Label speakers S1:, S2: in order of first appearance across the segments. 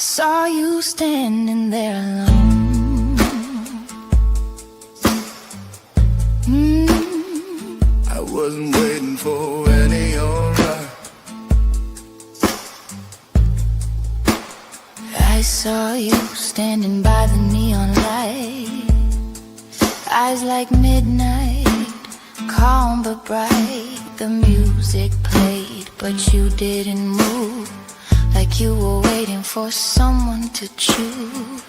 S1: saw you standing there alone.
S2: I wasn't waiting for any alright.
S1: I saw you standing by the neon light, eyes like midnight, calm but bright. The music played, but you didn't move, like you were waiting for someone to choose.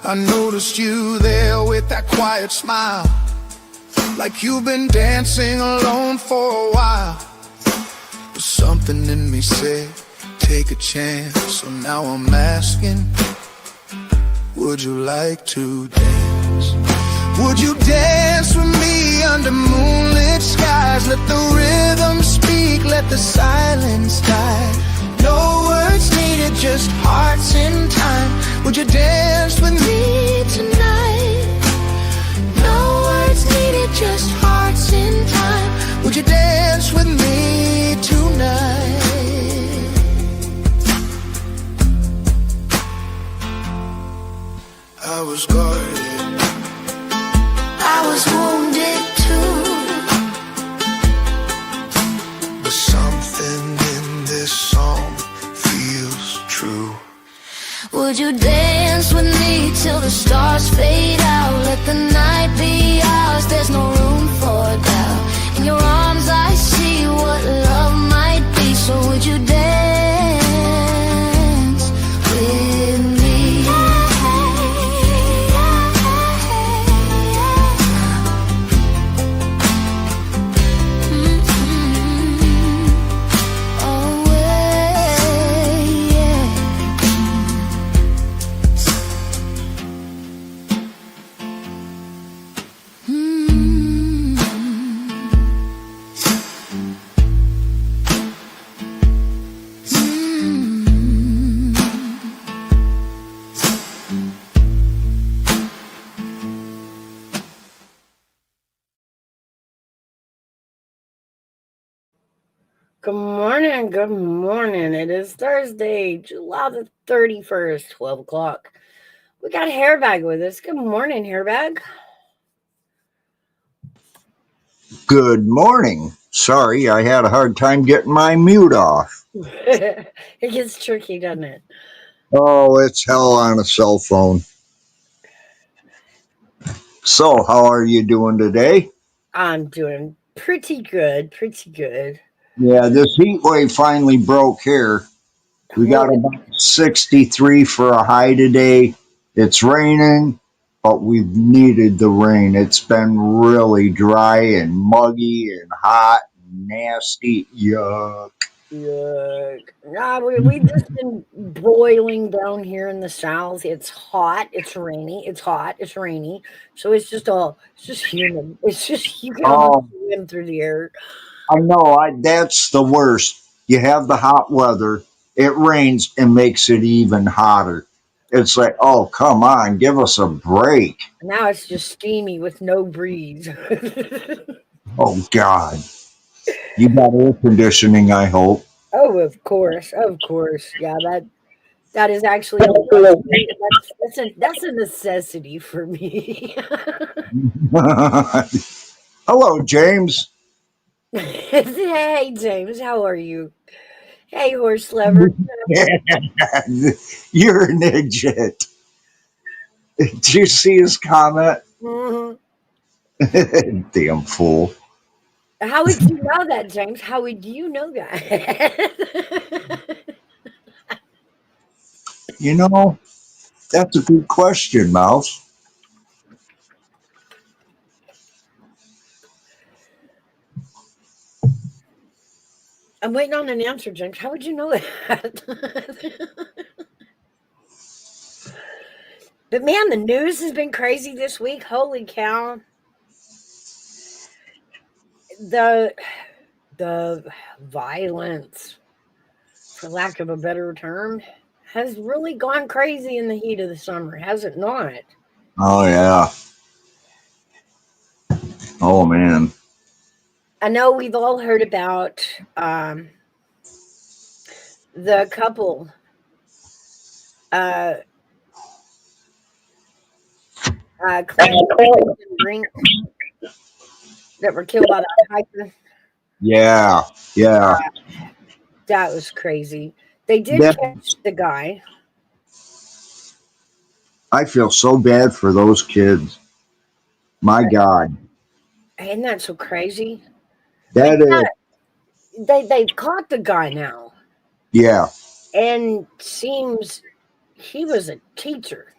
S2: I noticed you there with that quiet smile, like you've been dancing alone for a while. But something in me said, take a chance. So now I'm asking, would you like to dance? Would you dance with me under moonlit skies? Let the rhythm speak, let the silence die. No words needed, just hearts in time. Would you dance with me tonight? No words needed, just hearts in time. Would you dance with me tonight? I was guarded,
S1: I was wounded too,
S2: but something in this song feels true.
S1: Would you dance with me till the stars fade out? Let the night be ours, there's no room for doubt. In your arms I see what love might be. So would you dance with me? Oh, yeah.
S3: Good morning, good morning. It is Thursday, July the 31st, 12 o'clock. We got Hairbag with us. Good morning, Hairbag.
S4: Good morning. Sorry, I had a hard time getting my mute off.
S3: It gets tricky, doesn't it?
S4: Oh, it's hell on a cell phone. So, how are you doing today?
S3: I'm doing pretty good, pretty good.
S4: Yeah, this heat wave finally broke here. We got
S3: Holy,
S4: about 63 for a high today. It's raining, but we've needed the rain. It's been really dry and muggy and hot and nasty. Yuck.
S3: yuck. Nah, we've just been broiling down here in the south. It's hot, it's rainy, it's hot, it's rainy. So it's just humid. It's just, you can almost
S4: Oh,
S3: swim through the air.
S4: I know. That's the worst. You have the hot weather, it rains and makes it even hotter. It's like, oh, come on, give us a break.
S3: Now it's just steamy with no breeze.
S4: Oh, God. You got air conditioning, I hope.
S3: Oh, of course, of course. Yeah, that is actually a luxury. That's a necessity for me.
S4: Hello, James.
S3: Hey, James, how are you? Hey, horse lover.
S4: You're an idiot. Did you see his comment?
S3: Mhm.
S4: Damn fool.
S3: How would you know that, James? How would you know that?
S4: You know, that's a good question, Mouse.
S3: I'm waiting on an answer, James. How would you know that? But man, the news has been crazy this week. Holy cow. The the violence, for lack of a better term, has really gone crazy in the heat of the summer, has it not?
S4: Oh, yeah. Oh, man.
S3: I know we've all heard about the couple, uh, Clint and Brink, that were killed by the hiker.
S4: Yeah, yeah.
S3: That was crazy. They did
S4: That,
S3: catch the guy.
S4: I feel so bad for those kids. My God.
S3: Isn't that so crazy? But
S4: That is,
S3: yeah, they've caught the guy now,
S4: yeah.
S3: and seems he was a teacher.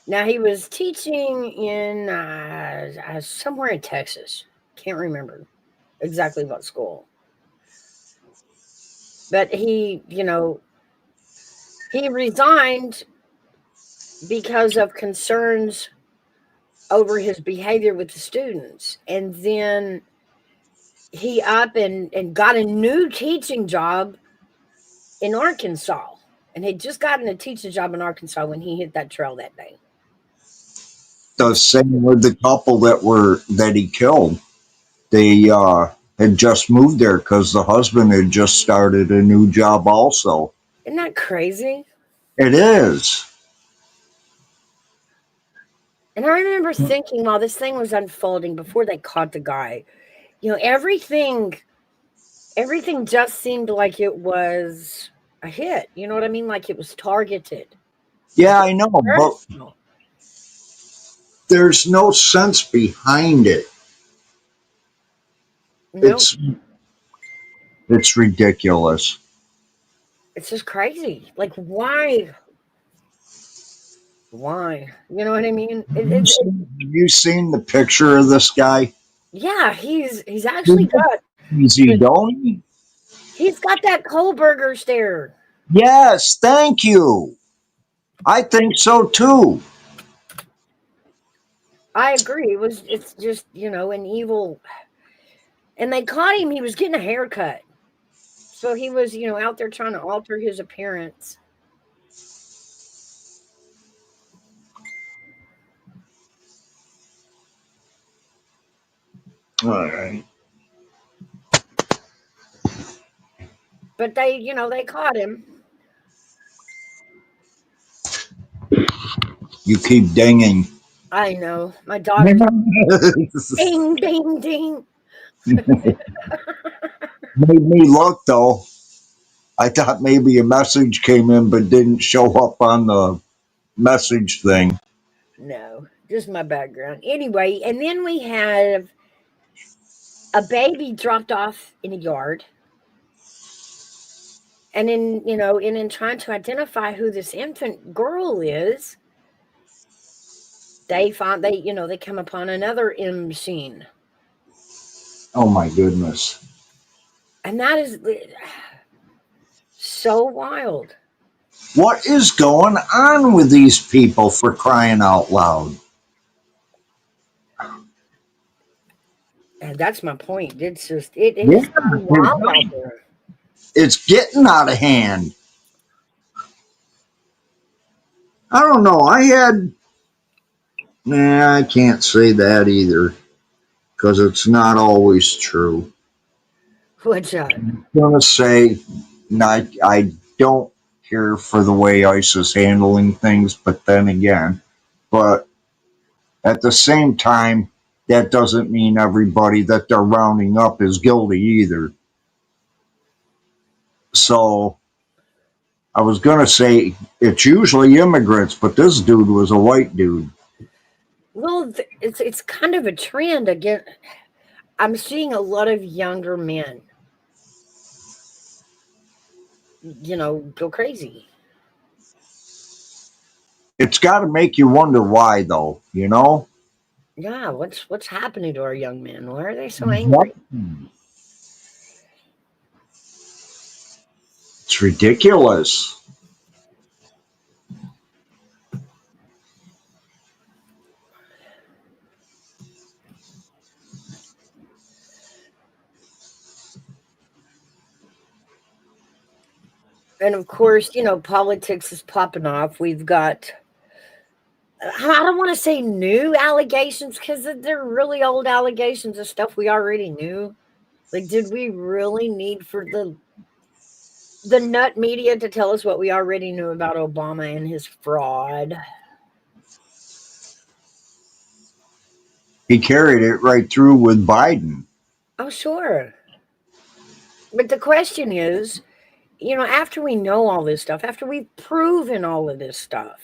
S3: Now he was teaching in somewhere in Texas. Can't remember exactly what school, but he resigned because of concerns over his behavior with the students, and then he up and got a new teaching job in Arkansas, and had just gotten a teaching job in Arkansas when he hit that trail that day.
S4: The
S3: It's
S4: same with the couple that he killed. They had just moved there because the husband had just started a new job also.
S3: Isn't that crazy?
S4: It is.
S3: And I remember thinking while this thing was unfolding before they caught the guy, everything just seemed like it was a hit. You know what I mean? Like it was targeted.
S4: Yeah,
S3: Like it
S4: I know,
S3: was
S4: but
S3: personal.
S4: there's no sense behind it.
S3: No,
S4: It's it's ridiculous.
S3: it's just crazy. Like why? Why? You know what I mean?
S4: Have you seen the picture of this guy?
S3: Yeah, he's actually got
S4: Is he don't?
S3: he's got that Kohlberger stare.
S4: Yes, thank you. I think so too.
S3: I agree. It's just, an evil, and they caught him, he was getting a haircut. So he was, out there trying to alter his appearance.
S4: All right.
S3: But they caught him.
S4: You keep dinging.
S3: I know. My daughter's ding ding ding.
S4: Made me look though. I thought maybe a message came in but didn't show up on the message thing.
S3: No, just my background. Anyway, and then we have a baby dropped off in a yard. And in trying to identify who this infant girl is, they come upon another M scene.
S4: Oh my goodness.
S3: And that is so wild.
S4: What is going on with these people for crying out loud?
S3: And that's my point. It's just
S4: Yeah,
S3: it's getting wild out there.
S4: it's getting out of hand. I don't know. I can't say that either because it's not always true.
S3: What's that?
S4: I'm gonna say, I don't care for the way ICE is handling things, but then again, but at the same time, that doesn't mean everybody that they're rounding up is guilty either. So I was gonna say it's usually immigrants, but this dude was a white dude.
S3: Well, it's kind of a trend again. I'm seeing a lot of younger men, go crazy.
S4: It's got to make you wonder why, though. You know?
S3: Yeah, what's happening to our young men? Why are they so
S4: Yep.
S3: angry?
S4: It's ridiculous.
S3: And of course, politics is popping off. We've got I don't want to say new allegations because they're really old allegations of stuff we already knew. Like, did we really need for the nut media to tell us what we already knew about Obama and his fraud.
S4: He carried it right through with Biden.
S3: Oh, sure. But the question is, after we know all this stuff, after we've proven all of this stuff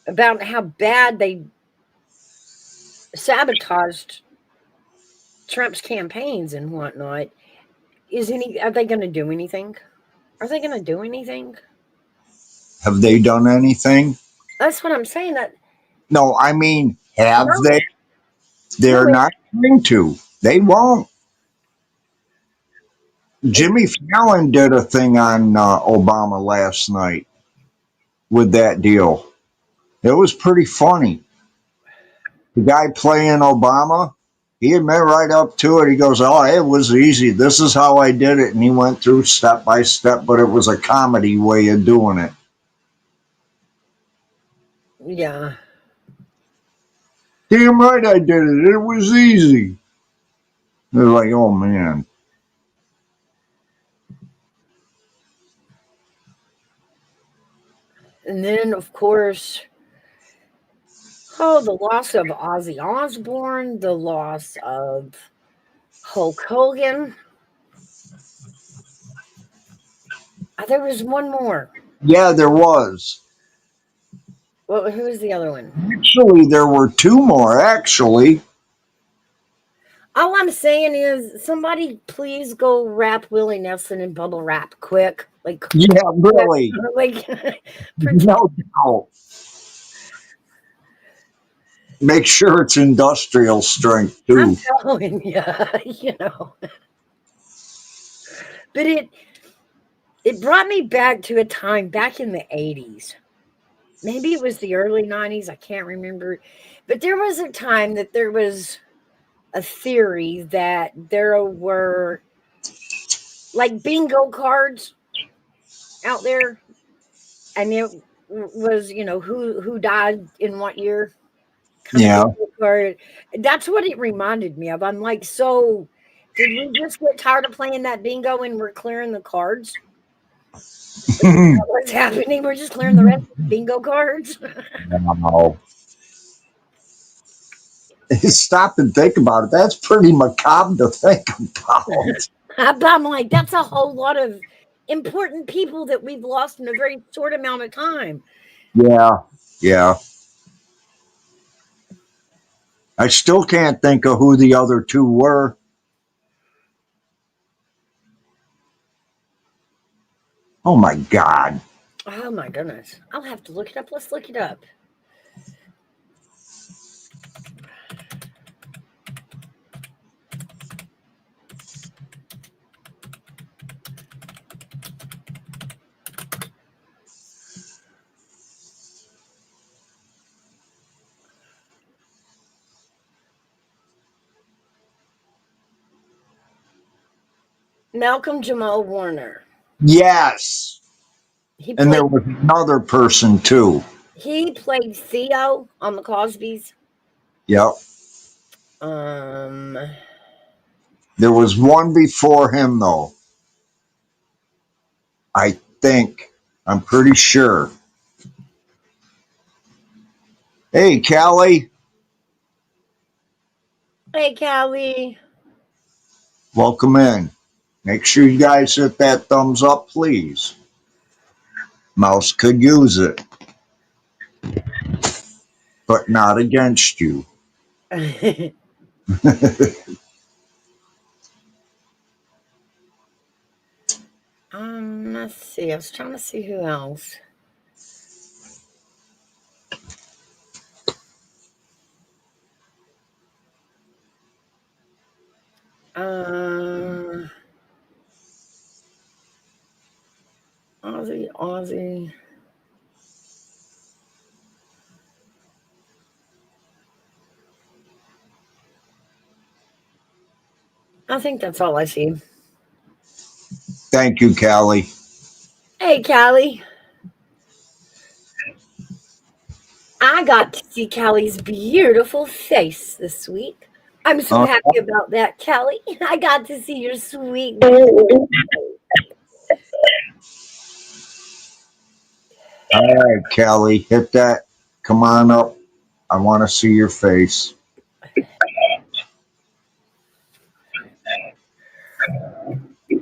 S3: about how bad they sabotaged Trump's campaigns and whatnot, are they going to do anything? Are they going to do anything?
S4: Have they done anything?
S3: That's what I'm saying. That
S4: No, I mean, have they?
S3: no, no,
S4: They're not going to. They won't.
S3: it,
S4: Jimmy Fallon did a thing on Obama last night with that deal. It was pretty funny. The guy playing Obama, he admitted right up to it. He goes, "Oh, it was easy. This is how I did it." And he went through step by step, but it was a comedy way of doing it.
S3: yeah.
S4: Damn right I did it. It was easy. They're like, oh man.
S3: And then, of course, the loss of Ozzy Osbourne, the loss of Hulk Hogan. There was one more.
S4: Yeah, there was.
S3: Well, who was the other one?
S4: Actually, there were two more, actually.
S3: All I'm saying is, somebody please go wrap Willie Nelson in bubble wrap quick. Like,
S4: Yeah, really.
S3: like,
S4: No doubt. Make sure it's industrial strength,
S3: I'm
S4: too.
S3: telling you, But it brought me back to a time back in the 80s. Maybe it was the early 90s. I can't remember. But there was a time that there was a theory that there were like bingo cards out there, and it was who died in what year kind of
S4: Yeah.
S3: bingo card. That's what it reminded me of. I'm like, so did we just get tired of playing that bingo and we're clearing the cards? What's happening? We're just clearing the rest of the bingo cards.
S4: Wow. Stop and think about it. That's pretty macabre to think about.
S3: I'm like, that's a whole lot of important people that we've lost in a very short amount of time.
S4: Yeah. Yeah. I still can't think of who the other two were. Oh my God.
S3: Oh my goodness. I'll have to look it up. Let's look it up. Malcolm Jamal Warner.
S4: Yes.
S3: He
S4: And there
S3: played
S4: was another person too.
S3: he played Theo on the Cosbys.
S4: Yep.
S3: Um
S4: There was one before him though. I think. I'm pretty sure. Hey, Callie.
S3: Hey Callie.
S4: Welcome in. Make sure you guys hit that thumbs up, please. Mouse could use it, but not against you.
S3: Let's see. I was trying to see who else. Uh Ozzy. I think that's all I see.
S4: Thank you, Callie.
S3: Hey Callie. I got to see Callie's beautiful face this week. I'm so
S4: Uh,
S3: happy about that, Kelly. I got to see your sweet.
S4: all right, Kelly, hit that. Come on up. I want to see your face.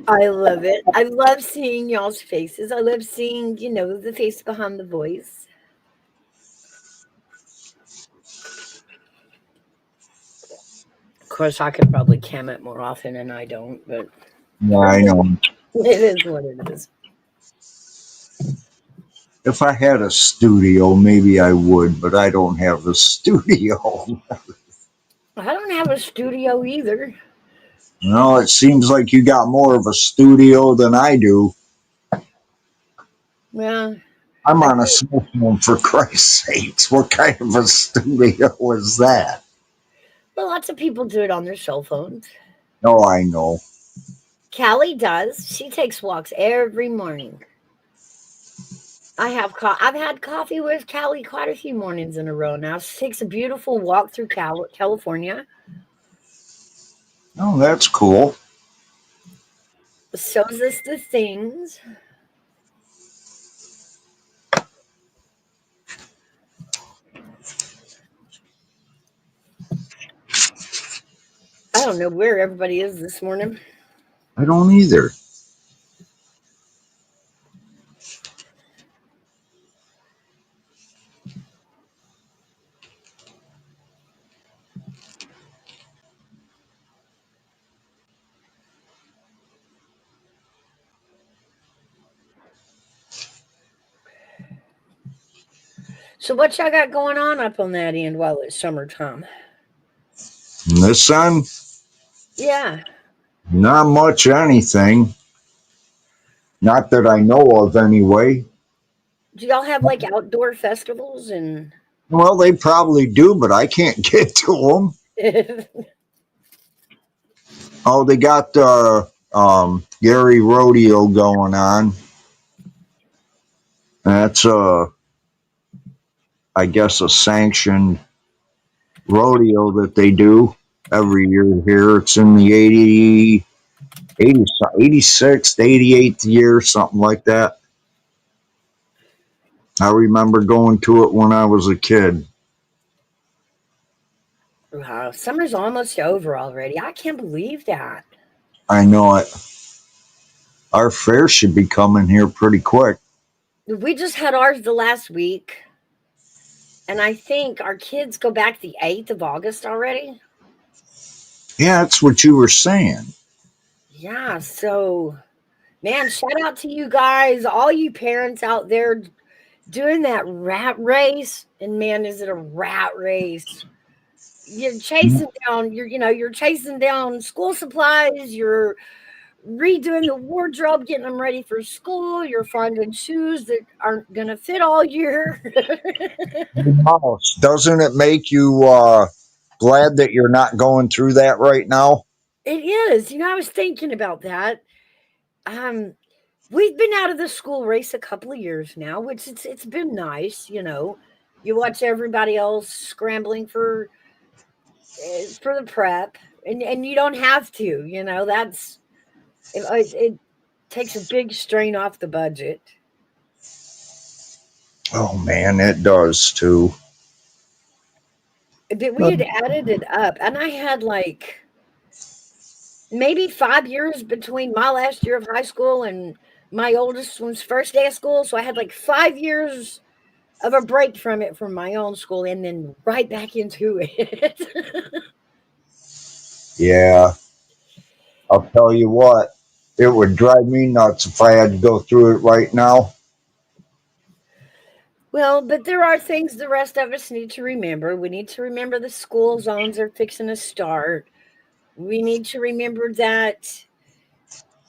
S3: I love it. I love seeing y'all's faces. I love seeing, the face behind the voice. Of course, I could probably cam it more often, and I don't, but
S4: Yeah, I know.
S3: it is what it is.
S4: If I had a studio, maybe I would, but I don't have a studio.
S3: I don't have a studio either.
S4: No, it seems like you got more of a studio than I do.
S3: Well,
S4: I'm
S3: I
S4: on a
S3: think,
S4: cell phone, for Christ's sakes. What kind of a studio is that?
S3: well, lots of people do it on their cell phones.
S4: No, I know.
S3: Callie does. She takes walks every morning. I've had coffee with Callie quite a few mornings in a row now. She takes a beautiful walk through California.
S4: Oh, that's cool.
S3: Shows us the things. I don't know where everybody is this morning.
S4: I don't either.
S3: So what y'all got going on up on that end while it's summertime?
S4: And this son,
S3: Yeah.
S4: not much anything. Not that I know of, anyway.
S3: Do y'all have like outdoor festivals and
S4: Well, they probably do, but I can't get to them. Oh, they got the Gary Rodeo going on. That's I guess a sanctioned rodeo that they do every year here. It's in the 86th, 88th year, something like that. I remember going to it when I was a kid.
S3: Wow, summer's almost over already. I can't believe that.
S4: I know it. Our fair should be coming here pretty quick.
S3: We just had ours the last week, and I think our kids go back the 8th of August already.
S4: Yeah, that's what you were saying.
S3: Yeah, so man, shout out to you guys, all you parents out there doing that rat race. And man, is it a rat race? You're chasing down, you're chasing down school supplies, you're redoing the wardrobe, getting them ready for school, you're finding shoes that aren't gonna fit all year.
S4: Mouse, doesn't it make you glad that you're not going through that right now?
S3: It is. I was thinking about that. Um, we've been out of the school race a couple of years now, which it's been nice. You watch everybody else scrambling for the prep, and you don't have to. It takes a big strain off the budget.
S4: Oh man, it does too.
S3: But we had added it up, and I had like maybe 5 years between my last year of high school and my oldest one's first day of school. So I had like 5 years of a break from it from my own school and then right back into it.
S4: Yeah, I'll tell you what, it would drive me nuts if I had to go through it right now.
S3: Well, but there are things the rest of us need to remember. We need to remember the school zones are fixing to start. We need to remember that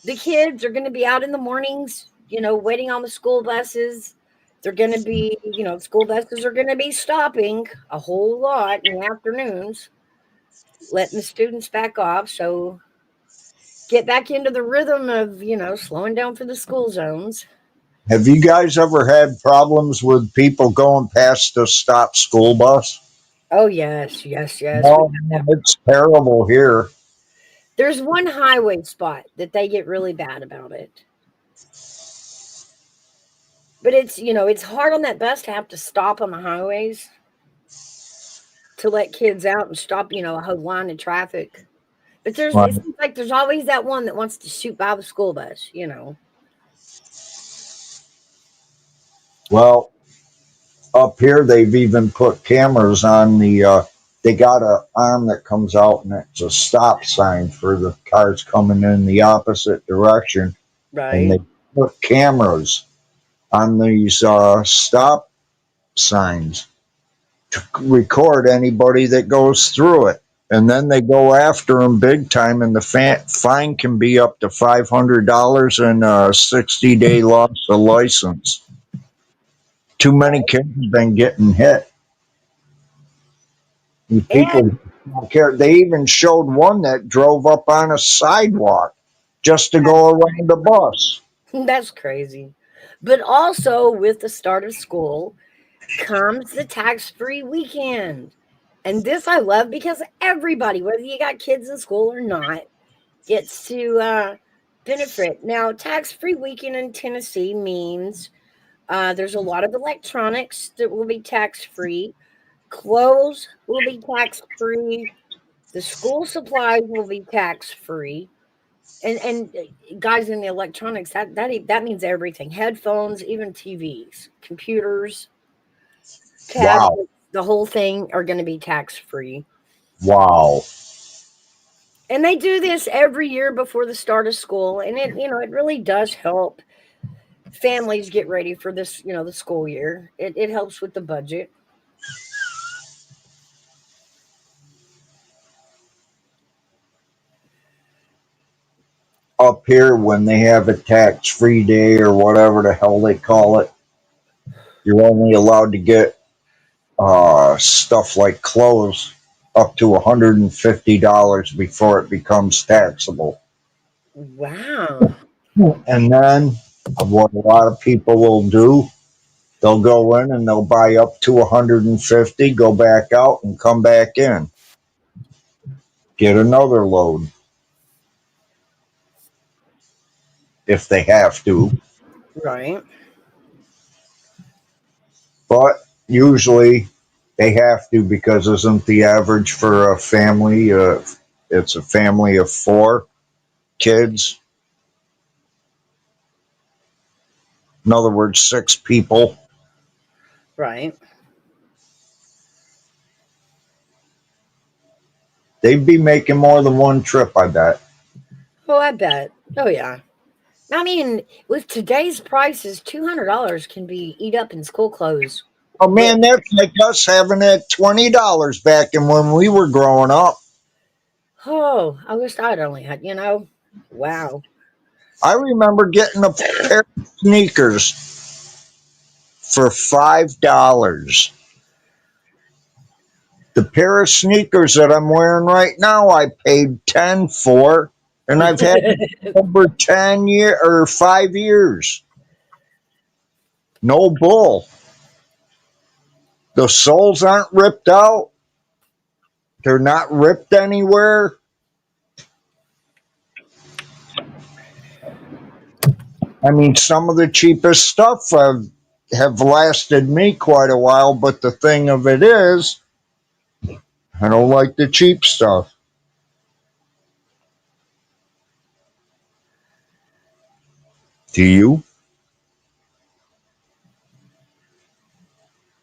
S3: the kids are going to be out in the mornings, waiting on the school buses. They're going to be, school buses are going to be stopping a whole lot in the afternoons, letting the students back off. So get back into the rhythm of, slowing down for the school zones.
S4: Have you guys ever had problems with people going past the stop school bus?
S3: Oh yes, yes, yes. We
S4: No,
S3: got
S4: no,
S3: that.
S4: it's terrible here.
S3: There's one highway spot that they get really bad about it. But it's hard on that bus to have to stop on the highways to let kids out and stop, a whole line of traffic. But it
S4: Right.
S3: seems like there's always that one that wants to shoot by the school bus.
S4: Well, up here they've even put cameras on they got a arm that comes out and it's a stop sign for the cars coming in the opposite direction, and
S3: Right.
S4: they put cameras on these stop signs to record anybody that goes through it. And then they go after them big time, and the fine can be up to $500 and a 60-day loss of license. Too many kids have been getting hit. These
S3: And
S4: people don't care. They even showed one that drove up on a sidewalk just to go around the bus.
S3: that's crazy. But also with the start of school comes the tax-free weekend. And this I love because everybody, whether you got kids in school or not, gets to benefit. Now, tax-free weekend in Tennessee means there's a lot of electronics that will be tax-free. Clothes will be tax-free. The school supplies will be tax-free. And guys in the electronics, that means everything. Headphones, even TVs, computers,
S4: Wow.
S3: tablets, the whole thing are going to be tax-free.
S4: Wow.
S3: And they do this every year before the start of school, and it really does help families get ready for this, the school year. It helps with the budget.
S4: Up here, when they have a tax free day or whatever the hell they call it, you're only allowed to get stuff like clothes up to $150 before it becomes taxable.
S3: Wow.
S4: And then what a lot of people will do, they'll go in and they'll buy up to 150, go back out and come back in, get another load if they have to.
S3: Right.
S4: But usually they have to, because isn't the average for a family, it's a family of four kids. In other words, six people.
S3: Right.
S4: They'd be making more than one trip, I bet.
S3: Oh, I bet. Oh, yeah. I mean, with today's prices, $200 can be eat up in school clothes.
S4: Oh
S3: With
S4: man, that's like us having that $20 back in when we were growing up.
S3: oh, I wish I'd only had. Wow.
S4: I remember getting a pair of sneakers for $5. The pair of sneakers that I'm wearing right now, I paid 10 for, and I've had them over 10 year or 5 years. No bull. The soles aren't ripped out. They're not ripped anywhere. I mean, some of the cheapest stuff have lasted me quite a while, but the thing of it is, I don't like the cheap stuff. Do you?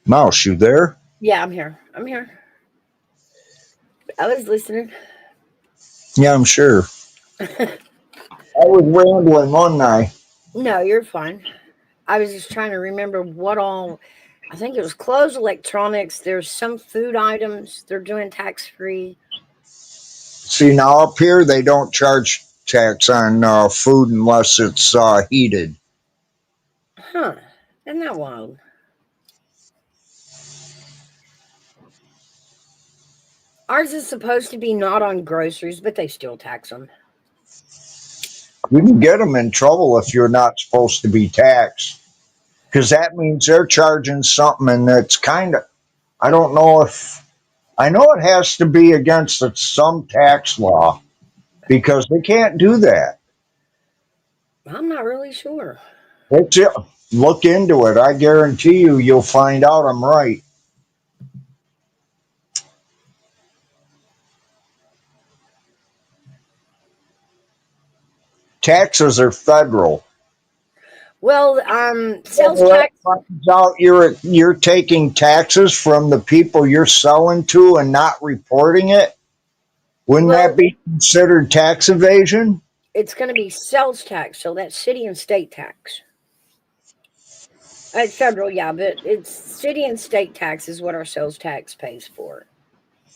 S4: Mouse, you there?
S3: Yeah, I'm here. I'm here. I was listening.
S4: Yeah, I'm sure. I was rambling one night.
S3: No, you're fine. I was just trying to remember what all. I think it was clothes, electronics. There's some food items they're doing tax free.
S4: See, now up here, they don't charge tax on food unless it's heated.
S3: Huh? Isn't that wild? Ours is supposed to be not on groceries, but they still tax them.
S4: You can get them in trouble if you're not supposed to be taxed, because that means they're charging something, and it's kind of, I don't know if I know it has to be against some tax law because they can't do that.
S3: I'm not really sure.
S4: It's, look into it. I guarantee you, you'll find out I'm right. Taxes are federal.
S3: Well, sales
S4: Well,
S3: tax.
S4: it finds out you're taking taxes from the people you're selling to and not reporting it. Wouldn't that
S3: Well,
S4: be considered tax evasion?
S3: it's going to be sales tax, so that's city and state tax. It's federal, yeah, but it's city and state tax is what our sales tax pays for.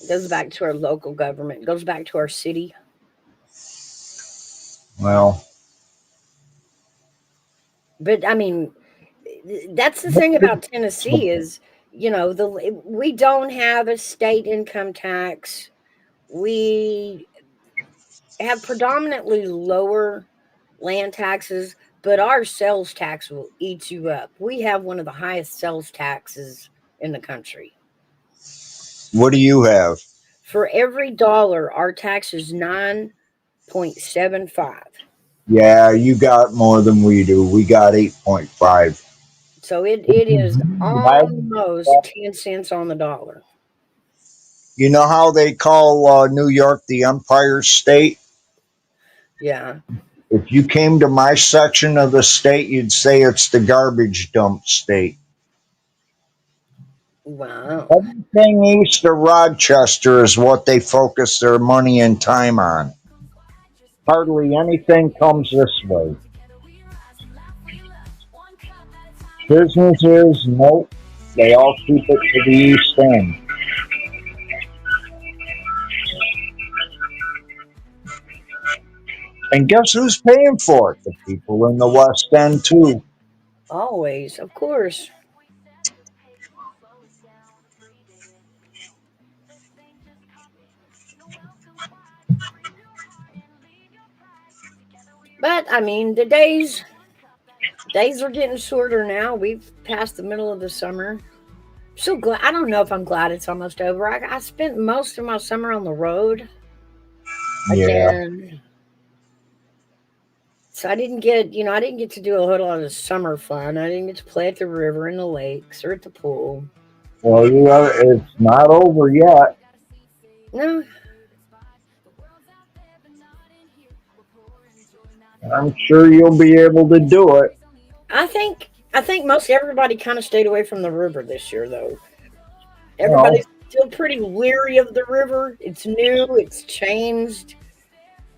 S3: It goes back to our local government. It goes back to our city.
S4: Well,
S3: But I mean, that's the thing about Tennessee is, the we don't have a state income tax. We have predominantly lower land taxes, but our sales tax will eat you up. We have one of the highest sales taxes in the country.
S4: what do you have?
S3: For every dollar, our tax is 9.75.
S4: Yeah, you got more than we do. We got 8.5.
S3: So it is
S4: Why-
S3: almost 10 cents on the dollar.
S4: You know how they call New York the Empire State?
S3: Yeah.
S4: If you came to my section of the state, you'd say it's the garbage dump state.
S3: Wow.
S4: Everything east of Rochester is what they focus their money and time on. Hardly anything comes this way. Businesses, nope. They all keep it to the east end. And guess who's paying for it? The people in the West End, too.
S3: Always, of course. But I mean, the days are getting shorter now. We've passed the middle of the summer. So glad. I don't know if I'm glad it's almost over. I spent most of my summer on the road
S4: Yeah.
S3: again. So I didn't get to do a whole lot of summer fun. I didn't get to play at the river and the lakes or at the pool.
S4: Well, it's not over yet.
S3: No,
S4: I'm sure you'll be able to do it.
S3: I think most everybody kind of stayed away from the river this year, though.
S4: Well,
S3: Everybody's still pretty leery of the river. It's new. It's changed.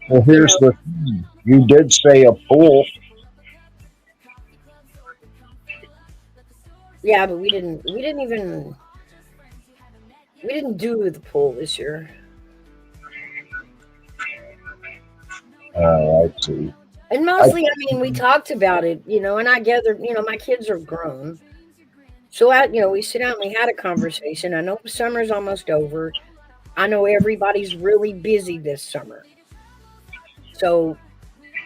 S4: well,
S3: You
S4: here's
S3: know,
S4: the thing. You did say a pool.
S3: yeah, but we didn't do the pool this year.
S4: Oh, I see.
S3: And
S4: I,
S3: mostly, I mean, we talked about it, and I gathered, my kids are grown. So, we sit down and we had a conversation. I know summer's almost over. I know everybody's really busy this summer. So,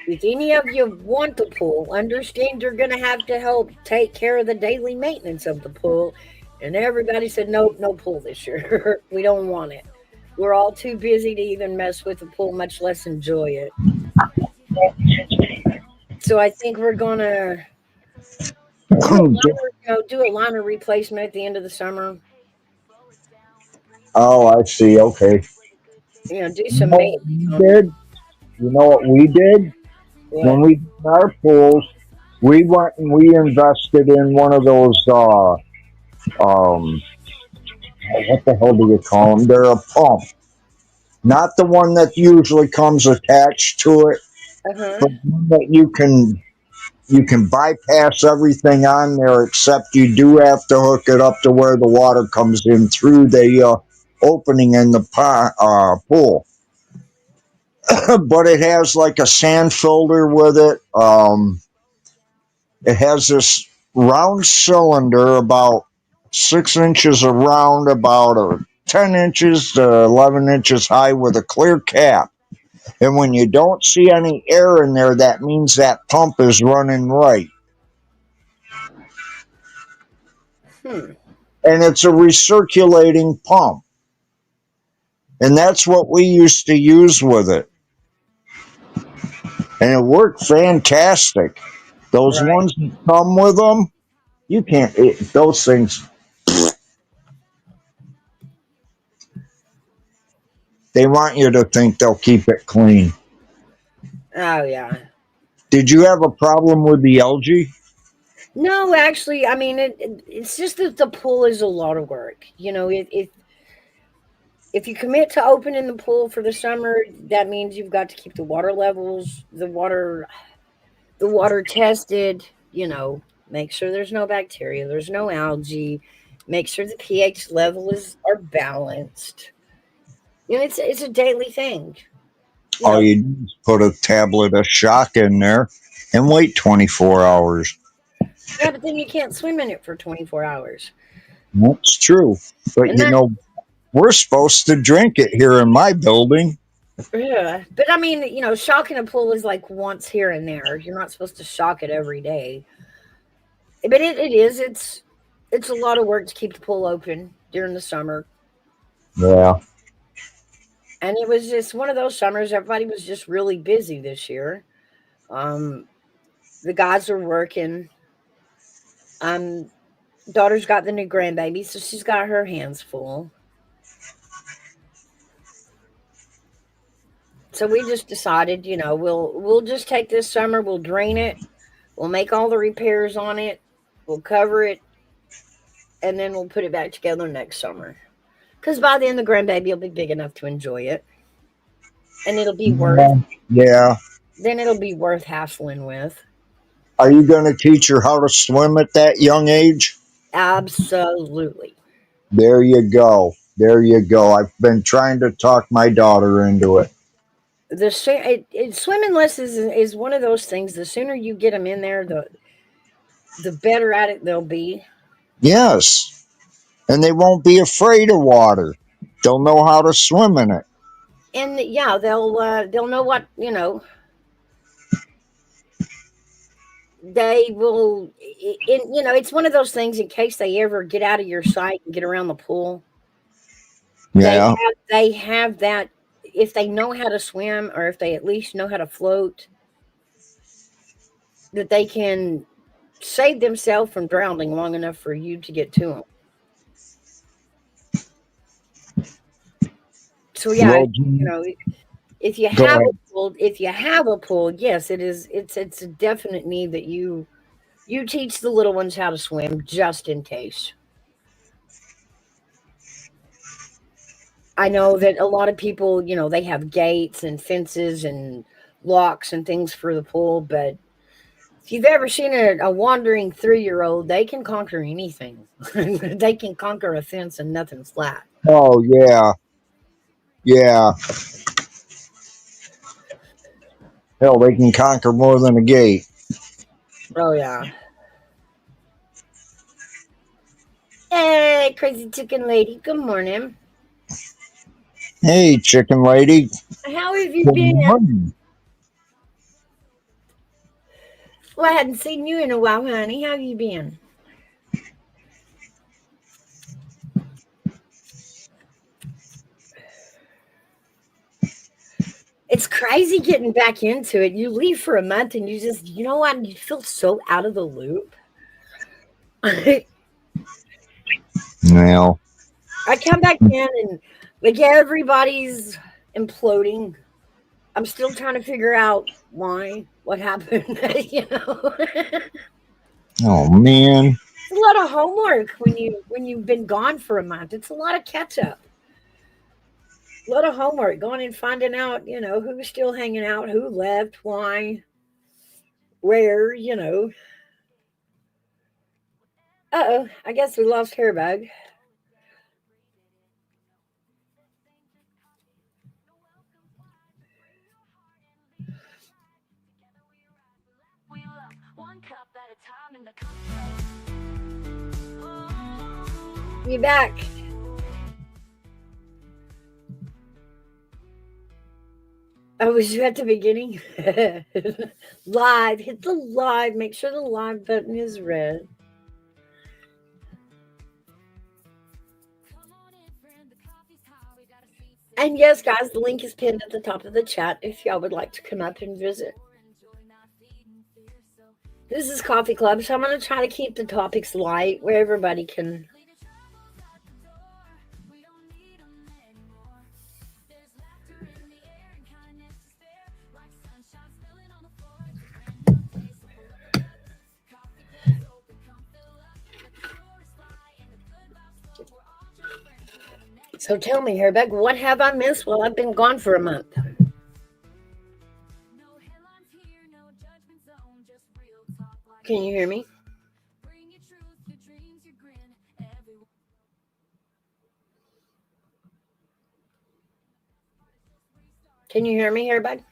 S3: if any of you want the pool, understand you're going to have to help take care of the daily maintenance of the pool. And everybody said, nope, no pool this year. We don't want it. We're all too busy to even mess with the pool, much less enjoy it. So I think we're gonna do a liner replacement at the end of the summer.
S4: oh, I see. Okay.
S3: Do
S4: You
S3: some
S4: know what
S3: maintenance
S4: we
S3: on it.
S4: did? You know what we did? When
S3: What?
S4: we did our pools, we went and we invested in one of those, what the hell do you call them? They're a pump. Not the one that usually comes attached to it,
S3: Uh huh.
S4: but one that you can bypass everything on there except you do have to hook it up to where the water comes in through the opening in the pool. But it has like a sand filter with it. It has this round cylinder about 6 inches around, about 10 inches to 11 inches high with a clear cap. And when you don't see any air in there, that means that pump is running right.
S3: Hmm.
S4: And it's a recirculating pump. And that's what we used to use with it. And it worked fantastic. Those
S3: Right.
S4: ones that come with them, you can't, those things, they want you to think they'll keep it clean.
S3: Oh yeah.
S4: Did you have a problem with the algae?
S3: No, actually, I mean it's just that the pool is a lot of work. If you commit to opening the pool for the summer, that means you've got to keep the water levels, the water tested, make sure there's no bacteria, there's no algae, make sure the pH level is are balanced. It's a daily thing. You
S4: All
S3: know,
S4: you do is put a tablet of shock in there and wait 24 hours.
S3: yeah, but then you can't swim in it for 24 hours.
S4: That's true. But
S3: And that
S4: we're supposed to drink it here in my building.
S3: Yeah, but I mean, shocking a pool is like once here and there. You're not supposed to shock it every day. But it is. It's a lot of work to keep the pool open during the summer.
S4: Yeah.
S3: And it was just one of those summers. Everybody was just really busy this year. Um, the guys are working. Um, daughter's got the new grandbaby, so she's got her hands full. So we just decided, we'll just take this summer. We'll drain it. We'll make all the repairs on it. We'll cover it, and then we'll put it back together next summer. Because by then the grandbaby will be big enough to enjoy it, and it'll be worth.
S4: Yeah.
S3: Then it'll be worth hassling with.
S4: Are you going to teach her how to swim at that young age?
S3: Absolutely.
S4: There you go. There you go. I've been trying to talk my daughter into it.
S3: Swimming lessons is one of those things. The sooner you get them in there, the better at it they'll be.
S4: Yes. And they won't be afraid of water. They'll know how to swim in it.
S3: And yeah, they'll know what they will. It's one of those things. In case they ever get out of your sight and get around the pool,
S4: Yeah.
S3: they have that. If they know how to swim, or if they at least know how to float, that they can save themselves from drowning long enough for you to get to them. So yeah,
S4: Well,
S3: if you
S4: go
S3: have
S4: ahead.
S3: a pool, yes, it is. It's a definite need that you teach the little ones how to swim just in case. I know that a lot of people, they have gates and fences and locks and things for the pool, but if you've ever seen a wandering 3-year-old, they can conquer anything. They can conquer a fence and nothing's flat.
S4: Oh, yeah. Yeah. Hell, they can conquer more than a gate.
S3: Oh yeah. Hey, crazy chicken lady. Good morning.
S4: Hey, chicken lady.
S3: How have you
S4: Good
S3: been?
S4: morning.
S3: Well, I hadn't seen you in a while, honey. How have you been? It's crazy getting back into it. You leave for a month and you just, you know what? You feel so out of the loop. I
S4: Well,
S3: come back in and like everybody's imploding. I'm still trying to figure out why, what happened.
S4: oh, man.
S3: It's a lot of homework when you've been gone for a month. It's a lot of catch up. A lot of homework going and finding out, who's still hanging out, who left, why, where. Uh-oh, I guess we lost Hairbug. You back. Oh, was you at the beginning? Live. Hit the live. Make sure the live button is red. And yes, guys, the link is pinned at the top of the chat if y'all would like to come up and visit. This is Coffee Club, so I'm going to try to keep the topics light where everybody can. So tell me, Herbeck, what have I missed while I've been gone for a month? Can you hear me? Can you hear me, Herbeck?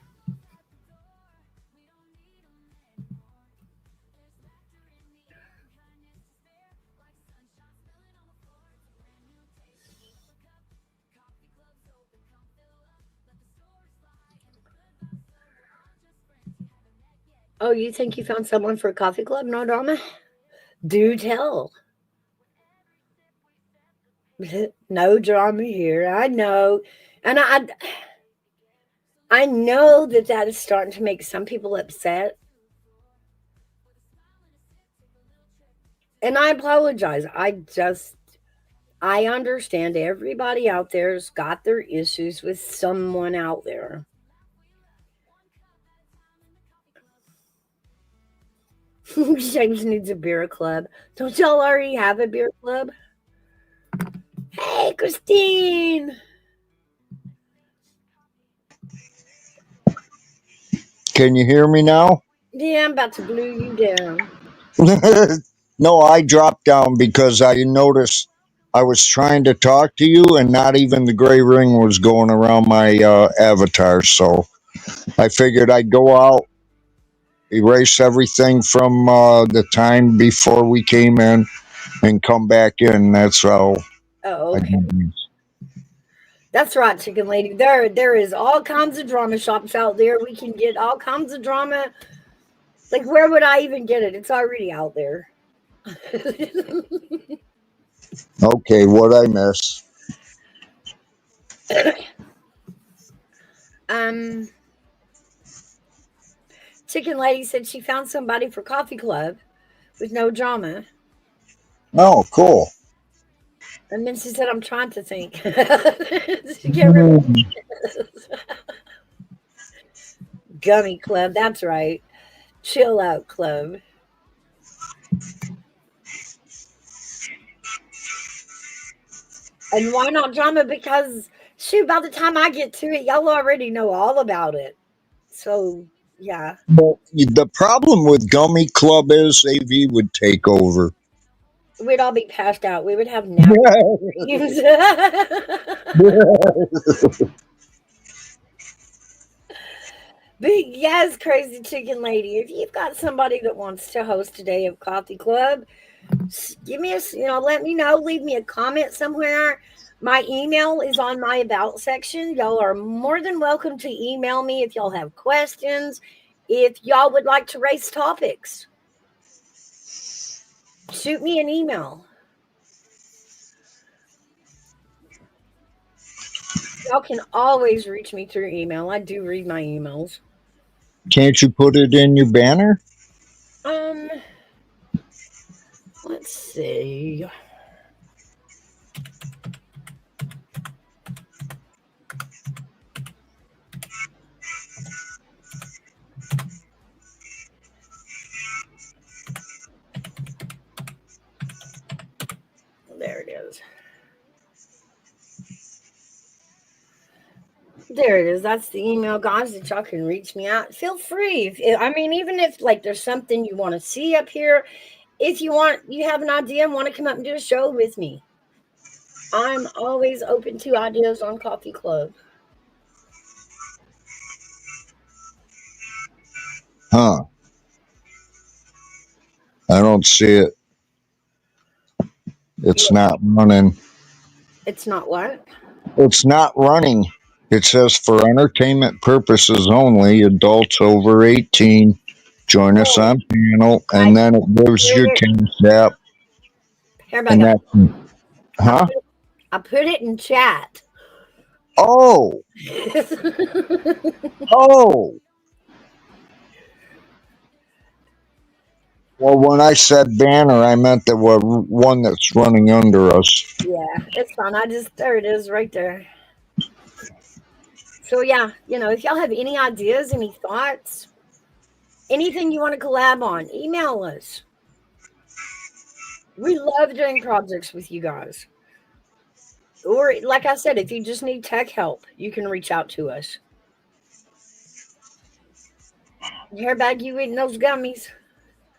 S3: Oh, you think you found someone for a coffee club? No drama? Do tell. No drama here. I know. And I know that is starting to make some people upset. And I apologize. I understand everybody out there's got their issues with someone out there. James needs a beer club. Don't y'all already have a beer club? Hey, Christine.
S4: Can you hear me now?
S3: Yeah, I'm about to blow you down.
S4: No, I dropped down because I noticed I was trying to talk to you and not even the gray ring was going around my avatar. So I figured I'd go out, erase everything from the time before we came in, and come back in. That's how.
S3: Oh, okay. That's right, chicken lady. There is all kinds of drama shops out there. We can get all kinds of drama. Like, where would I even get it? It's already out there.
S4: Okay, what I miss?
S3: Chicken lady said she found somebody for coffee club with no drama.
S4: Oh, cool.
S3: And then she said, I'm trying to think. She can't remember. Gummy club, that's right. Chill out club. And why not drama? Because shoot, by the time I get to it, y'all already know all about it. So yeah.
S4: But the problem with Gummy Club is AV would take over.
S3: We'd all be passed out. We would have nap dreams. Big yes, crazy chicken lady. If you've got somebody that wants to host a day of coffee club, give me let me know. Leave me a comment somewhere. My email is on my about section. Y'all are more than welcome to email me if y'all have questions. If y'all would like to raise topics, shoot me an email. Y'all can always reach me through email. I do read my emails.
S4: Can't you put it in your banner?
S3: Let's see. There it is. There it is. That's the email, guys, that y'all can reach me at. Feel free. Even if like there's something you want to see up here, if you have an idea and want to come up and do a show with me, I'm always open to ideas on Coffee Club.
S4: Huh. I don't see it. It's not running.
S3: It's not what?
S4: It's not running. It says for entertainment purposes only, adults over 18. Join us on panel, and then it gives your cash app. And that, huh?
S3: I put it in chat.
S4: Oh, oh. Well, when I said banner, I meant the one that's running under us.
S3: Yeah, it's fine. There it is right there. So, yeah, if y'all have any ideas, any thoughts, anything you want to collab on, email us. We love doing projects with you guys. Or, like I said, if you just need tech help, you can reach out to us. Hairbag, you eating those gummies?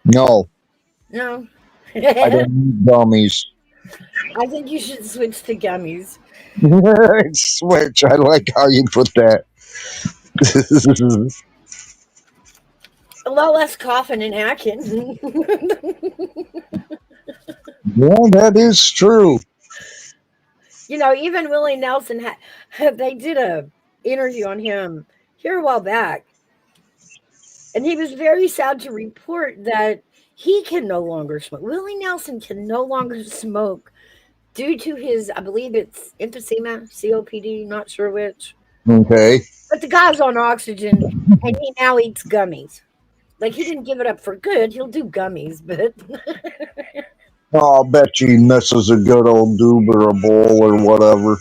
S4: No,
S3: No.
S4: I don't need dummies.
S3: I think you should switch to gummies.
S4: Switch. I like how you put that.
S3: A lot less coughing and hacking.
S4: Yeah, that is true.
S3: Even Willie Nelson they did a interview on him here a while back, and he was very sad to report that he can no longer smoke. Willie Nelson can no longer smoke due to his, I believe it's emphysema, COPD, not sure which.
S4: Okay.
S3: But the guy's on oxygen, and he now eats gummies. Like, he didn't give it up for good. He'll do gummies, but
S4: Oh, I'll bet you he misses a good old doob or a bowl or whatever.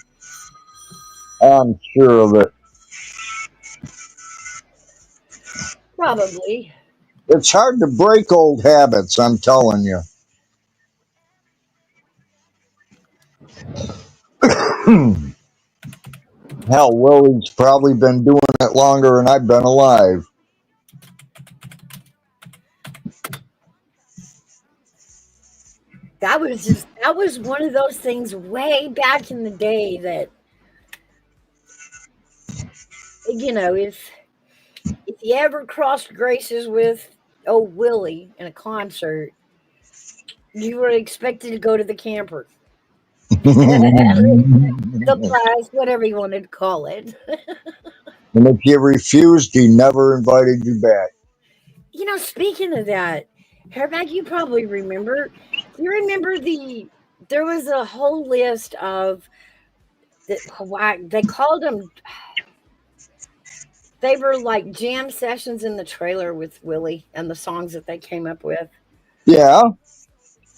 S4: I'm sure of it.
S3: probably.
S4: It's hard to break old habits, I'm telling you. Hell, Willie's probably been doing it longer than I've been alive.
S3: That was one of those things way back in the day that, if you ever crossed graces with old Willie in a concert, you were expected to go to the camper. The prize, whatever you wanted to call it.
S4: And if you refused, he never invited you back.
S3: Speaking of that, Hairbag, you probably remember. You remember there was a whole list of they called them. They were like jam sessions in the trailer with Willie and the songs that they came up with.
S4: Yeah.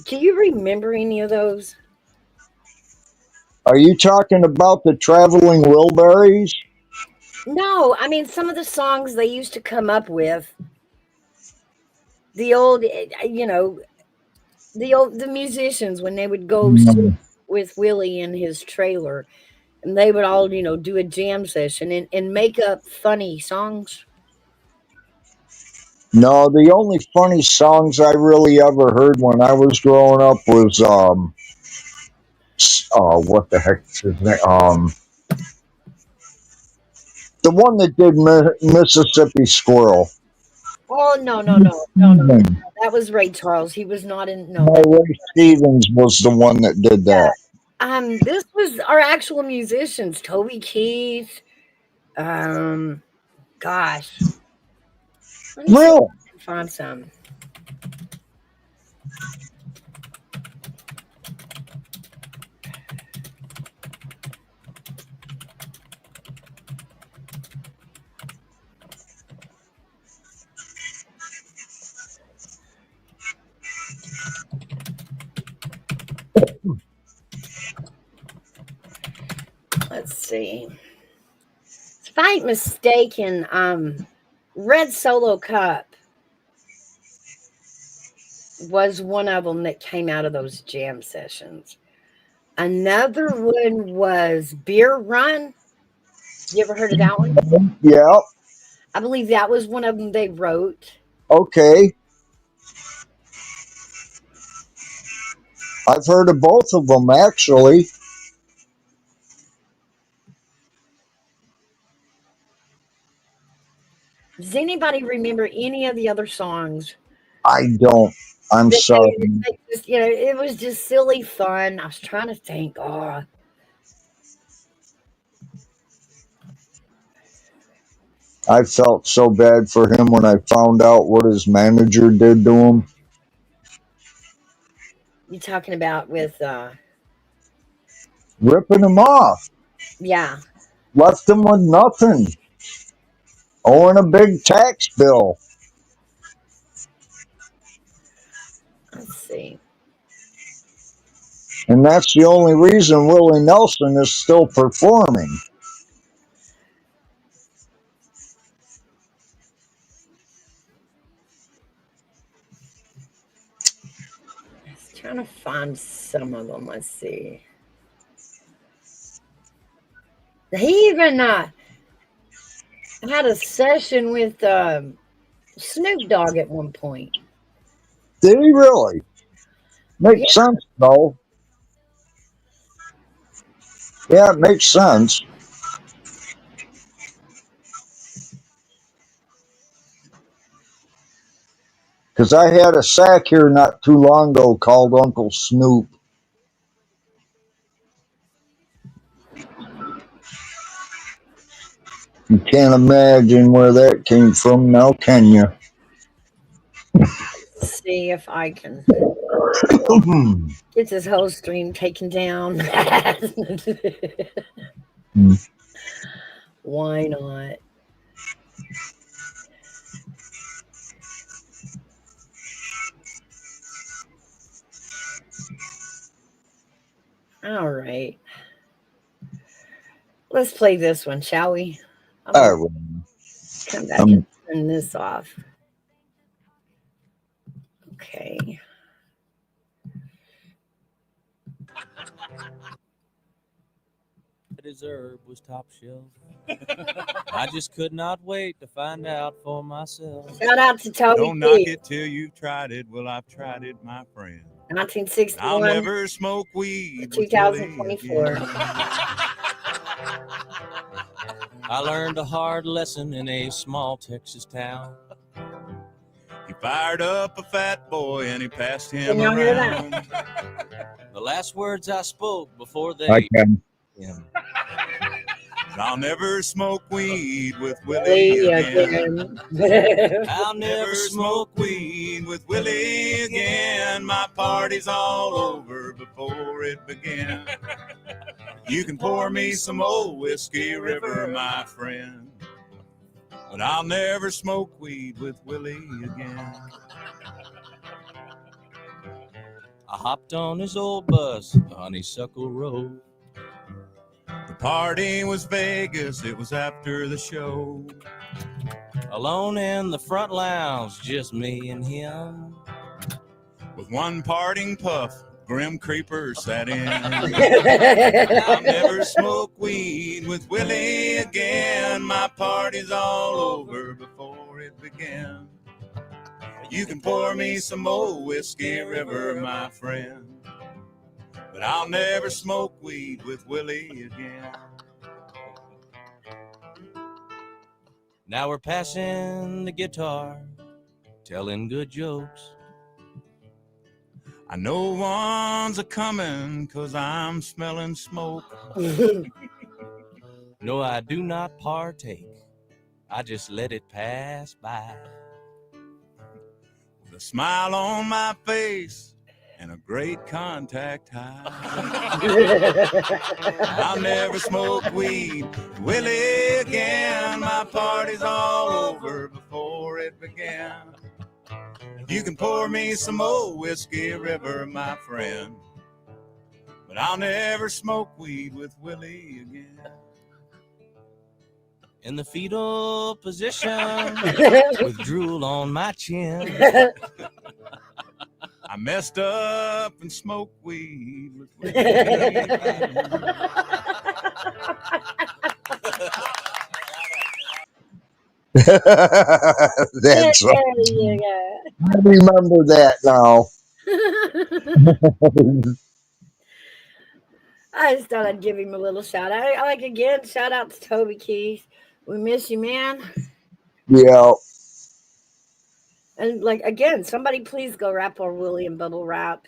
S3: Do you remember any of those?
S4: Are you talking about the traveling Wilburys?
S3: No, I mean some of the songs they used to come up with. The old, the musicians when they would go sit with Willie in his trailer, and they would all do a jam session and make up funny songs.
S4: No, the only funny songs I really ever heard when I was growing up was what the heck's his name? The one that did Mississippi Squirrel.
S3: Oh, no. That was Ray Charles. He was not in. No,
S4: No,
S3: that.
S4: Ray Stevens was the one that did that.
S3: This was our actual musicians: Toby Keith. Gosh, let me see if
S4: Really?
S3: I can find some. Let's see. If I ain't mistaken, Red Solo Cup was one of them that came out of those jam sessions. Another one was Beer Run. You ever heard of that one?
S4: Yeah.
S3: I believe that was one of them they wrote.
S4: Okay. I've heard of both of them actually.
S3: Does anybody remember any of the other songs?
S4: I don't. I'm
S3: That
S4: sorry.
S3: they just, it was just silly fun. I was trying to think. Oh,
S4: I felt so bad for him when I found out what his manager did to him.
S3: you talking about with
S4: Ripping him off.
S3: yeah.
S4: Left them with nothing, owing a big tax bill.
S3: Let's see.
S4: And that's the only reason Willie Nelson is still performing.
S3: I was trying to find some of them. Let's see. He even had a session with Snoop Dogg at one point.
S4: Did he really?
S3: Yeah,
S4: Makes sense, though. Yeah, it makes sense. Because I had a sack here not too long ago called Uncle Snoop. You can't imagine where that came from now, can you?
S3: let's see if I can get this whole stream taken down. Why not? All right. Let's play this one, shall we? I'm going to
S4: All
S3: come back and
S4: right.
S3: turn this off. Okay.
S5: His herb was top shelf. I just could not wait to find out for myself.
S3: Shout out to Toby
S6: Don't knock
S3: Keith,
S6: it till you've tried it. Well, I've tried it, my friend. I'll
S3: 1961
S6: never smoke weed
S3: to
S6: with Willie
S3: 2024.
S6: again.
S5: I learned a hard lesson in a small Texas town.
S6: He fired up a fat boy and he passed him
S3: Can y'all hear
S6: around.
S5: The last words I spoke before
S4: I
S5: they
S4: can.
S5: him.
S6: I'll never smoke weed with Willie
S3: Lee
S6: again.
S3: again.
S5: I'll
S6: Never smoke weed with Willie again. My party's all over before it began. You can pour me some old whiskey river, my friend, but I'll never smoke weed with Willie again.
S5: I hopped on his old bus, Honeysuckle Road.
S6: The party was Vegas, it was after the show.
S5: Alone in the front lounge, just me and him.
S6: With one parting puff, Grim Creeper sat in. I'll never smoke weed with Willie again. My party's all over before it began. You can pour me some old whiskey river, my friend, but I'll never smoke weed with Willie again.
S5: Now we're passing the guitar, telling good jokes.
S6: I know one's a coming 'cause I'm smelling smoke.
S5: No, I do not partake. I just let it pass by.
S6: With a smile on my face and a great contact high. I'll never smoke weed with Willie again. My party's all over before it began. You can pour me some old whiskey river, my friend, but I'll never smoke weed with Willie again.
S5: In the fetal position, with drool on my chin.
S6: I messed up and smoked weed with Willie again.
S4: That's
S3: There you
S4: I remember that now.
S3: go. I just thought I'd give him a little shout out. I like again, shout out to Toby Keith. We miss you, man.
S4: Yeah.
S3: And like again, somebody please go rap our Willie and Bubble Wrap.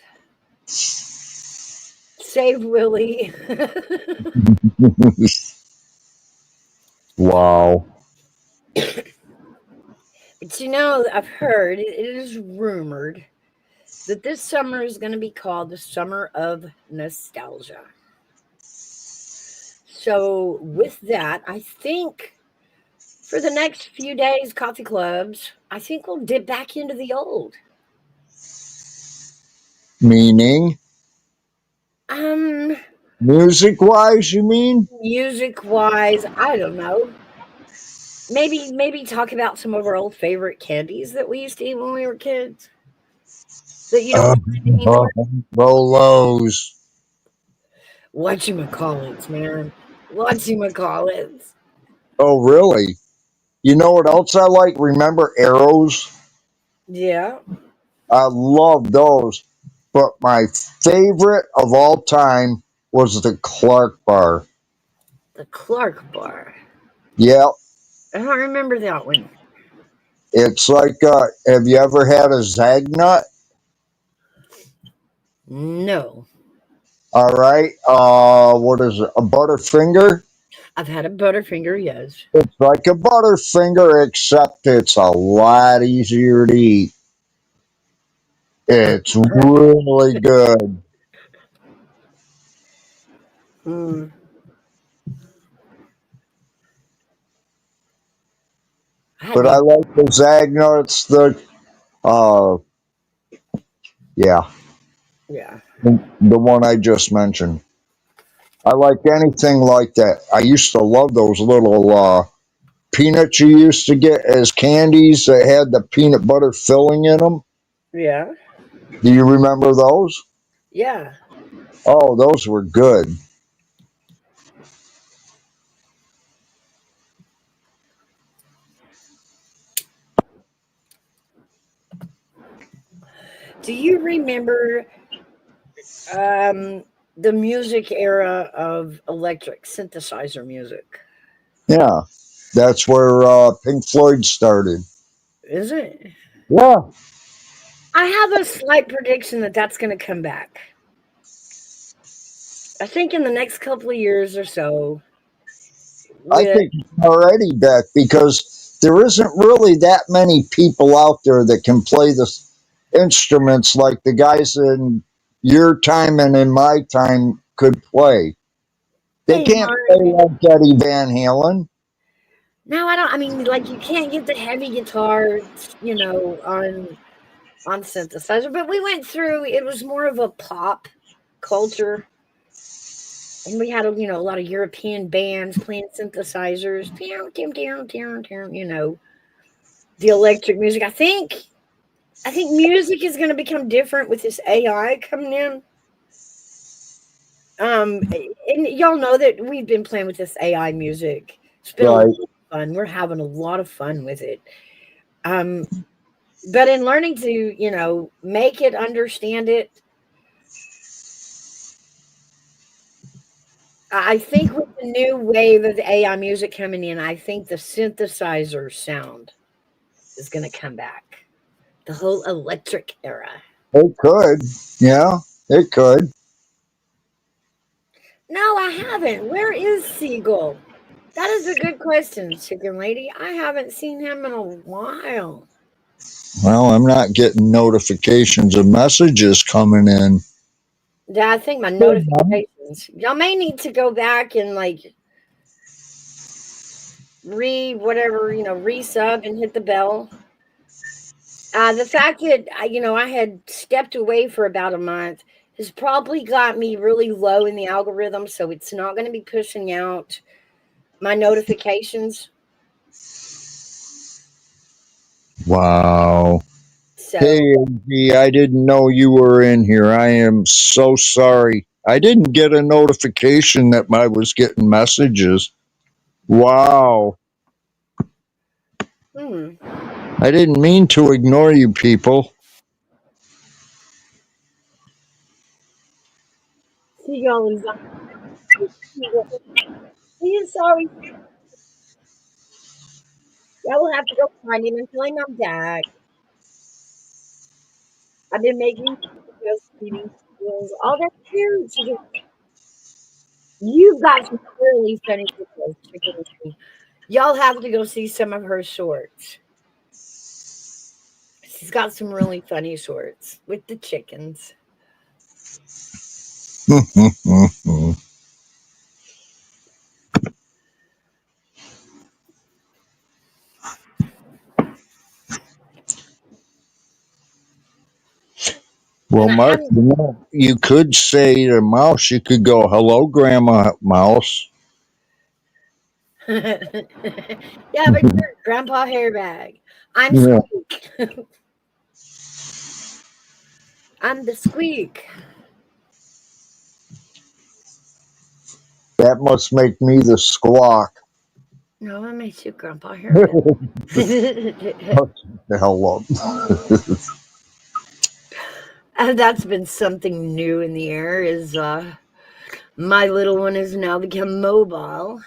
S3: Save Willie.
S4: Wow.
S3: But you know, I've heard it is rumored that this summer is going to be called the summer of nostalgia. So with that, I think for the next few days, coffee clubs, I think we'll dip back into the old.
S4: Meaning,
S3: Um,
S4: music wise, you mean?
S3: music wise, I don't know. Maybe talk about some of our old favorite candies that we used to eat when we were kids that you don't
S4: Uh,
S3: find anymore.
S4: Rolos.
S3: Whatchamacallits, man. Whatchamacallits.
S4: Oh, really? You know what else I like? Remember arrows?
S3: Yeah,
S4: I love those. But my favorite of all time was the Clark bar.
S3: the Clark bar.
S4: Yeah,
S3: I don't remember that one.
S4: it's like, have you ever had a Zagnut?
S3: No.
S4: All right. What is it? A Butterfinger?
S3: I've had a Butterfinger, yes.
S4: It's like a Butterfinger, except it's a lot easier to eat. It's really good.
S3: Hmm. I
S4: But
S3: hadn't
S4: I
S3: even.
S4: like the Zagnuts, uh, yeah,
S3: Yeah.
S4: the one I just mentioned. I like anything like that. I used to love those little peanuts you used to get as candies that had the peanut butter filling in them.
S3: Yeah.
S4: Do you remember those?
S3: Yeah.
S4: Oh, those were good.
S3: Do you remember um, the music era of electric synthesizer music?
S4: Yeah, that's where Pink Floyd started.
S3: Is it?
S4: Yeah,
S3: I have a slight prediction that that's going to come back. I think in the next couple of years or so,
S4: I
S3: with
S4: think it's already back because there isn't really that many people out there that can play the instruments like the guys in your time and in my time could play. They
S3: they
S4: can't play
S3: aren't.
S4: like Eddie Van Halen.
S3: No, I don't. I mean, like you can't get the heavy guitars, on synthesizer. But we went through. It was more of a pop culture, and we had a lot of European bands playing synthesizers. The electric music. I think music is going to become different with this AI coming in. And y'all know that we've been playing with this AI music. It's been a lot
S4: Right.
S3: of fun. We're having a lot of fun with it. Um, but in learning to, make it, understand it, I think with the new wave of the AI music coming in, I think the synthesizer sound is going to come back. The whole electric era.
S4: It could. Yeah, it could.
S3: No, I haven't. Where is Siegel? That is a good question, chicken lady. I haven't seen him in a while.
S4: Well, I'm not getting notifications of messages coming in.
S3: Yeah, I think my
S4: Good, man.
S3: notifications. Y'all may need to go back and like resub and hit the bell. The fact that I had stepped away for about a month has probably got me really low in the algorithm, so it's not going to be pushing out my notifications.
S4: Wow. Hey,
S3: So
S4: Angie, I didn't know you were in here. I am so sorry. I didn't get a notification that I was getting messages. Wow.
S3: hmm,
S4: I didn't mean to ignore you people.
S3: see y'all is he is sorry. Y'all will have to go find him and tell him I'm back. I've been making breastfeeding videos. Oh, that's cute. You've got some really funny videos, chicken wing. Y'all have to go see some of her shorts. She's got some really funny shorts with the chickens.
S4: Well,
S3: And I
S4: Mark,
S3: haven't.
S4: you could say to Mouse, you could go, "Hello, Grandma Mouse."
S3: Yeah, but you're Grandpa Hairbag. I'm
S4: Yeah,
S3: Squeak. I'm the Squeak.
S4: that must make me the Squawk.
S3: No, it makes you Grandpa Hairbag.
S4: The hell up.
S3: And that's been something new in the air. Is my little one has now become mobile.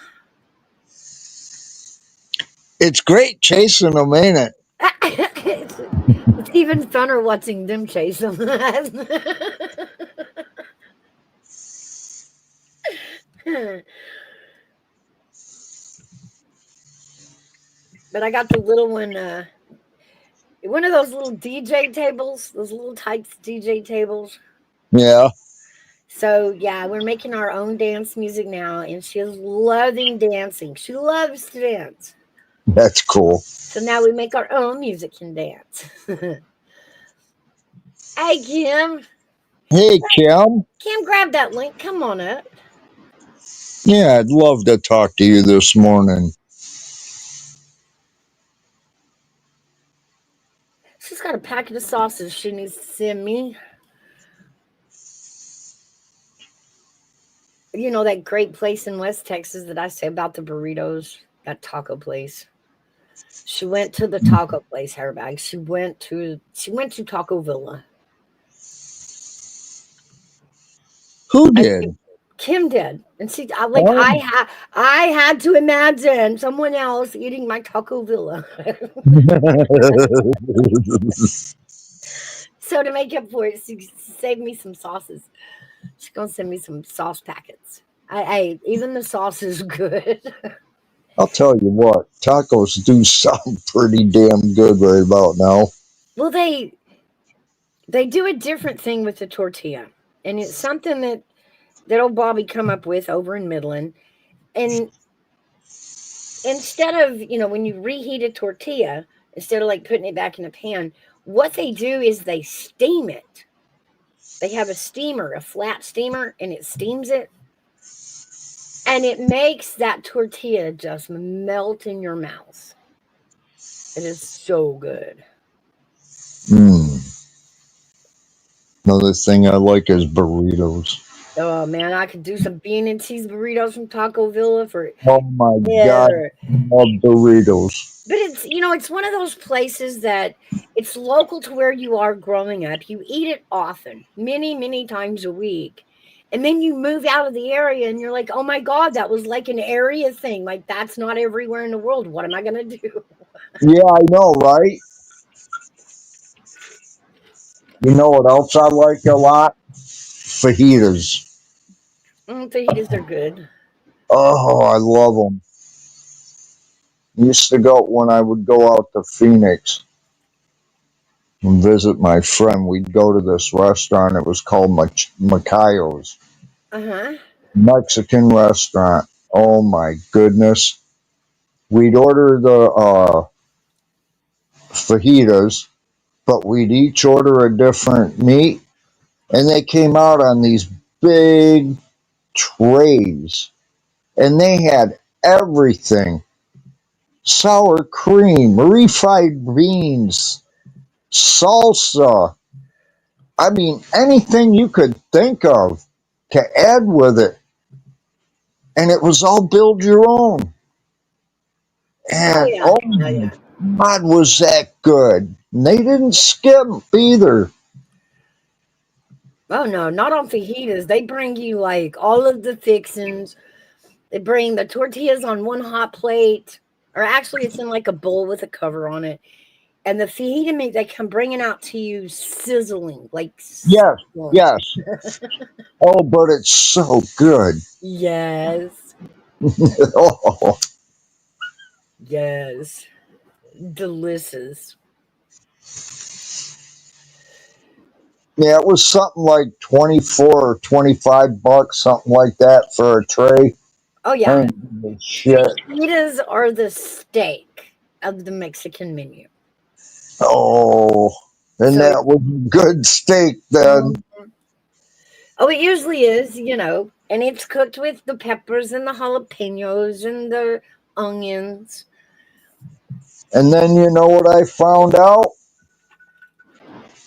S4: It's great chasing them, ain't it?
S3: It's even funner watching them chase them. But I got the little one of those little DJ tables, those little tight DJ tables.
S4: Yeah,
S3: So yeah, we're making our own dance music now, and she's loving dancing. She loves to dance.
S4: that's cool.
S3: So now we make our own music and dance. Hey Kim,
S4: Hey, Kim.
S3: Kim, grab that link. Come on up.
S4: Yeah, I'd love to talk to you this morning.
S3: She's got a packet of sauces she needs to send me. You know that great place in West Texas that I say about the burritos, that taco place. She went to the taco place, Hairbag. She went to Taco Villa.
S4: Who
S3: And
S4: did?
S3: Kim did, and see,
S4: Oh.
S3: I had to imagine someone else eating my Taco Villa. So to make up for it, she saved me some sauces. She's gonna send me some sauce packets. Even the sauce is good.
S4: I'll tell you what, tacos do sound pretty damn good right about now.
S3: Well, they do a different thing with the tortilla, and it's something that old Bobby come up with over in Midland. And instead of, when you reheat a tortilla, instead of like putting it back in a pan, what they do is they steam it. They have a steamer, a flat steamer, and it steams it, and it makes that tortilla just melt in your mouth. It is so good.
S4: Mm. Another thing I like is burritos.
S3: Oh man, I could do some bean and cheese burritos from Taco Villa for
S4: Oh my God,
S3: ever.
S4: I love burritos.
S3: But it's one of those places that it's local to where you are growing up. You eat it often, many, many times a week. And then you move out of the area and you're like, oh my God, that was like an area thing. Like, that's not everywhere in the world. What am I going to do?
S4: Yeah, I know, right? You know what else I like a lot? Fajitas.
S3: Fajitas are good.
S4: Oh, I love them. Used to go when I would go out to Phoenix and visit my friend. We'd go to this restaurant. It was called Macayo's
S3: Uh huh.
S4: Mexican restaurant. Oh my goodness. We'd order the fajitas, but we'd each order a different meat, and they came out on these big trays, and they had everything: sour cream, refried beans, salsa. I mean, anything you could think of to add with it, and it was all build your own.
S3: Oh,
S4: And
S3: yeah.
S4: oh
S3: Oh,
S4: my
S3: yeah.
S4: God, was that good? And they didn't skimp either.
S3: Oh, no, not on fajitas. They bring you like all of the fixings. They bring the tortillas on one hot plate, or actually, it's in like a bowl with a cover on it. And the fajita meat they come bringing out to you sizzling, like
S4: Yes,
S3: sizzling.
S4: yes. Oh, but it's so good.
S3: Yes,
S4: Oh,
S3: yes, delicious.
S4: yeah, it was something like 24 or 25 bucks, something like that for a tray.
S3: Oh
S4: I
S3: yeah,
S4: ain't giving a shit.
S3: fajitas are the steak of the Mexican menu.
S4: Oh, And
S3: So,
S4: that was a good steak then.
S3: oh, it usually is, and it's cooked with the peppers and the jalapenos and the onions.
S4: And then you know what I found out?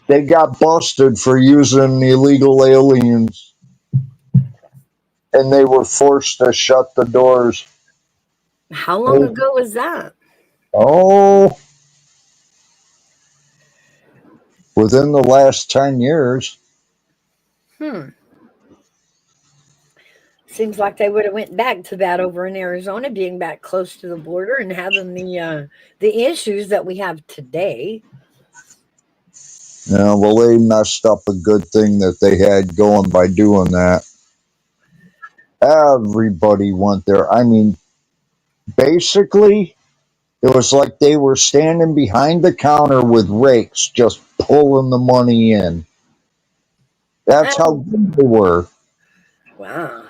S4: They got busted for using illegal aliens. And they were forced to shut the doors.
S3: How long ago was that?
S4: Oh, within the last 10 years.
S3: Hmm. Seems like they would have went back to that over in Arizona, being back close to the border and having the issues that we have today.
S4: Yeah, well, they messed up a good thing that they had going by doing that. Everybody went there. I mean, basically, it was like they were standing behind the counter with rakes just pulling the money in. That's how
S3: Oh,
S4: good they were.
S3: wow.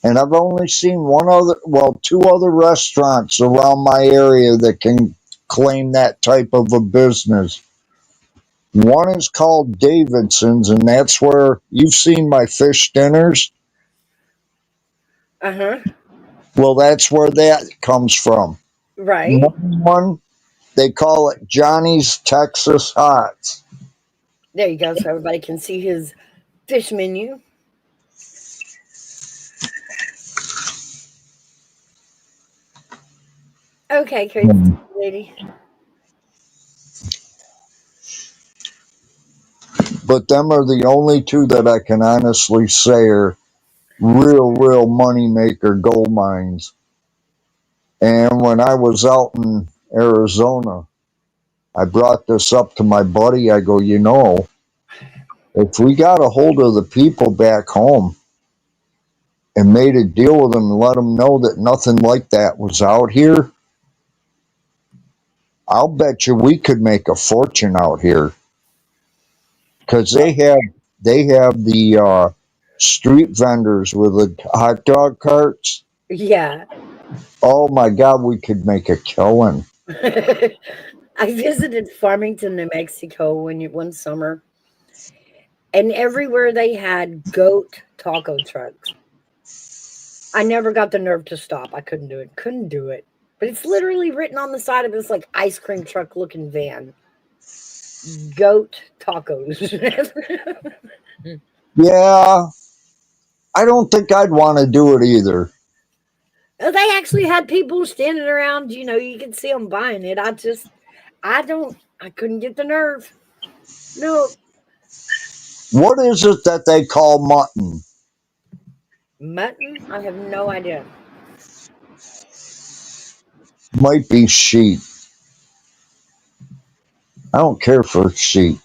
S4: And I've only seen two other restaurants around my area that can claim that type of a business. One is called Davidson's, and that's where you've seen my fish dinners.
S3: Uh-huh.
S4: Well, that's where that comes from.
S3: Right.
S4: Another one, they call it Johnny's Texas Hots.
S3: There you go. So everybody can see his fish menu. Okay, crazy lady.
S4: But them are the only two that I can honestly say are real money maker gold mines. And when I was out in Arizona, I brought this up to my buddy. I go, if we got a hold of the people back home and made a deal with them and let them know that nothing like that was out here, I'll bet you we could make a fortune out here. Because they have the street vendors with the hot dog carts.
S3: Yeah.
S4: Oh my God, we could make a killing.
S3: I visited Farmington, New Mexico one summer, and everywhere they had goat taco trucks. I never got the nerve to stop. I couldn't do it. Couldn't do it. But it's literally written on the side of this like ice cream truck looking van. Goat tacos.
S4: Yeah, I don't think I'd want to do it either.
S3: They actually had people standing around, you could see them buying it. I couldn't get the nerve. No,
S4: What is it that they call mutton?
S3: mutton? I have no idea.
S4: Might be sheep. I don't care for sheep.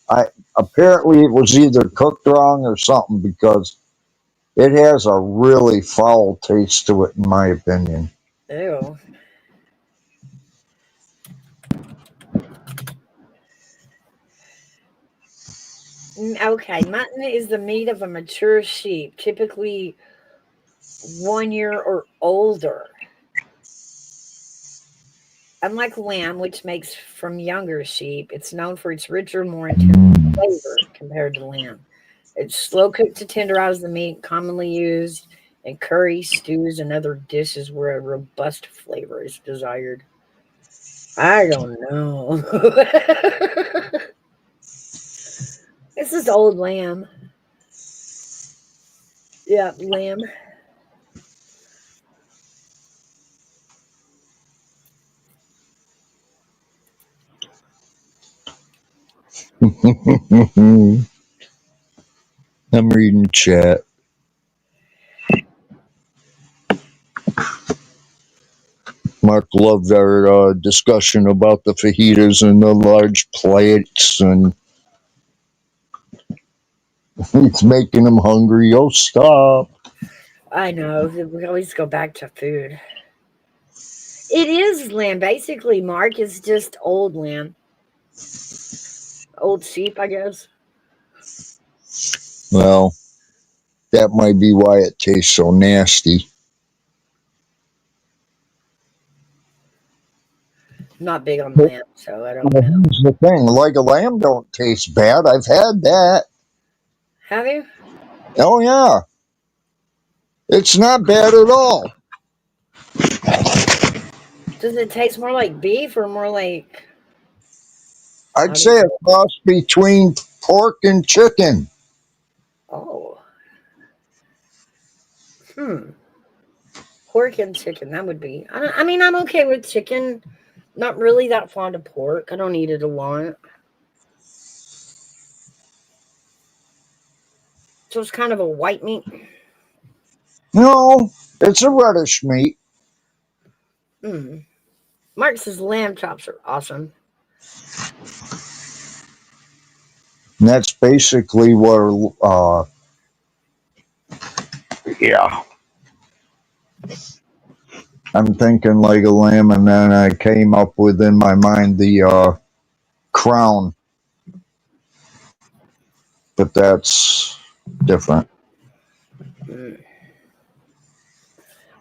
S4: I apparently it was either cooked wrong or something because it has a really foul taste to it, in my opinion.
S3: Ew. Okay, mutton is the meat of a mature sheep, typically 1 year or older. Unlike lamb, which makes from younger sheep, it's known for its richer, more intense flavor compared to lamb. It's slow cooked to tenderize the meat, commonly used in curries, stews, and other dishes where a robust flavor is desired. I don't know. This is old lamb. Yeah, lamb.
S4: I'm reading chat. Mark loved our discussion about the fajitas and the large plates, and it's making him hungry. Oh, stop.
S3: I know. We always go back to food. It is lamb. Basically, Mark is just old lamb. Old sheep, I guess.
S4: Well, that might be why it tastes so nasty.
S3: I'm not big on
S4: But
S3: lamb, so I don't know.
S4: here's the thing: leg of lamb don't taste bad. I've had that.
S3: Have you?
S4: Oh yeah, it's not bad at all.
S3: Does it taste more like beef or more like
S4: I'd
S3: how do you
S4: say a
S3: say?
S4: cross between pork and chicken.
S3: Oh, hmm. Pork and chicken. That would be. I mean, I'm okay with chicken. Not really that fond of pork. I don't eat it a lot. So it's kind of a white meat.
S4: No, it's a reddish meat.
S3: Mm. Mark says lamb chops are awesome.
S4: And that's basically where, yeah, I'm thinking leg of lamb, and then I came up with in my mind the crown, but that's different.
S3: Mm.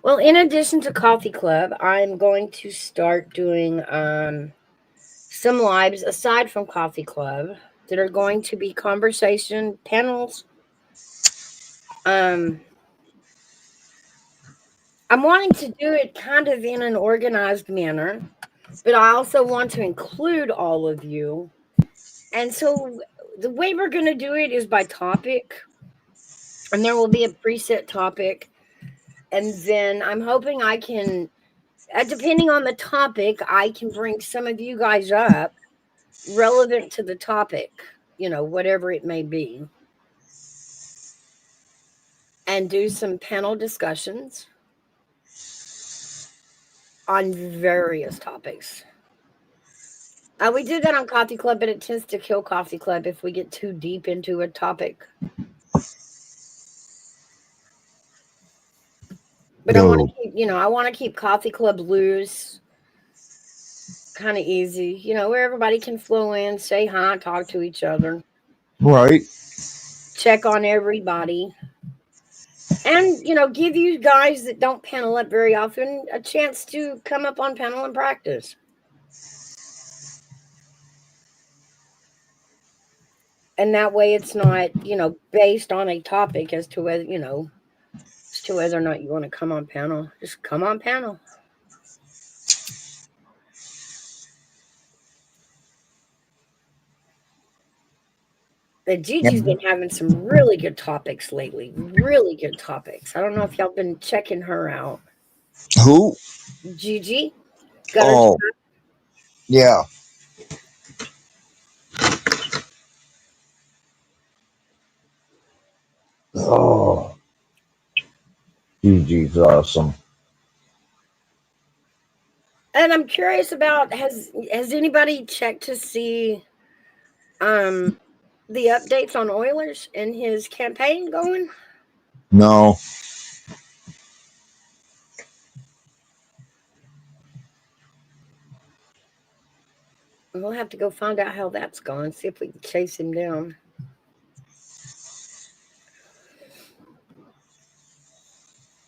S3: Well, in addition to Coffee Club, I'm going to start doing some lives aside from Coffee Club that are going to be conversation panels. Um, I'm wanting to do it kind of in an organized manner, but I also want to include all of you. And so the way we're going to do it is by topic, and there will be a preset topic. And then I'm hoping I can, depending on the topic, I can bring some of you guys up relevant to the topic, whatever it may be, and do some panel discussions on various topics. We do that on Coffee Club, but it tends to kill Coffee Club if we get too deep into a topic. But I want to
S4: No.
S3: keep, I want to keep Coffee Club loose, kind of easy, where everybody can flow in, say hi, talk to each other,
S4: Right.
S3: check on everybody, and give you guys that don't panel up very often a chance to come up on panel and practice. And that way it's not based on a topic as to whether as to whether or not you want to come on panel. Just come on panel. The Gigi's been having some really good topics lately. Really good topics. I don't know if y'all been checking her out.
S4: Who?
S3: Gigi got her.
S4: Oh, yeah. Oh, Gigi's awesome.
S3: And I'm curious about has anybody checked to see um the updates on Oilers and his campaign going?
S4: No.
S3: We'll have to go find out how that's going. See if we can chase him down.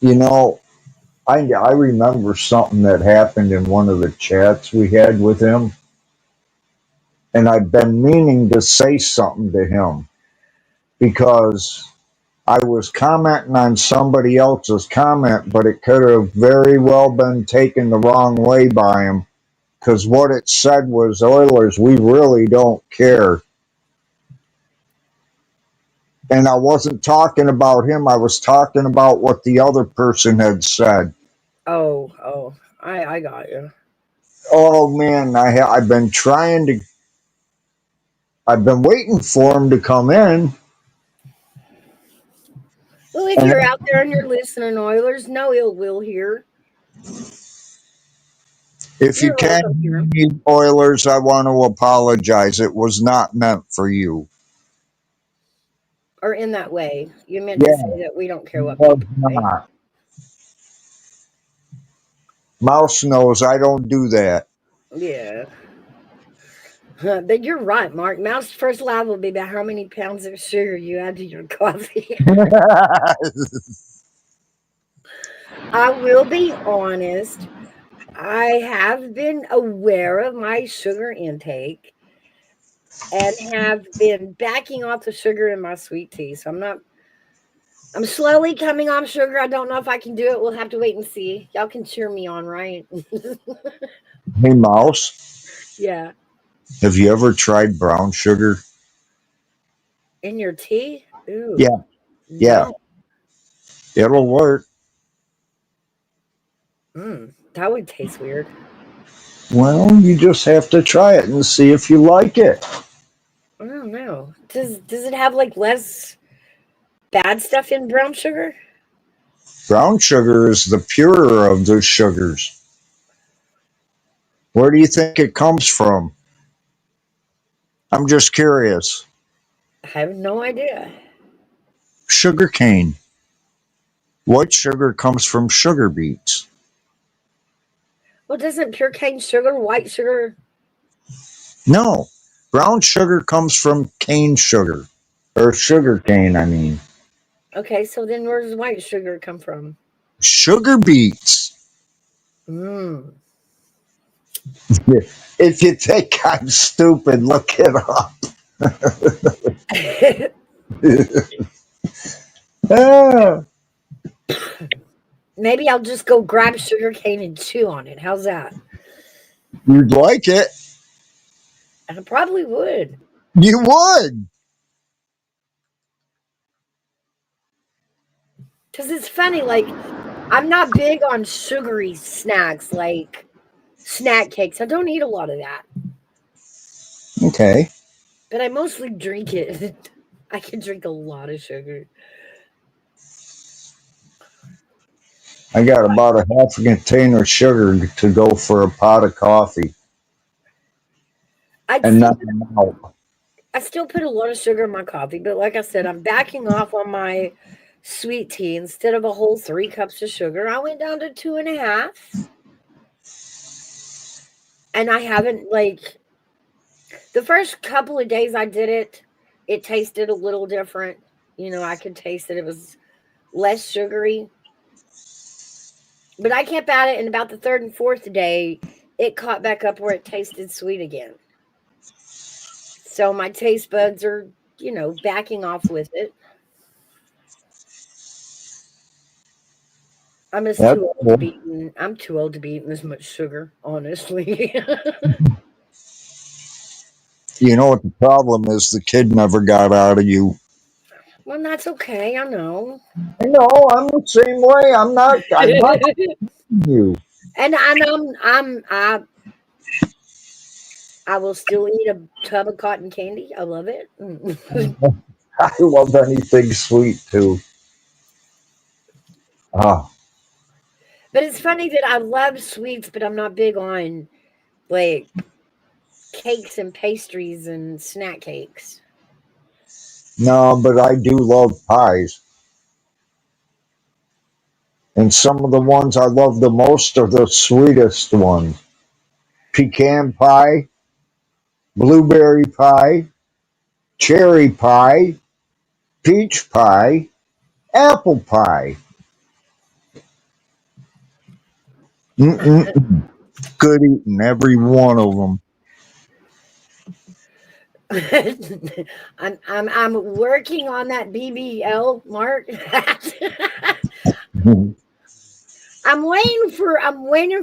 S4: You know, I remember something that happened in one of the chats we had with him, and I've been meaning to say something to him because I was commenting on somebody else's comment, but it could have very well been taken the wrong way by him because what it said was, Oilers, we really don't care. And I wasn't talking about him, I was talking about what the other person had said.
S3: Oh, I got you.
S4: Oh man, I've been trying to, I've been waiting for him to come in.
S3: Well, if
S4: And
S3: you're out there and you're listening, Oilers, no ill will here.
S4: if you
S3: You're
S4: can
S3: welcome here.
S4: hear me, Oilers, I want to apologize. It was not meant for you.
S3: Or in that way. You meant to
S4: Yeah,
S3: say that we don't care
S4: it
S3: what
S4: was
S3: people say.
S4: not. Mouse knows I don't do that.
S3: Yeah. But you're right, Mark. Mouse first live will be about how many pounds of sugar you add to your coffee. I will be honest. I have been aware of my sugar intake and have been backing off the sugar in my sweet tea. So I'm slowly coming off sugar. I don't know if I can do it. We'll have to wait and see. Y'all can cheer me on, right?
S4: Hey, Mouse,
S3: Yeah.
S4: have you ever tried brown sugar?
S3: In your tea? Ooh.
S4: Yeah, yeah,
S3: No.
S4: it'll work.
S3: That would taste weird.
S4: Well, you just have to try it and see if you like it.
S3: I don't know. Does it have like less bad stuff in brown sugar?
S4: Brown sugar is the purer of the sugars. Where do you think it comes from? I'm just curious.
S3: I have no idea.
S4: Sugar cane. White sugar comes from sugar beets.
S3: Well, doesn't pure cane sugar, white sugar?
S4: No, brown sugar comes from cane sugar. Or sugar cane, I mean.
S3: Okay, so then where does white sugar come from?
S4: Sugar beets.
S3: Mm.
S4: If you think I'm stupid, look it up. Ah,
S3: Maybe I'll just go grab sugar cane and chew on it. How's that?
S4: you'd like it.
S3: I probably would.
S4: You would.
S3: Because it's funny, like, I'm not big on sugary snacks like snack cakes. I don't eat a lot of that,
S4: Okay.
S3: but I mostly drink it. I can drink a lot of sugar.
S4: I got about a half a container of sugar to go for a pot of coffee
S3: I'd
S4: and
S3: still,
S4: nothing out.
S3: I still put a lot of sugar in my coffee, but like I said, I'm backing off on my sweet tea. Instead of a whole 3 cups of sugar, I went down to 2.5. And I haven't, like, the first couple of days I did it, it tasted a little different. I could taste that it was less sugary. But I kept at it, and about the third and fourth day, it caught back up where it tasted sweet again. So my taste buds are, backing off with it. I'm just
S4: That's
S3: too old to
S4: cool.
S3: be eating. I'm too old to be eating this much sugar, honestly.
S4: You know what the problem is? The kid never got out of you.
S3: Well, that's okay. I know.
S4: I know. I'm the same way. I'm not you.
S3: I will still eat a tub of cotton candy. I love it.
S4: I love anything sweet too. Ah,
S3: But it's funny that I love sweets, but I'm not big on like cakes and pastries and snack cakes.
S4: no, but I do love pies. And some of the ones I love the most are the sweetest ones. Pecan pie, blueberry pie, cherry pie, peach pie, apple pie. Mm-mm. Good eating every one of them.
S3: I'm working on that BBL, Mark. I'm waiting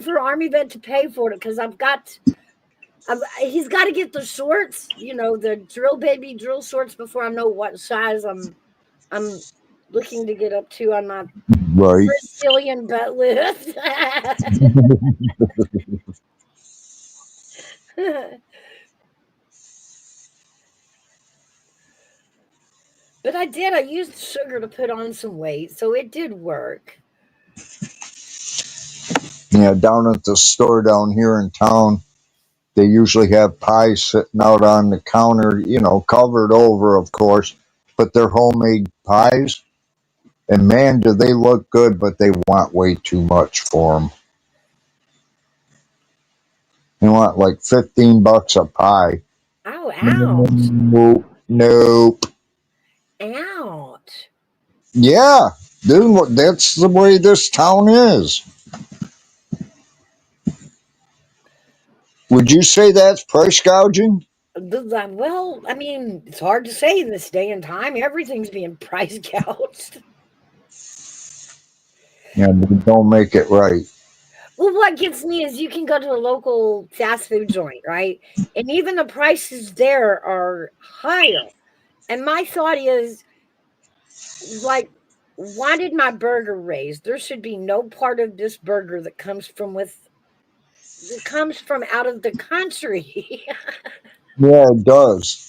S3: for Army Vet to pay for it because he's got to get the shorts, the drill baby drill shorts before I know what size I'm looking to get up to on my
S4: Right.
S3: Brazilian butt lift. But I did. I used sugar to put on some weight, so it did work.
S4: Yeah, down at the store down here in town, they usually have pies sitting out on the counter, covered over, of course, but they're homemade pies. And man, do they look good, but they want way too much for them. They want like $15 a pie.
S3: Oh, ouch.
S4: Nope. Nope.
S3: Ouch.
S4: Yeah, dude, that's the way this town is. Would you say that's price gouging?
S3: Well, I mean, it's hard to say in this day and time. Everything's being price gouged.
S4: Yeah, they don't make it right.
S3: Well, what gets me is you can go to a local fast food joint, right? And even the prices there are higher. And my thought is, like, why did my burger raise? There should be no part of this burger that comes from out of the country.
S4: Yeah, it does.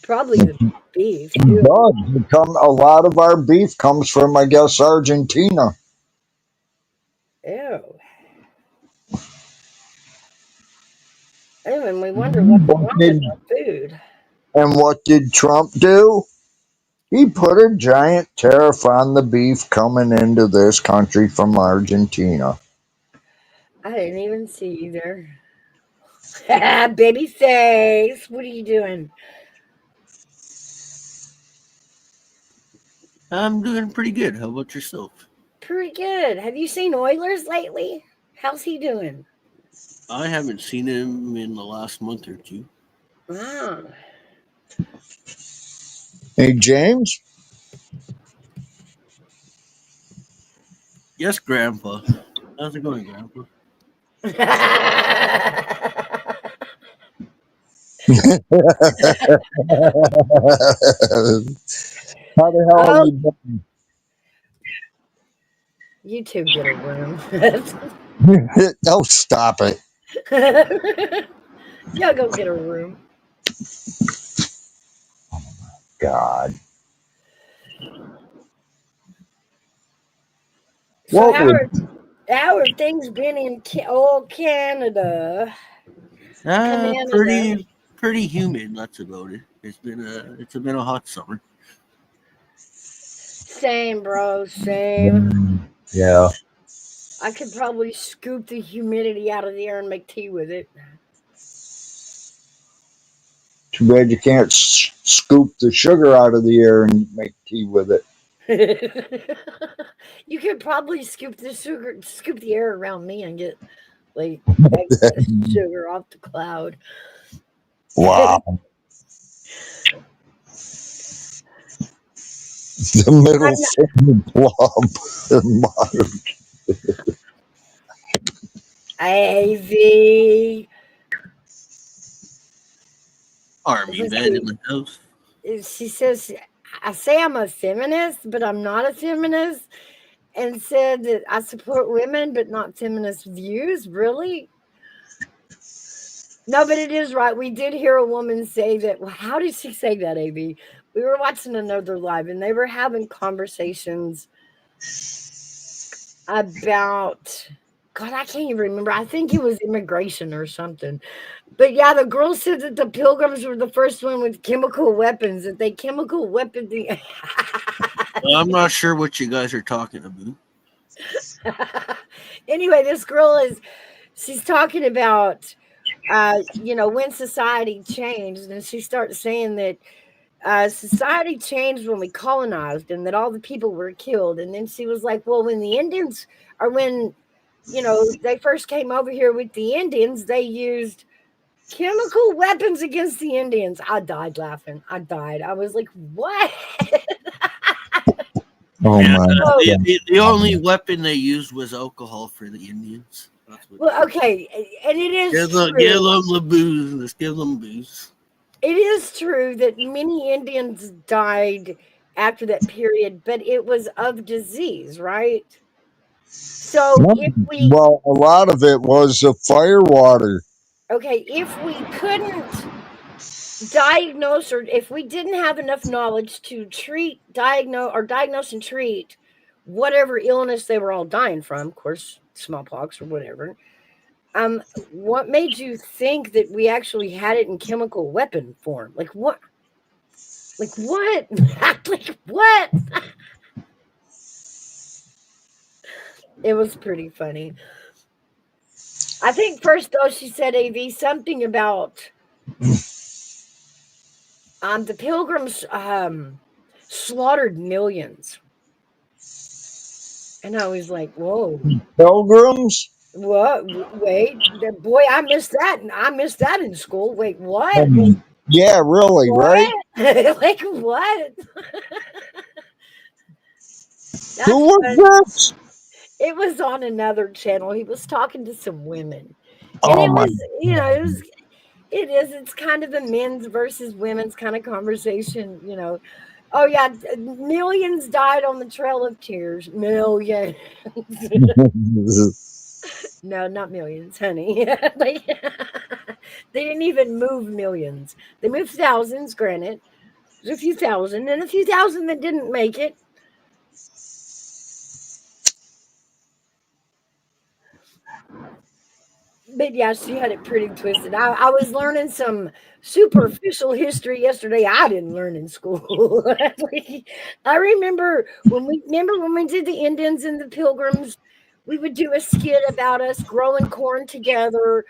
S3: Probably the beef
S4: It
S3: too.
S4: does. A lot of our beef comes from, I guess, Argentina.
S3: Ew. Ew, and we wonder what's
S4: What
S3: wrong with
S4: did,
S3: our food.
S4: and what did Trump do? He put a giant tariff on the beef coming into this country from Argentina.
S3: I didn't even see either. Baby face, what are you doing?
S7: I'm doing pretty good. How about yourself?
S3: Pretty good. Have you seen Oilers lately? How's he doing?
S7: I haven't seen him in the last month or two.
S3: Wow.
S4: Hey, James?
S7: Yes, Grandpa. How's it going, Grandpa?
S4: How the hell are
S3: Oh,
S4: you doing?
S3: you two get a room.
S4: Oh, stop it.
S3: Y'all go get a room.
S4: God.
S3: So
S4: What would
S3: how have things been in Canada? Canada.
S7: Pretty humid. That's about it. It's been a hot summer.
S3: Same, bro. Same.
S4: Yeah.
S3: I could probably scoop the humidity out of the air and make tea with it.
S4: Too bad you can't scoop the sugar out of the air and make tea with it.
S3: You could probably scoop the air around me and get like excess sugar off the cloud.
S4: Wow. The middle finger plum.
S3: Ivy.
S7: Army vet in the house.
S3: She says, I say I'm a feminist, but I'm not a feminist. And said that I support women, but not feminist views. Really? No, but it is right. We did hear a woman say that. Well, how did she say that, AB? We were watching another live and they were having conversations about, God, I can't even remember. I think it was immigration or something. But yeah, the girl said that the pilgrims were the first one with chemical weapons, that they chemical weapon the.
S7: Well, I'm not sure what you guys are talking about.
S3: Anyway, this girl she's talking about when society changed, and she starts saying that society changed when we colonized and that all the people were killed. And then she was like, well, when the Indians, or when they first came over here with the Indians, they used chemical weapons against the Indians. I died laughing. I died. I was like, what?
S4: Oh
S7: Yeah,
S4: my
S7: the only weapon they used was alcohol for the Indians. That's what
S3: Well, okay, and it is
S7: give
S3: true.
S7: them the booze. Let's give them booze.
S3: It is true that many Indians died after that period, but it was of disease, right? So if we,
S4: Well, a lot of it was the fire water.
S3: okay, if we couldn't diagnose, or if we didn't have enough knowledge to diagnose and treat whatever illness they were all dying from, of course, smallpox or whatever, what made you think that we actually had it in chemical weapon form? Like what? Like what? Like what? It was pretty funny. I think first though she said AV something about the pilgrims slaughtered millions. And I was like, whoa.
S4: Pilgrims?
S3: What? Wait, boy, I missed that. I missed that in school. Wait, what?
S4: Yeah, really, right?
S3: What? Like what?
S4: Who
S3: That's
S4: was
S3: fun.
S4: this?
S3: It was on another channel. He was talking to some women, and
S4: Oh
S3: it
S4: my
S3: was, it is. It's kind of a men's versus women's kind of conversation. Oh yeah, millions died on the Trail of Tears. Millions. No, not millions, honey. Like, they didn't even move millions. They moved thousands, granted. There's a few thousand, and a few thousand that didn't make it. But yeah, she had it pretty twisted. I was learning some superficial history yesterday I didn't learn in school. Like, I remember when we did the Indians and the Pilgrims, we would do a skit about us growing corn together,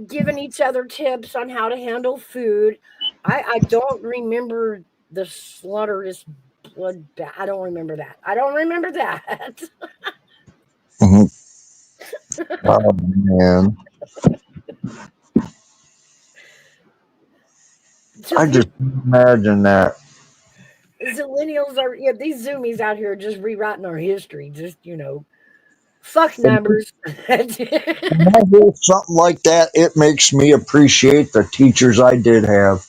S3: giving each other tips on how to handle food. I don't remember the slaughterous I don't remember that. I don't remember that.
S4: Oh man,
S3: So
S4: I just imagine that.
S3: Zillennials are, yeah, these zoomies out here just rewriting our history. Just, fuck numbers.
S4: When I hear something like that, it makes me appreciate the teachers I did have.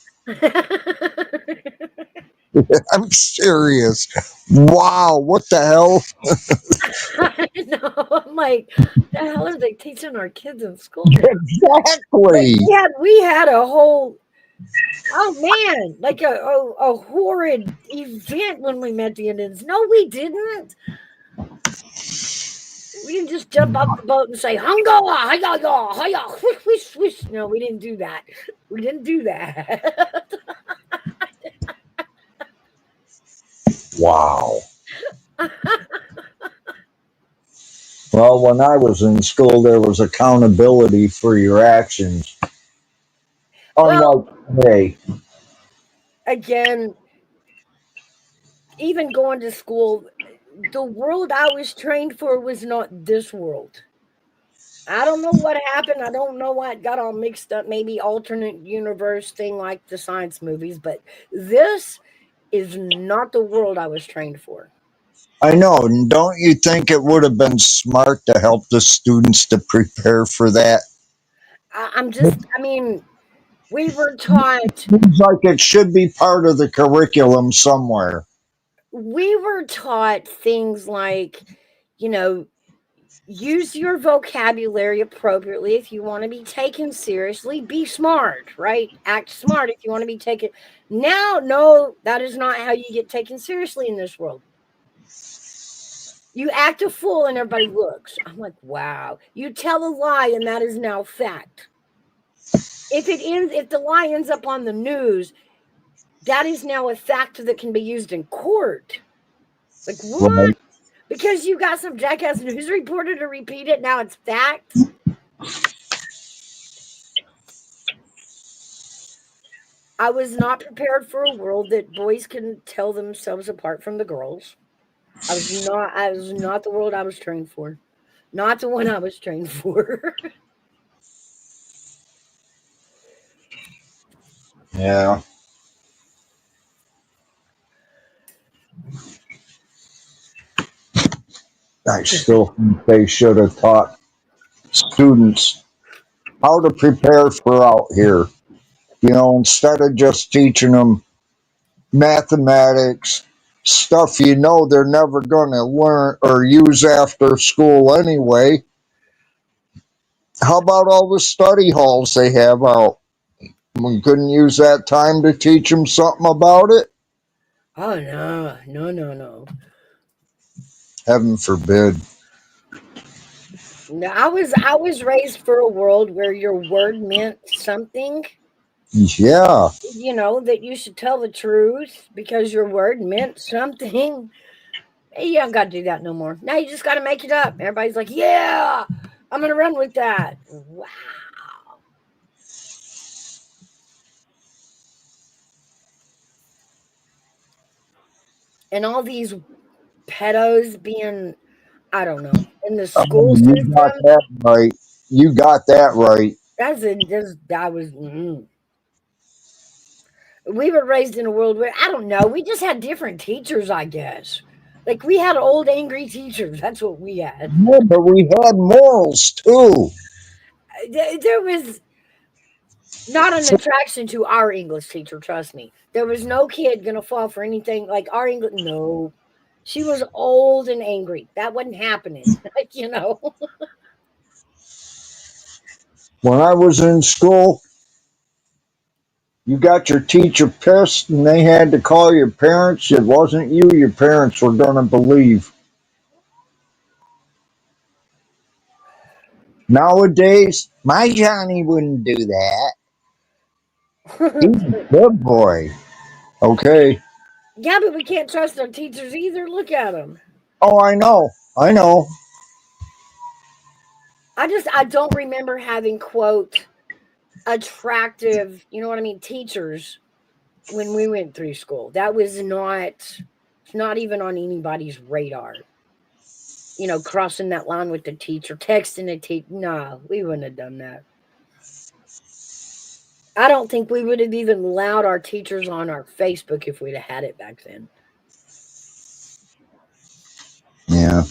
S4: I'm serious. Wow, what the hell?
S3: I know. I'm like, the hell are they teaching our kids in school now? Like
S4: Exactly.
S3: we had a whole, oh man, like a horrid event when we met the Indians. No, we didn't. We didn't just jump off the boat and say "Hunga, hiya, ya, hiya, whoosh, whoosh, whoosh." No, we didn't do that. We didn't do that.
S4: Wow. Well, when I was in school, there was accountability for your actions.
S3: Well,
S4: Unlike today.
S3: again, even going to school, the world I was trained for was not this world. I don't know what happened. I don't know why it got all mixed up. Maybe alternate universe thing like the science movies, but this is not the world I was trained for.
S4: I know. And don't you think it would have been smart to help the students to prepare for that?
S3: I mean, we were taught
S4: Seems like it should be part of the curriculum somewhere.
S3: things like, you know, use your vocabulary appropriately if you want to be taken seriously. Be smart, right? Act smart if you want to be taken. Now, no, that is not how you get taken seriously in this world. You act a fool and everybody looks. I'm like, wow. You tell a lie and that is now fact. If the lie ends up on the news, that is now a fact that can be used in court. Like
S4: Right.
S3: what? Because you got some jackass news reporter to repeat it, now it's fact. I was not prepared for a world that boys can tell themselves apart from the girls. I was not the world I was trained for. Not the one I was trained for.
S4: Yeah. I still think they should have taught students how to prepare for out here. Instead of just teaching them mathematics, stuff they're never going to learn or use after school anyway. How about all the study halls they have out? We couldn't use that time to teach them something about it?
S3: Oh no, no, no, no.
S4: Heaven forbid.
S3: No, I was raised for a world where your word meant something.
S4: Yeah.
S3: That you should tell the truth because your word meant something. You don't got to do that no more. Now you just got to make it up. Everybody's like, yeah, I'm going to run with that. Wow. And all these pedos being, I don't know, in the
S4: Oh,
S3: school
S4: you got
S3: system.
S4: that right. You got that right.
S3: That was. We were raised in a world where I don't know. We just had different teachers, I guess. Like we had old angry teachers. That's what we had.
S4: Yeah, but we had morals too.
S3: There was not an attraction to our English teacher. Trust me. There was no kid gonna fall for anything like our English. No, she was old and angry. That wasn't happening. you know.
S4: When I was in school, you got your teacher pissed and they had to call your parents. It wasn't you, your parents were going to believe. Nowadays, my Johnny wouldn't do that. He's a good boy. Okay.
S3: Yeah, but we can't trust our teachers either. Look at them.
S4: Oh, I know. I know.
S3: I don't remember having quote attractive, you know what I mean, teachers when we went through school. That was not even on anybody's radar. You know, crossing that line with the teacher, texting a teacher. No, we wouldn't have done that. I don't think we would have even allowed our teachers on our Facebook if we'd have had it back then.
S4: Yeah.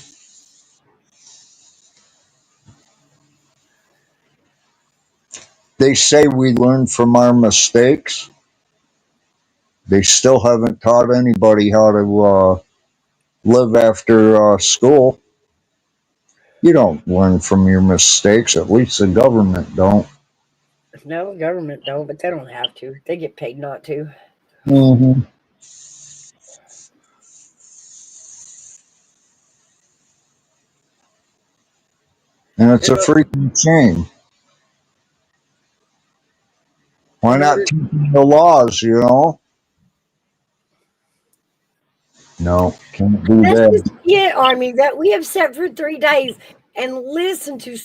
S4: They say we learn from our mistakes. They still haven't taught anybody how to live after school. You don't learn from your mistakes. At least the government don't.
S3: No, government don't, but they don't have to. They get paid not to.
S4: Mm-hmm. And it's a freaking shame. Why not teaching the laws, you know? No, can't do
S3: That's just
S4: that.
S3: it, Army, that we have sat for 3 days and listened to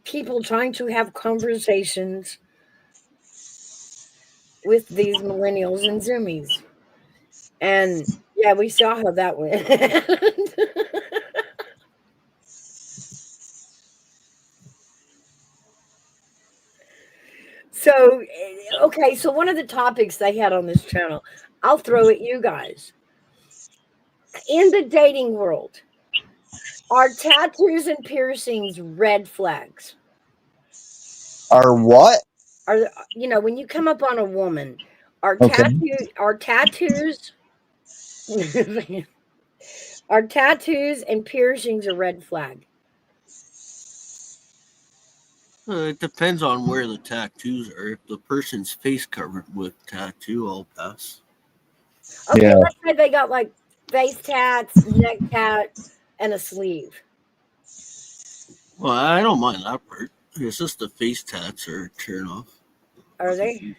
S3: people trying to have conversations with these millennials and zoomies. And yeah, we saw how that went. So, okay, so one of the topics they had on this channel, I'll throw at you guys. In the dating world, are tattoos and piercings red flags?
S4: Or what?
S3: Are when you come up on a woman, are
S4: Okay.
S3: tattoos are tattoos and piercings a red flag?
S7: It depends on where the tattoos are. If the person's face covered with tattoo, I'll pass.
S3: Okay,
S4: Yeah.
S3: let's say they got like face tats, neck tat, and a sleeve.
S7: Well, I don't mind that part. It's just the face tats are a turn off.
S3: Are they?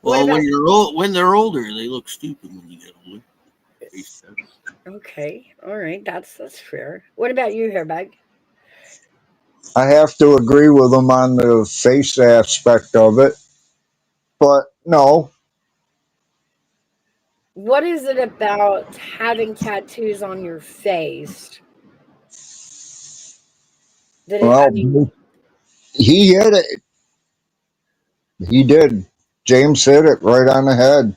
S7: Well,
S3: about,
S7: when they're older, they look stupid when you get older. Face tats.
S3: Okay, all right, that's fair. What about you, Hairbag?
S4: I have to agree with them on the face aspect of it. But no.
S3: What is it about having tattoos on your face?
S4: Well, he hit it. He did. James hit it right on the head.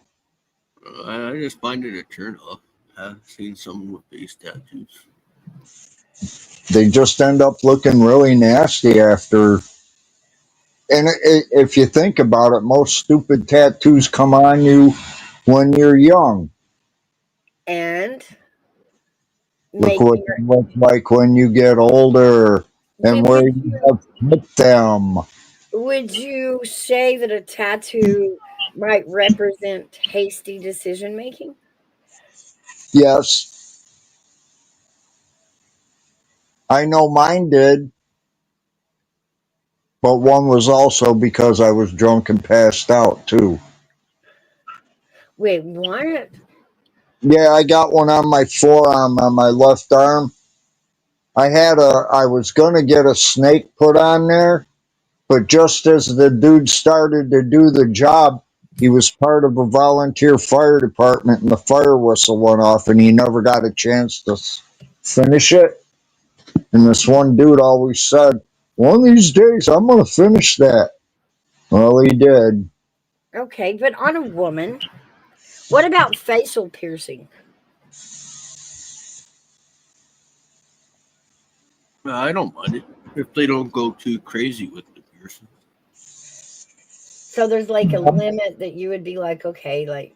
S7: I just find it a turn off. I've seen someone with face tattoos.
S4: They just end up looking really nasty after. And if you think about it, most stupid tattoos come on you when you're young.
S3: And
S4: look what you look like when you get older and where you have put them.
S3: Would you say that a tattoo might represent hasty decision making?
S4: Yes. I know mine did. But one was also because I was drunk and passed out, too.
S3: Wait, what?
S4: Yeah, I got one on my forearm on my left arm. I was going to get a snake put on there, but just as the dude started to do the job, he was part of a volunteer fire department and the fire whistle went off and he never got a chance to finish it. And this one dude always said, One of these days, I'm going to finish that. Well, he did.
S3: Okay, but on a woman, what about facial piercing?
S7: I don't mind it if they don't go too crazy with the piercing.
S3: So there's like a limit that you would be like, okay, like,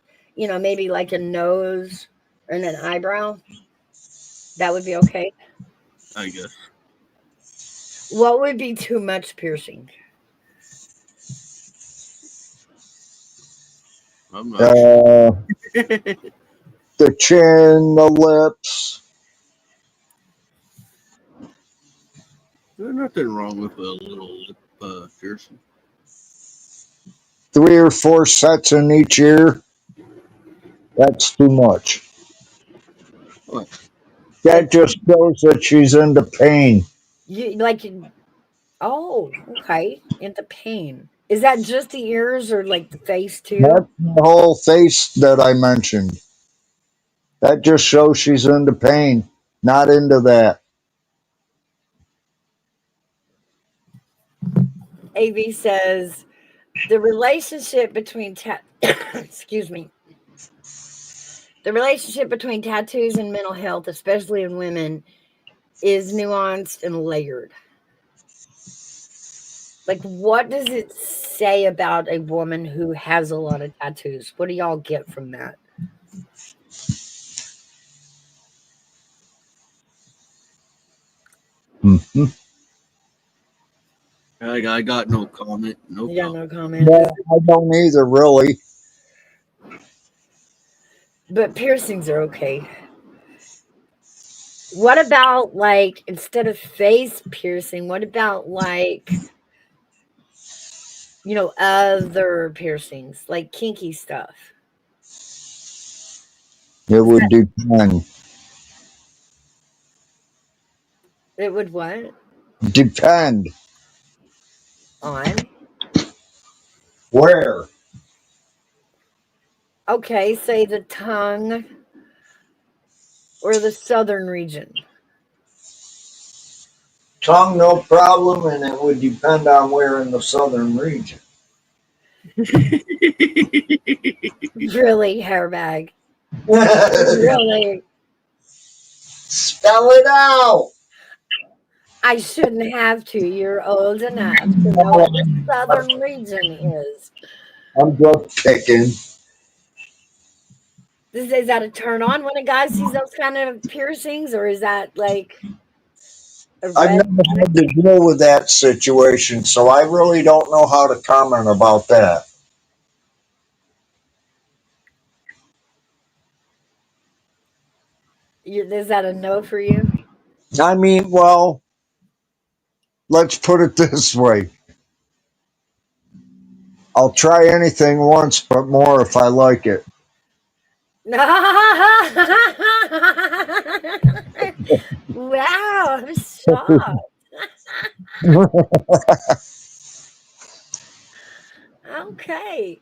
S3: maybe like a nose and an eyebrow. That would be okay.
S7: I guess.
S3: What would be too much piercing?
S7: I'm not sure.
S4: The chin, the lips.
S7: There's nothing wrong with a little lip piercing.
S4: 3 or 4 sets in each ear. That's too much.
S7: What?
S4: That just shows that she's into pain.
S3: You like, oh, okay. Into pain. Is that just the ears or like the face too?
S4: That's the whole face that I mentioned. That just shows she's into pain, not into that.
S3: AV says the relationship between excuse me. The relationship between tattoos and mental health, especially in women, is nuanced and layered. Like, what does it say about a woman who has a lot of tattoos? What do y'all get from that?
S4: Mm-hmm.
S7: I got no comment. No
S3: You got
S7: comment.
S3: no comment.
S4: No, I don't either, really.
S3: But piercings are okay. What about like instead of face piercing? What about like other piercings like kinky stuff?
S4: It
S3: Is
S4: would
S3: that
S4: depend.
S3: it would what
S4: Depend
S3: on?
S4: where.
S3: Okay, say the tongue or the southern region.
S4: Tongue, no problem, and it would depend on where in the southern region.
S3: Really, hairbag. Really.
S4: Spell it out.
S3: I shouldn't have to. You're old enough to know what the southern region is.
S4: I'm just picking.
S3: Is that a turn on when a guy sees those kind of piercings, or is that like a
S4: I've
S3: red
S4: never
S3: flag?
S4: had to deal with that situation, so I really don't know how to comment about that.
S3: Is that a no for you?
S4: I mean, well, let's put it this way. I'll try anything once, but more if I like it.
S3: Wow, I'm shocked. Okay.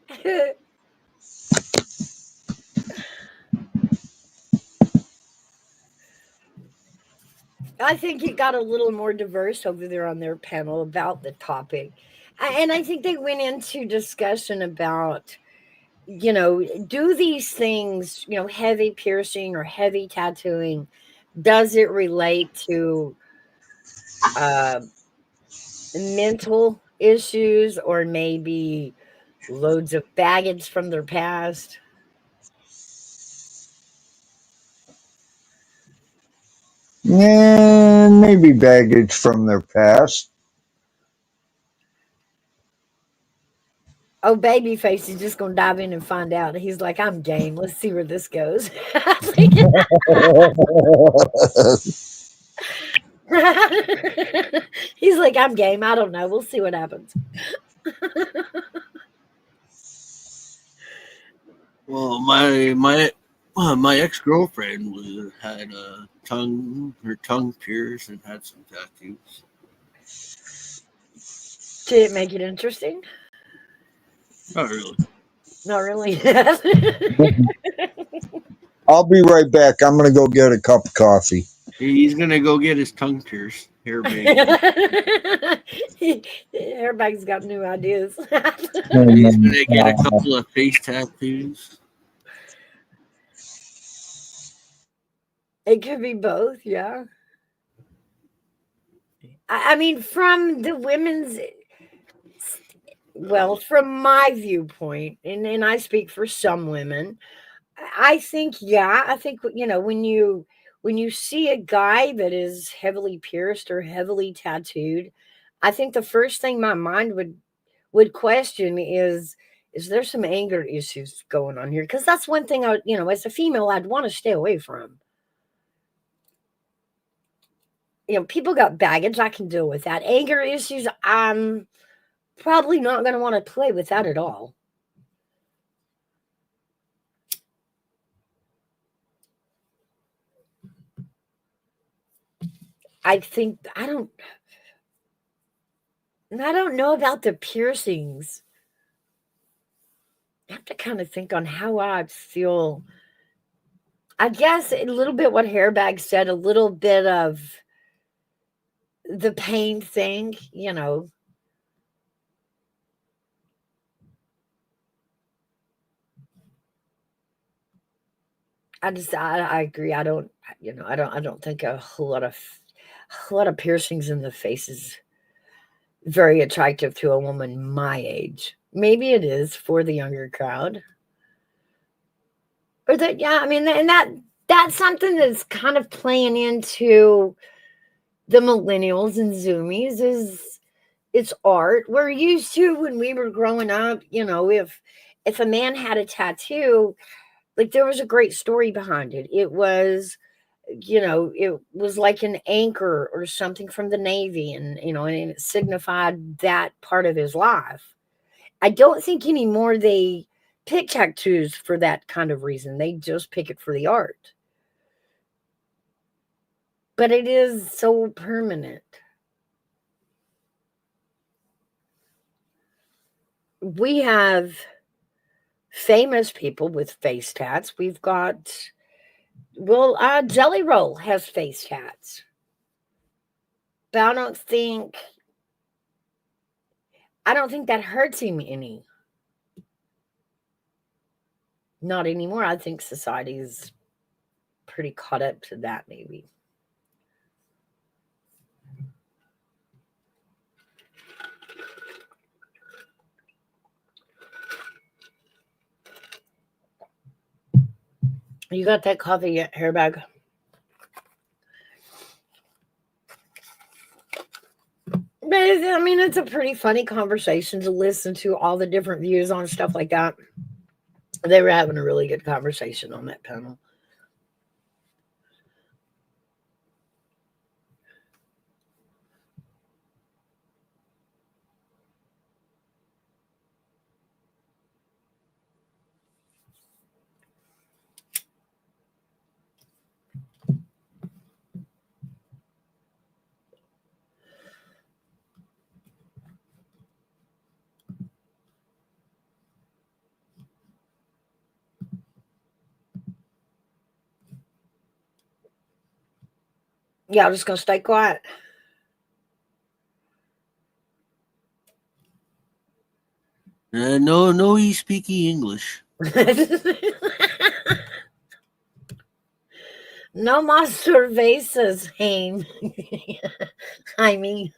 S3: I think it got a little more diverse over there on their panel about the topic. And I think they went into discussion about, do these things, heavy piercing or heavy tattooing, does it relate to uh, mental issues or maybe loads of baggage from their past?
S4: And maybe baggage from their past.
S3: Oh, Babyface is just gonna dive in and find out. He's like, I'm game. Let's see where this goes. He's like, I'm game. I don't know. We'll see what happens.
S7: Well, my ex girlfriend had her tongue pierced and had some tattoos.
S3: Did it make it interesting?
S7: Not really.
S3: Not really.
S4: I'll be right back. I'm going to go get a cup of coffee.
S7: He's gonna go get his tongue pierced. Hairbag.
S3: Everybody's got new ideas.
S7: He's gonna get a couple of face tattoos.
S3: It could be both, yeah. I mean, from the women's, well, from my viewpoint, and I speak for some women, I think, yeah, I think, when you see a guy that is heavily pierced or heavily tattooed, I think the first thing my mind would question is there some anger issues going on here? Because that's one thing as a female, I'd want to stay away from. People got baggage. I can deal with that. Anger issues, I'm probably not going to want to play with that at all. I think I don't know about the piercings. I have to kind of think on how I feel. I guess a little bit what Hairbag said, a little bit of the pain thing. I agree. I don't think a whole lot of piercings in the face is very attractive to a woman my age. Maybe it is for the younger crowd. Or that, yeah, I mean, and that's something that's kind of playing into the millennials and zoomies is it's art. We're used to when we were growing up, if a man had a tattoo, like there was a great story behind it. It was like an anchor or something from the Navy, and it signified that part of his life. I don't think anymore they pick tattoos for that kind of reason. They just pick it for the art. But it is so permanent. We have famous people with face tats. We've got, Jelly Roll has face tats. But I don't think that hurts him any. Not anymore. I think society is pretty caught up to that, maybe. You got that coffee yet, Hairbag? But it's a pretty funny conversation to listen to all the different views on stuff like that. They were having a really good conversation on that panel. Yeah, I'm just gonna stay quiet.
S7: No, he's speaking English.
S3: No más cervezas, Haim. Jaime.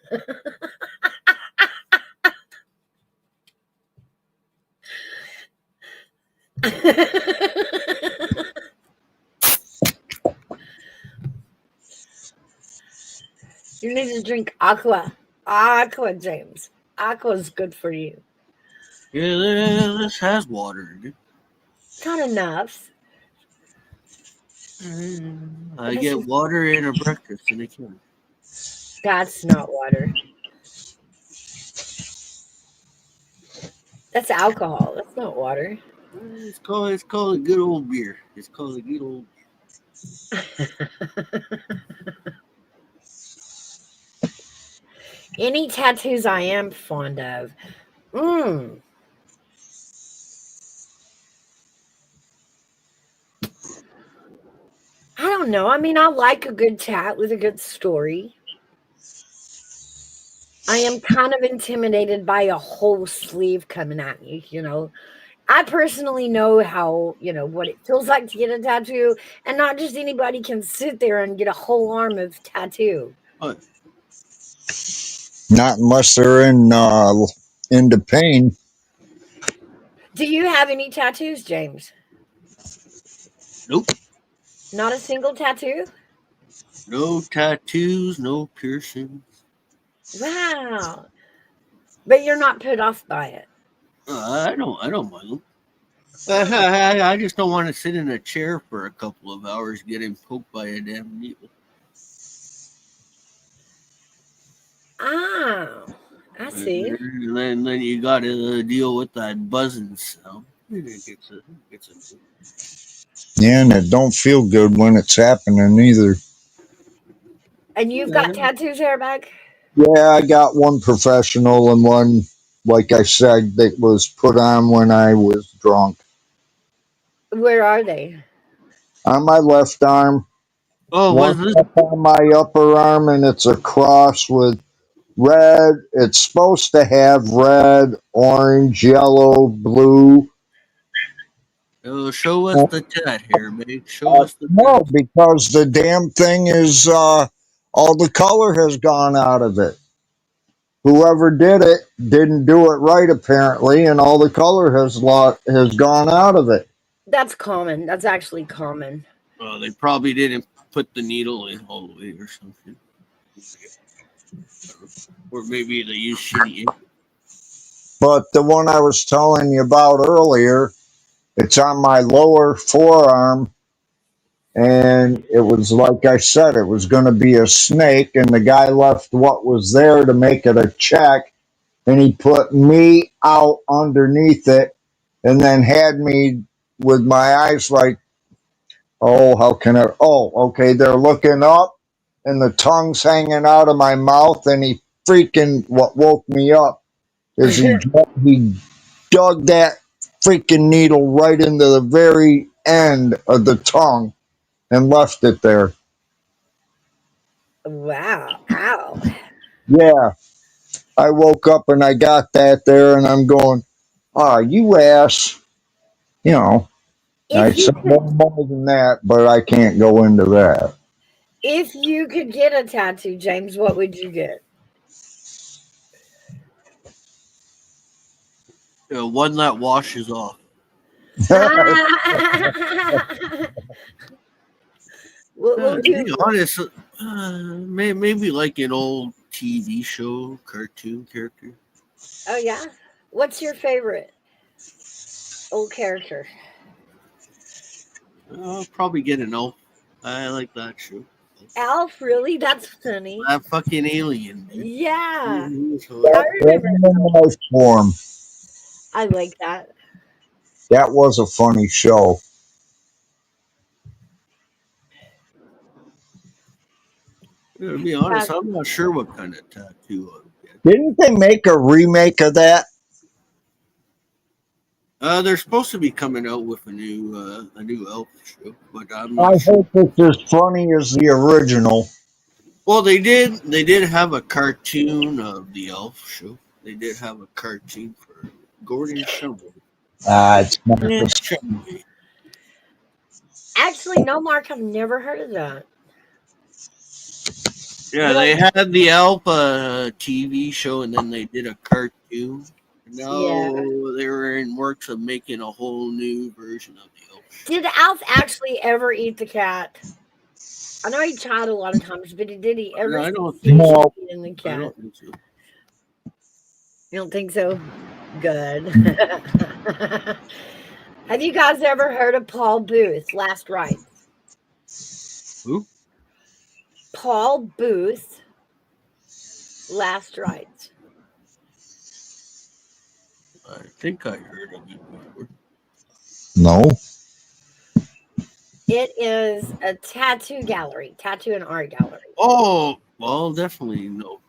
S3: You need to drink aqua. Aqua, James. Aqua is good for you.
S7: Yeah, this has water in it.
S3: Not enough.
S7: I get water and a breakfast in a can.
S3: That's not water. That's alcohol. That's not water.
S7: It's called a good old beer. It's called a good old.
S3: Any tattoos I am fond of. I don't know. I mean, I like a good tat with a good story. I am kind of intimidated by a whole sleeve coming at me, I personally know how, what it feels like to get a tattoo, and not just anybody can sit there and get a whole arm of tattoo.
S7: But
S4: Not unless they're into pain.
S3: Do you have any tattoos, James?
S7: nope,
S3: Not a single tattoo?
S7: no tattoos, no piercings.
S3: Wow. But you're not put off by it.
S7: I don't mind them. I just don't want to sit in a chair for a couple of hours getting poked by a damn needle.
S3: Oh, I see.
S7: And then you got to deal with that buzzing sound. It's a
S4: Yeah, and it don't feel good when it's happening either.
S3: And you've got tattoos, airbag?
S4: Yeah, I got one professional and one, like I said, that was put on when I was drunk.
S3: Where are they?
S4: On my left arm,
S7: Oh,
S4: one
S7: was this?
S4: up on my upper arm, and it's a cross with red. It's supposed to have red, orange, yellow, blue.
S7: Show us the tat here, mate. Show us the
S4: No,
S7: tat.
S4: because the damn thing is all the color has gone out of it. Whoever did it didn't do it right apparently, and all the color has gone out of it.
S3: That's common. That's actually common.
S7: They probably didn't put the needle in all the way or something. Or maybe they used shitty ink.
S4: But the one I was telling you about earlier, it's on my lower forearm, and it was like I said, it was going to be a snake, and the guy left what was there to make it a check, and he put me out underneath it, and then had me with my eyes like, oh, how can I? Oh, okay, they're looking up, and the tongue's hanging out of my mouth, and he freaking what woke me up is he dug that freaking needle right into the very end of the tongue and left it there.
S3: Wow. Ow.
S4: Yeah, I woke up and I got that there, and I'm going, oh, you ass. You know, I
S3: If you
S4: said
S3: could
S4: more than that, but I can't go into that.
S3: if you could get a tattoo, James, what would you get?
S7: One that washes off.
S3: We'll
S7: To
S3: do.
S7: be honest, maybe like an old TV show, cartoon character.
S3: Oh yeah. What's your favorite old character?
S7: I'll probably get an elf. I like that show.
S3: Alf, really? That's funny.
S7: That fucking alien, dude.
S3: Yeah,
S7: He was
S3: I
S7: hilarious.
S3: remember.
S4: Life form.
S3: I like that.
S4: That was a funny show.
S7: To be honest, I'm not sure what kind of tattoo I would get.
S4: Didn't they make a remake of that?
S7: They're supposed to be coming out with a new elf show, but I'm
S4: I
S7: not sure.
S4: hope it's as funny as the original.
S7: Well, they did have a cartoon of the elf show. They did have a cartoon for Gordon Shumway.
S4: It's not
S7: Yeah,
S4: the
S7: Shumway.
S3: Actually, no, Mark, I've never heard of that.
S7: Yeah, they had the elf TV show, and then they did a cartoon.
S3: Yeah.
S7: Now they were in works of making a whole new version of the elf show.
S3: Did Alf actually ever eat the cat? I know he tried a lot of times, but did he ever
S7: I don't
S3: succeed
S7: think so.
S4: No.
S3: in eating the
S7: I
S3: cat?
S7: don't think so.
S3: You don't think so? Good. Have you guys ever heard of Paul Booth, Last Rites?
S7: Who?
S3: Paul Booth, Last Rites.
S7: I think I heard of it before.
S4: No.
S3: It is a tattoo gallery, tattoo and art gallery.
S7: Oh, well, definitely no.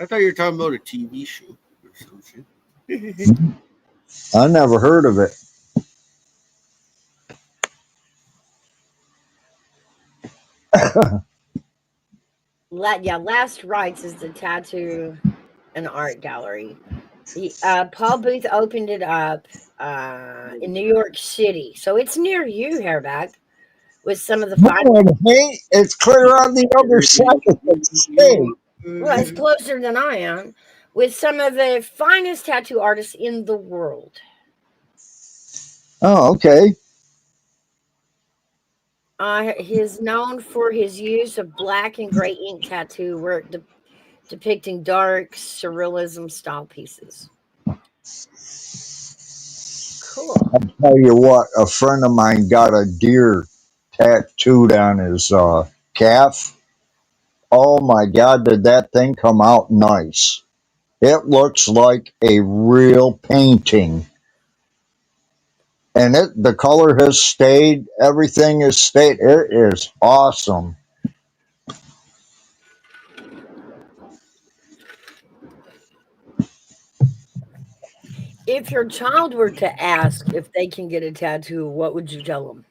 S7: I thought you were talking about a TV show or some shit.
S4: I never heard of it.
S3: Last Rites is the tattoo and art gallery. Paul Booth opened it up in New York City, so it's near you, Hairback, with some of the
S4: No,
S3: finest.
S4: it ain't. It's clear on the other side of the state.
S3: Well, it's closer than I am, with some of the finest tattoo artists in the world.
S4: Oh, okay.
S3: He is known for his use of black and gray ink tattoo work depicting dark surrealism style pieces. Cool.
S4: Tell you what, a friend of mine got a deer tattooed on his calf. Oh my God, did that thing come out nice? It looks like a real painting. And the color has stayed, everything has stayed. It is awesome.
S3: If your child were to ask if they can get a tattoo, what would you tell them?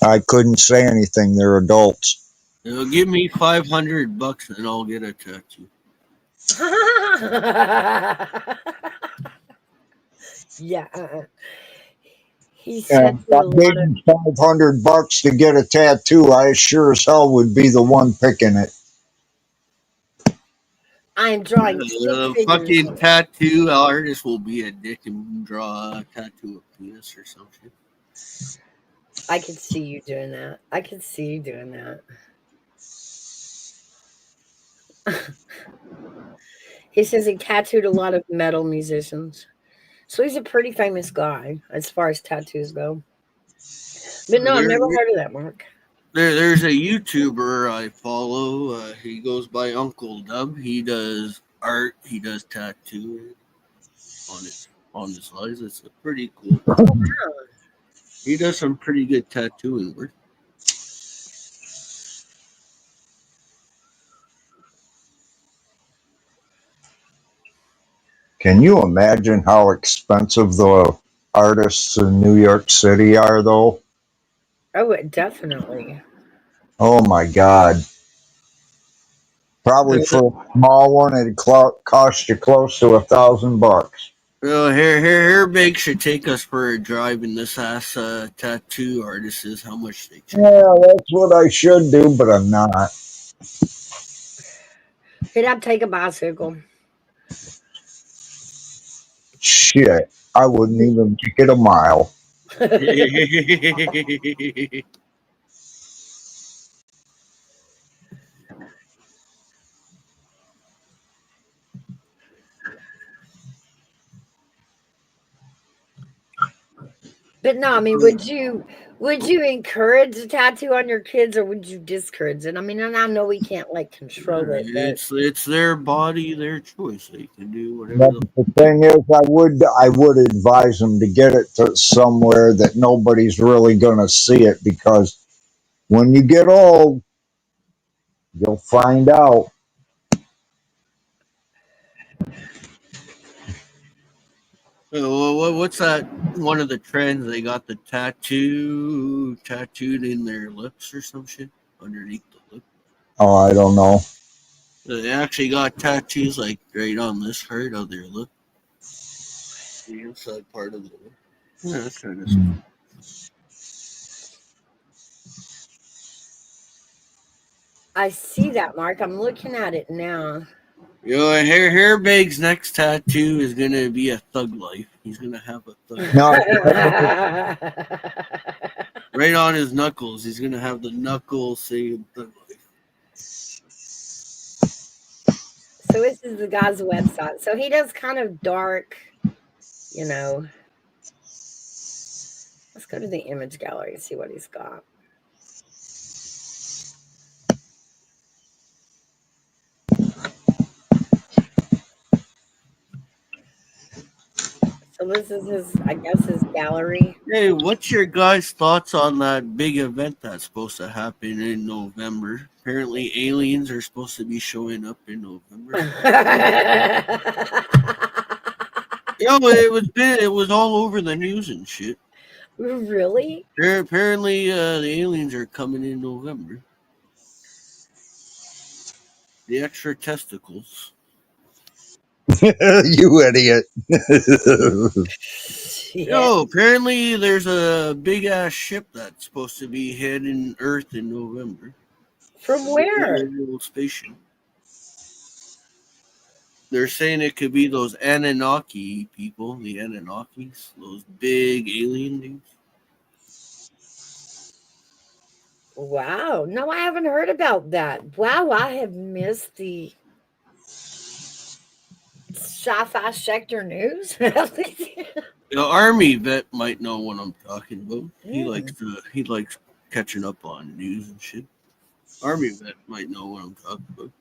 S4: I couldn't say anything. They're adults.
S7: Give me $500 and I'll get a tattoo.
S3: Yeah. He's
S4: And
S3: tattooed
S4: I
S3: a
S4: gave
S3: lot of.
S4: him $500 to get a tattoo. I sure as hell would be the one picking it.
S3: I am drawing stick
S7: The
S3: figures.
S7: fucking tattoo artist will be a dick and draw a tattoo of penis or something.
S3: I could see you doing that. I could see you doing that. He says he tattooed a lot of metal musicians. So he's a pretty famous guy as far as tattoos go. But no, I've
S7: There,
S3: never heard of that, Mark.
S7: there's a YouTuber I follow. He goes by Uncle Dub. He does art. He does tattooing on his legs. It's a pretty cool. He does some pretty good tattooing work.
S4: Can you imagine how expensive the artists in New York City are, though?
S3: Oh, definitely.
S4: Oh my God. Probably for a small one, it'd cost you close to $1,000.
S7: Well, here, Big should take us for a drive in this ass tattoo artist is how much they charge.
S4: Yeah, that's what I should do, but I'm not.
S3: Hit up, take a bicycle.
S4: Shit, I wouldn't even make it a mile.
S3: But no, I mean, would you encourage a tattoo on your kids or would you discourage it? I mean, and I know we can't like control it, but
S7: It's their body, their choice. They can do whatever.
S4: But the thing is, I would advise them to get it to somewhere that nobody's really going to see it, because when you get old, you'll find out.
S7: What's that? One of the trends they got the tattooed in their lips or some shit underneath the lip.
S4: Oh, I don't know.
S7: They actually got tattoos like right on this part of their lip, the inside part of the lip. Yeah, that's kind of stuff.
S3: I see that, Mark. I'm looking at it now.
S7: Hairbag's next tattoo is gonna be a thug life. He's gonna have a thug
S4: No,
S7: right on his knuckles. He's gonna have the knuckles saying thug life.
S3: So this is the guy's website. So he does kind of dark, you know. Let's go to the image gallery and see what he's got. So this is his gallery.
S7: Hey, what's your guys' thoughts on that big event that's supposed to happen in November? Apparently, aliens are supposed to be showing up in November. It was all over the news and shit.
S3: Really?
S7: Apparently, the aliens are coming in November. The extra testicles.
S4: You idiot.
S3: Yeah.
S7: Yo, apparently there's a big ass ship that's supposed to be heading Earth in November.
S3: From
S7: A big
S3: where?
S7: little spaceship. They're saying it could be those Anunnaki people, the Anunnakis, those big alien dudes.
S3: Wow. No, I haven't heard about that. Wow, I have missed the sci-fi sector news.
S7: The army vet might know what I'm talking about.
S3: Mm.
S7: He likes catching up on news and shit. Army vet might know what I'm talking about.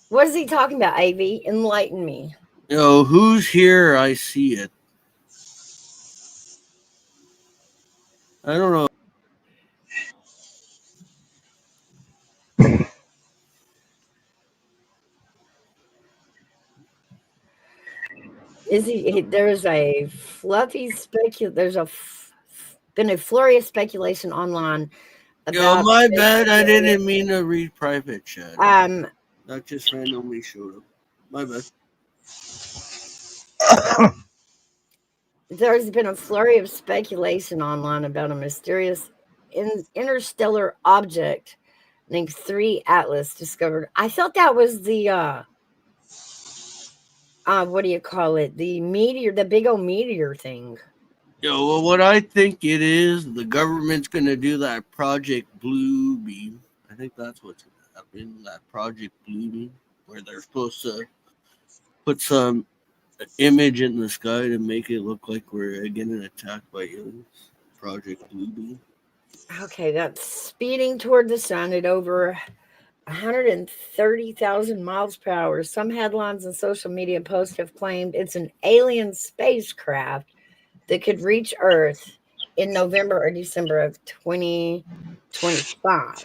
S3: What is he talking about, AV? Enlighten me.
S7: Yo, who's here? I see it. I don't know.
S3: Is there's a fluffy there's been a flurry of speculation online
S7: Yo,
S3: about
S7: my bad. I
S3: mystery
S7: didn't mean to read private chat.
S3: um
S7: That just randomly showed up. My bad.
S3: there's been a flurry of speculation online about a mysterious interstellar object named 3 Atlas discovered. I thought that was the what do you call it? The meteor, the big old meteor thing.
S7: Yo, well, what I think it is, the government's gonna do that Project Blue Beam. I think that's what's gonna happen. That Project Blue Beam, where they're supposed to put some image in the sky to make it look like we're getting attacked by aliens. Project Blue Beam.
S3: Okay, that's speeding toward the sun at over 130,000 miles per hour. Some headlines and social media posts have claimed it's an alien spacecraft that could reach Earth in November or December of 2025.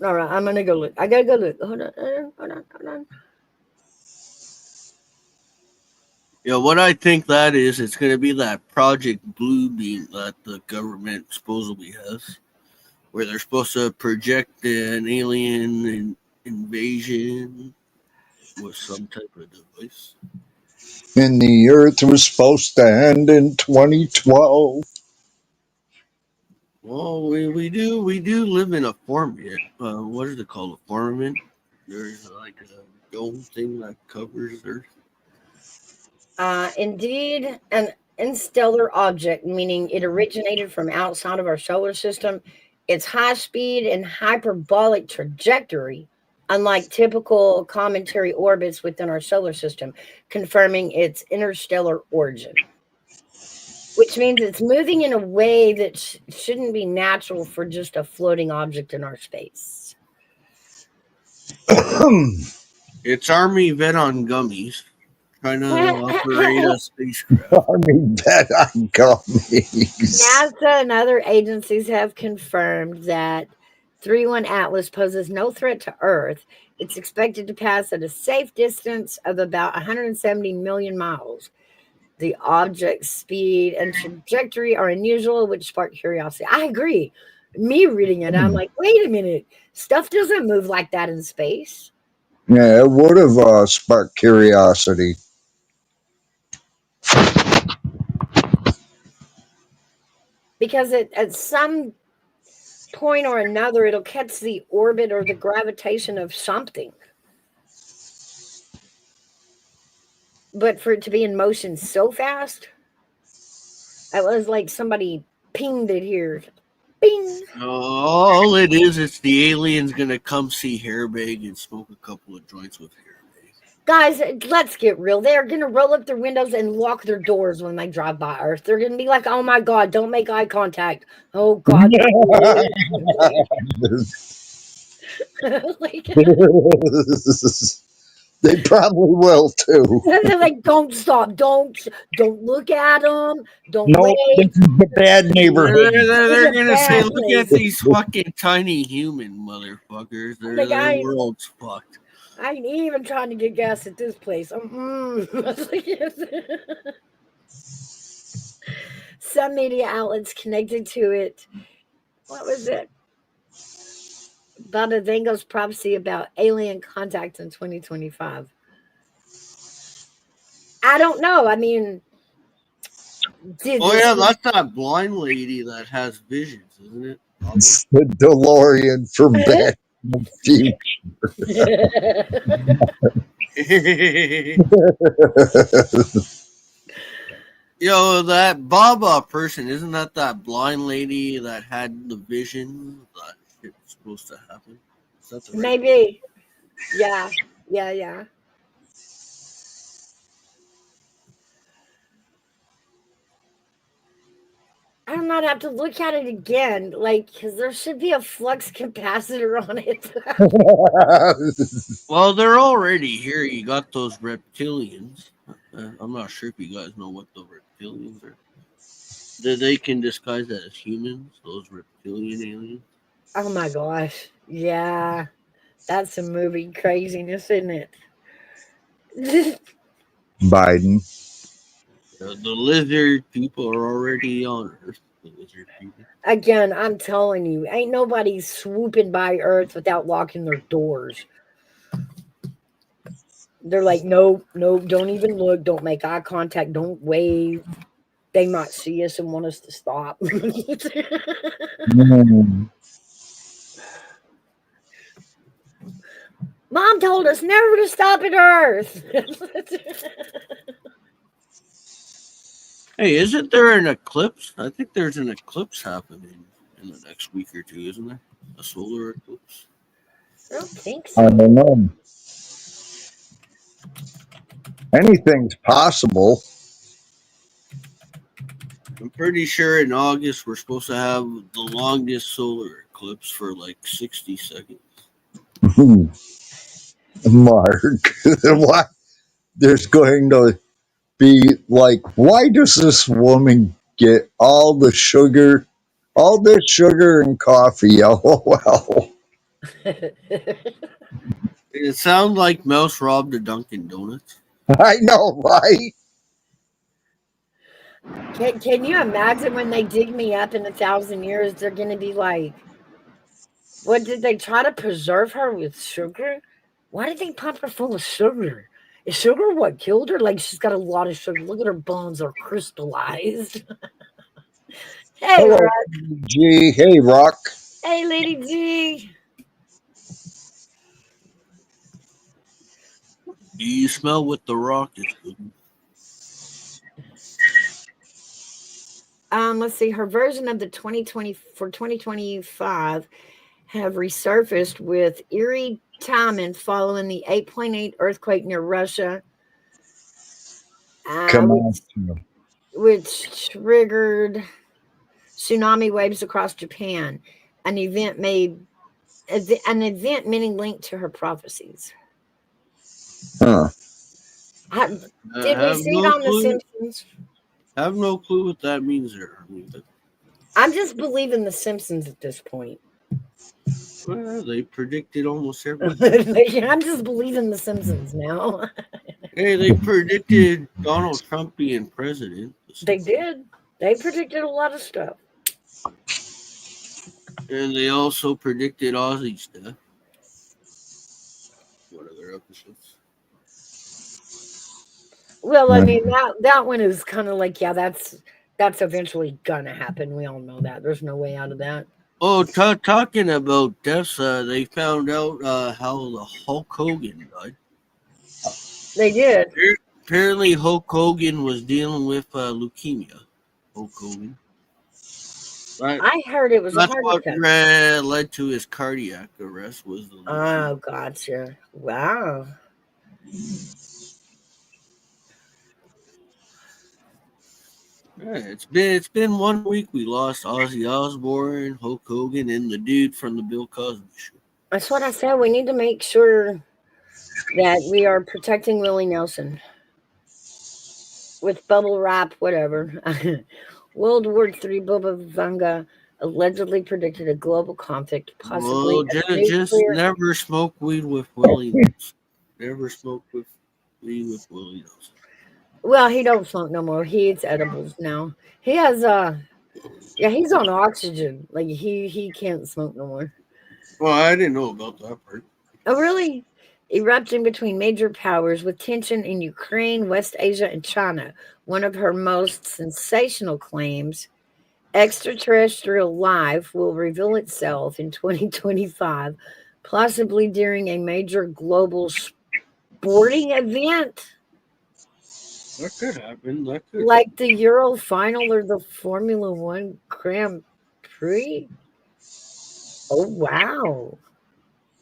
S3: All right, I'm gonna go look. I gotta go look. Hold on.
S7: Yeah, what I think that is, it's gonna be that Project Blue Beam that the government supposedly has, where they're supposed to project an alien invasion with some type of device.
S4: And the earth was supposed to end in 2012.
S7: Well, we do live in a form here. What is it called? A firmament. There's like a dome thing that covers Earth.
S3: Indeed, an interstellar object, meaning it originated from outside of our solar system. Its high speed and hyperbolic trajectory, unlike typical cometary orbits within our solar system, confirming its interstellar origin. Which means it's moving in a way that shouldn't be natural for just a floating object in our space.
S7: It's Army vet on gummies, trying to operate a spacecraft.
S4: Army bet on gummies.
S3: NASA and other agencies have confirmed that 31 Atlas poses no threat to Earth. It's expected to pass at a safe distance of about 170 million miles. The object's speed and trajectory are unusual, which sparked curiosity. I agree. Me reading it, I'm like, wait a minute. Stuff doesn't move like that in space.
S4: Yeah, it would have sparked curiosity.
S3: Because at some point or another, it'll catch the orbit or the gravitation of something. But for it to be in motion so fast, it was like somebody pinged it here. Bing.
S7: All it is, it's the aliens gonna come see Hairbag and smoke a couple of joints with Hairbag.
S3: Guys, let's get real. They're going to roll up their windows and lock their doors when they drive by Earth. They're going to be like, oh my God, don't make eye contact. Oh God. Like,
S4: They probably will too.
S3: they're like, don't stop. Don't look at them. Don't
S4: No,
S3: wait.
S4: this is the bad neighborhood.
S7: They're gonna say,
S3: bad
S7: look
S3: place."
S7: at these fucking tiny human motherfuckers.
S3: The
S7: Their
S3: guy-
S7: world's fucked.
S3: I ain't even trying to get gas at this place. Some media outlets connected to it. What was it? Badavango's prophecy about alien contact in 2025. I don't know. I mean, did
S7: Oh
S3: this?
S7: yeah, that's that blind lady that has visions, isn't it?
S4: It's the DeLorean from Back to the Future.
S7: Yo, that Baba person, isn't that blind lady that had the vision that shit's supposed to happen? Is that the right?
S3: Maybe. Yeah. Yeah. Yeah. I might have to look at it again, like, because there should be a flux capacitor on it.
S7: Well, they're already here. You got those reptilians. I'm not sure if you guys know what the reptilians are. They can disguise as humans, those reptilian aliens.
S3: Oh my gosh. Yeah. That's some movie craziness, isn't it?
S4: Biden.
S7: The lizard people are already on Earth. The lizard people.
S3: Again, I'm telling you, ain't nobody swooping by Earth without locking their doors. They're like, nope, nope, don't even look, don't make eye contact, don't wave. They might see us and want us to stop.
S4: Mm.
S3: Mom told us never to stop at Earth.
S7: Hey, isn't there an eclipse? I think there's an eclipse happening in the next week or two, isn't there? A solar eclipse.
S3: I don't think
S4: I
S3: so.
S4: don't know. Anything's possible.
S7: I'm pretty sure in August we're supposed to have the longest solar eclipse for like 60 seconds.
S4: Mark, what? There's going to be like, why does this woman get all this sugar and coffee? LOL.
S7: It sounds like Mouse robbed a Dunkin' Donuts.
S4: I know, right?
S3: Can you imagine when they dig me up in 1,000 years? They're going to be like, what did they try to preserve her with sugar? Why did they pump her full of sugar? Is sugar what killed her? Like she's got a lot of sugar. Look at her bones are crystallized. Hey,
S4: Hello,
S3: Rock.
S4: G. Hey, Rock.
S3: Hey, Lady G.
S7: Do you smell what the rock is cooking?
S3: Let's see. Her version of the 2020 for 2025 have resurfaced with eerie timing following the 8.8 earthquake near Russia,
S4: Come
S3: which,
S4: on.
S3: which triggered tsunami waves across Japan. An event meaning linked to her prophecies.
S4: Huh.
S3: Did we see it on The Simpsons?
S7: I have no clue what that means there.
S3: I'm just believing The Simpsons at this point.
S7: Well, they predicted almost everything.
S3: I'm just believing The Simpsons now.
S7: Hey, they predicted Donald Trump being president.
S3: They did. They predicted a lot of stuff.
S7: And they also predicted Ozzy's death. What other episodes?
S3: Well, I mean that one is kind of like, yeah, that's eventually gonna happen. We all know that. There's no way out of that.
S7: Oh, talking about deaths, they found out how the Hulk Hogan died.
S3: They did.
S7: Apparently, Hulk Hogan was dealing with leukemia. Hulk Hogan. Right.
S3: I heard it was a
S7: That's
S3: heart
S7: what
S3: attack.
S7: led to his cardiac arrest. Was the leukemia.
S3: Oh, gotcha. Wow.
S7: Yeah, it's been 1 week. We lost Ozzy Osbourne, Hulk Hogan, and the dude from the Bill Cosby Show.
S3: That's what I said. We need to make sure that we are protecting Willie Nelson with bubble wrap, whatever. World War III Bubba Vanga allegedly predicted a global conflict, possibly.
S7: Well, just never smoke weed with Willie Nelson. Never smoked with weed with Willie Nelson.
S3: Well, he don't smoke no more. He eats edibles now. He has yeah, he's on oxygen. Like he can't smoke no more.
S7: Well, I didn't know about that part.
S3: Oh, really? Erupting between major powers with tension in Ukraine, West Asia, and China. One of her most sensational claims, extraterrestrial life will reveal itself in 2025, possibly during a major global sporting event
S7: That could happen. That could.
S3: like the Euro final or the Formula One Grand Prix. Oh, wow.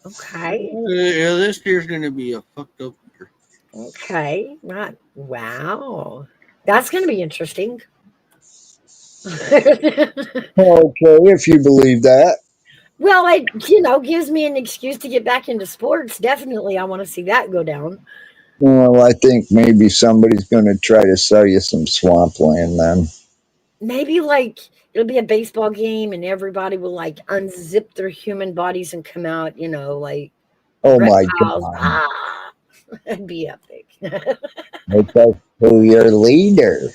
S3: Okay.
S7: Yeah, this year's gonna be a fucked up year.
S3: Okay. Not wow. That's going to be interesting.
S4: Okay, if you believe that.
S3: Well, it gives me an excuse to get back into sports. Definitely, I want to see that go down.
S4: Well, I think maybe somebody's going to try to sell you some swampland then.
S3: Maybe like it'll be a baseball game and everybody will like unzip their human bodies and come out, like
S4: Oh my
S3: reptiles.
S4: God.
S3: Ah, that'd be epic.
S4: Make us who your leader.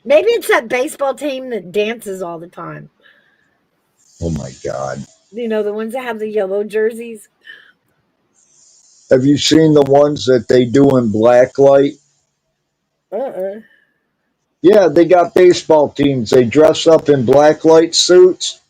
S3: Maybe it's that baseball team that dances all the time.
S4: Oh my God.
S3: The ones that have the yellow jerseys.
S4: Have you seen the ones that they do in black light?
S3: Uh-uh.
S4: Yeah, they got baseball teams. They dress up in black light suits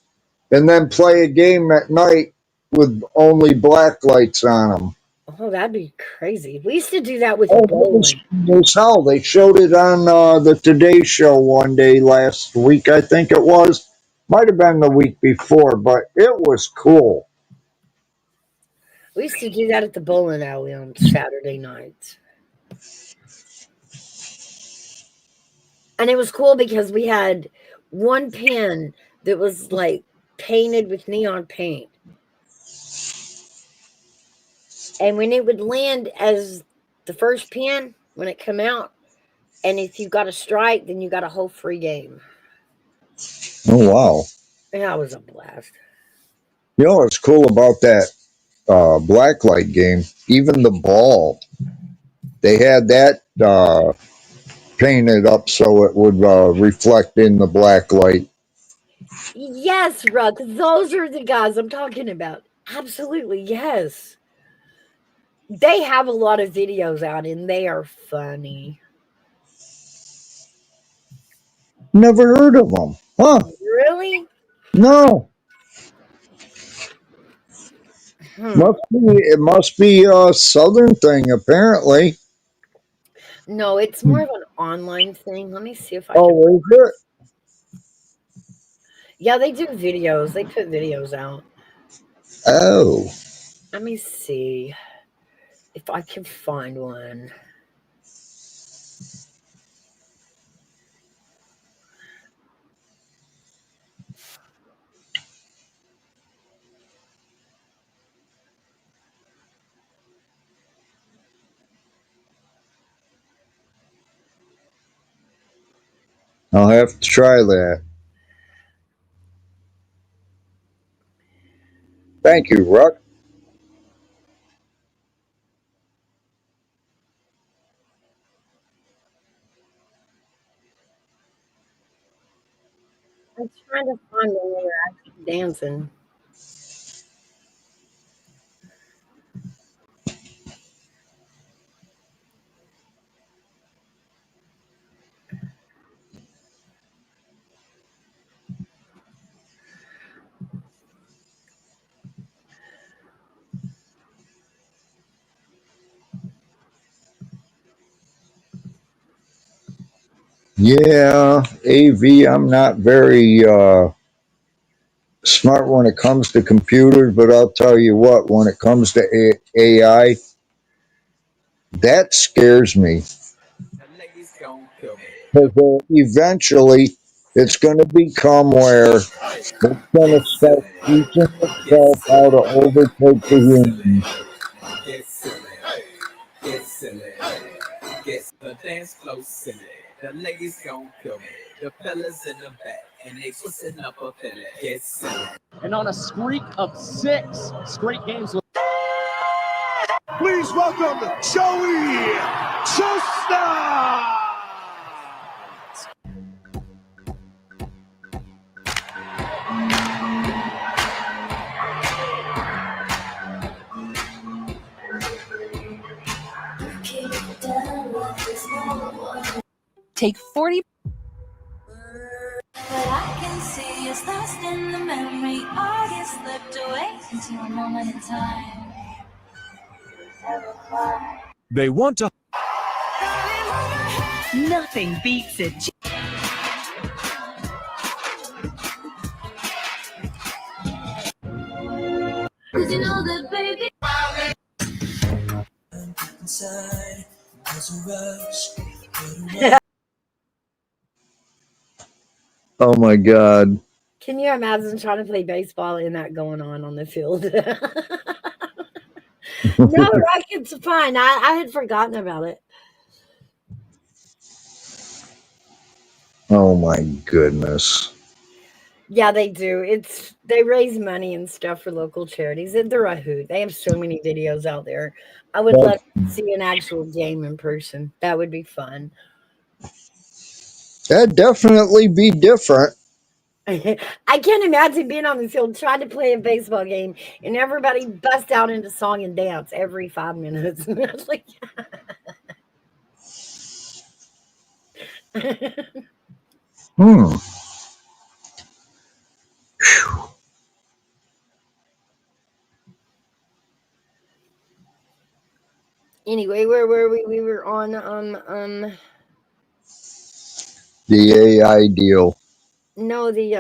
S4: and then play a game at night with only black lights on them.
S3: Oh, that'd be crazy. We used to do that with
S4: Oh, it was
S3: bowling.
S4: cool as hell. They showed it on the Today Show one day last week, I think it was. Might have been the week before, but it was cool.
S3: We used to do that at the bowling alley on Saturday nights. And it was cool because we had one pin that was like painted with neon paint. And when it would land as the first pin, when it come out, and if you got a strike, then you got a whole free game.
S4: Oh, wow.
S3: And that was a blast.
S4: You know what's cool about that blacklight game? Even the ball, they had that painted up so it would reflect in the black light.
S3: Yes, Ruck, those are the guys I'm talking about. Absolutely, yes. They have a lot of videos out and they are funny.
S4: Never heard of them. Huh?
S3: Really?
S4: No.
S3: Hmm.
S4: It must be a southern thing apparently.
S3: No, it's more of an online thing. Let me see if I can.
S4: Oh, is it?
S3: Yeah, they do videos. They put videos out.
S4: Oh.
S3: Let me see if I can find one.
S4: I'll have to try that. Thank you, Ruck.
S3: I'm trying to find one where they're actually dancing.
S4: Yeah, AV, I'm not very smart when it comes to computers, but I'll tell you what, when it comes to AI, that scares me. Because eventually it's going to become where it's going to start teaching itself how to overtake the humans.
S8: and on a streak of 6 straight games.
S2: Please welcome Joey Chestnut.
S1: Take 40. But I can see it's lost in the memory. All gets slipped away into a moment in time.
S9: They want to.
S1: Nothing beats it. Cause you know that, baby. Inside, there's a rush.
S4: Oh my God.
S3: Can you imagine trying to play baseball and that going on the field? No, rackets are fine. I had forgotten about it.
S4: Oh my goodness.
S3: Yeah, they do. They raise money and stuff for local charities. They're a hoot. They have so many videos out there. I would love to see an actual game in person. That would be fun.
S4: That'd definitely be different.
S3: I can't imagine being on the field trying to play a baseball game and everybody bust out into song and dance every 5 minutes. It's like,
S4: Hmm.
S3: anyway, where were we? We were on
S4: The AI deal.
S3: no, the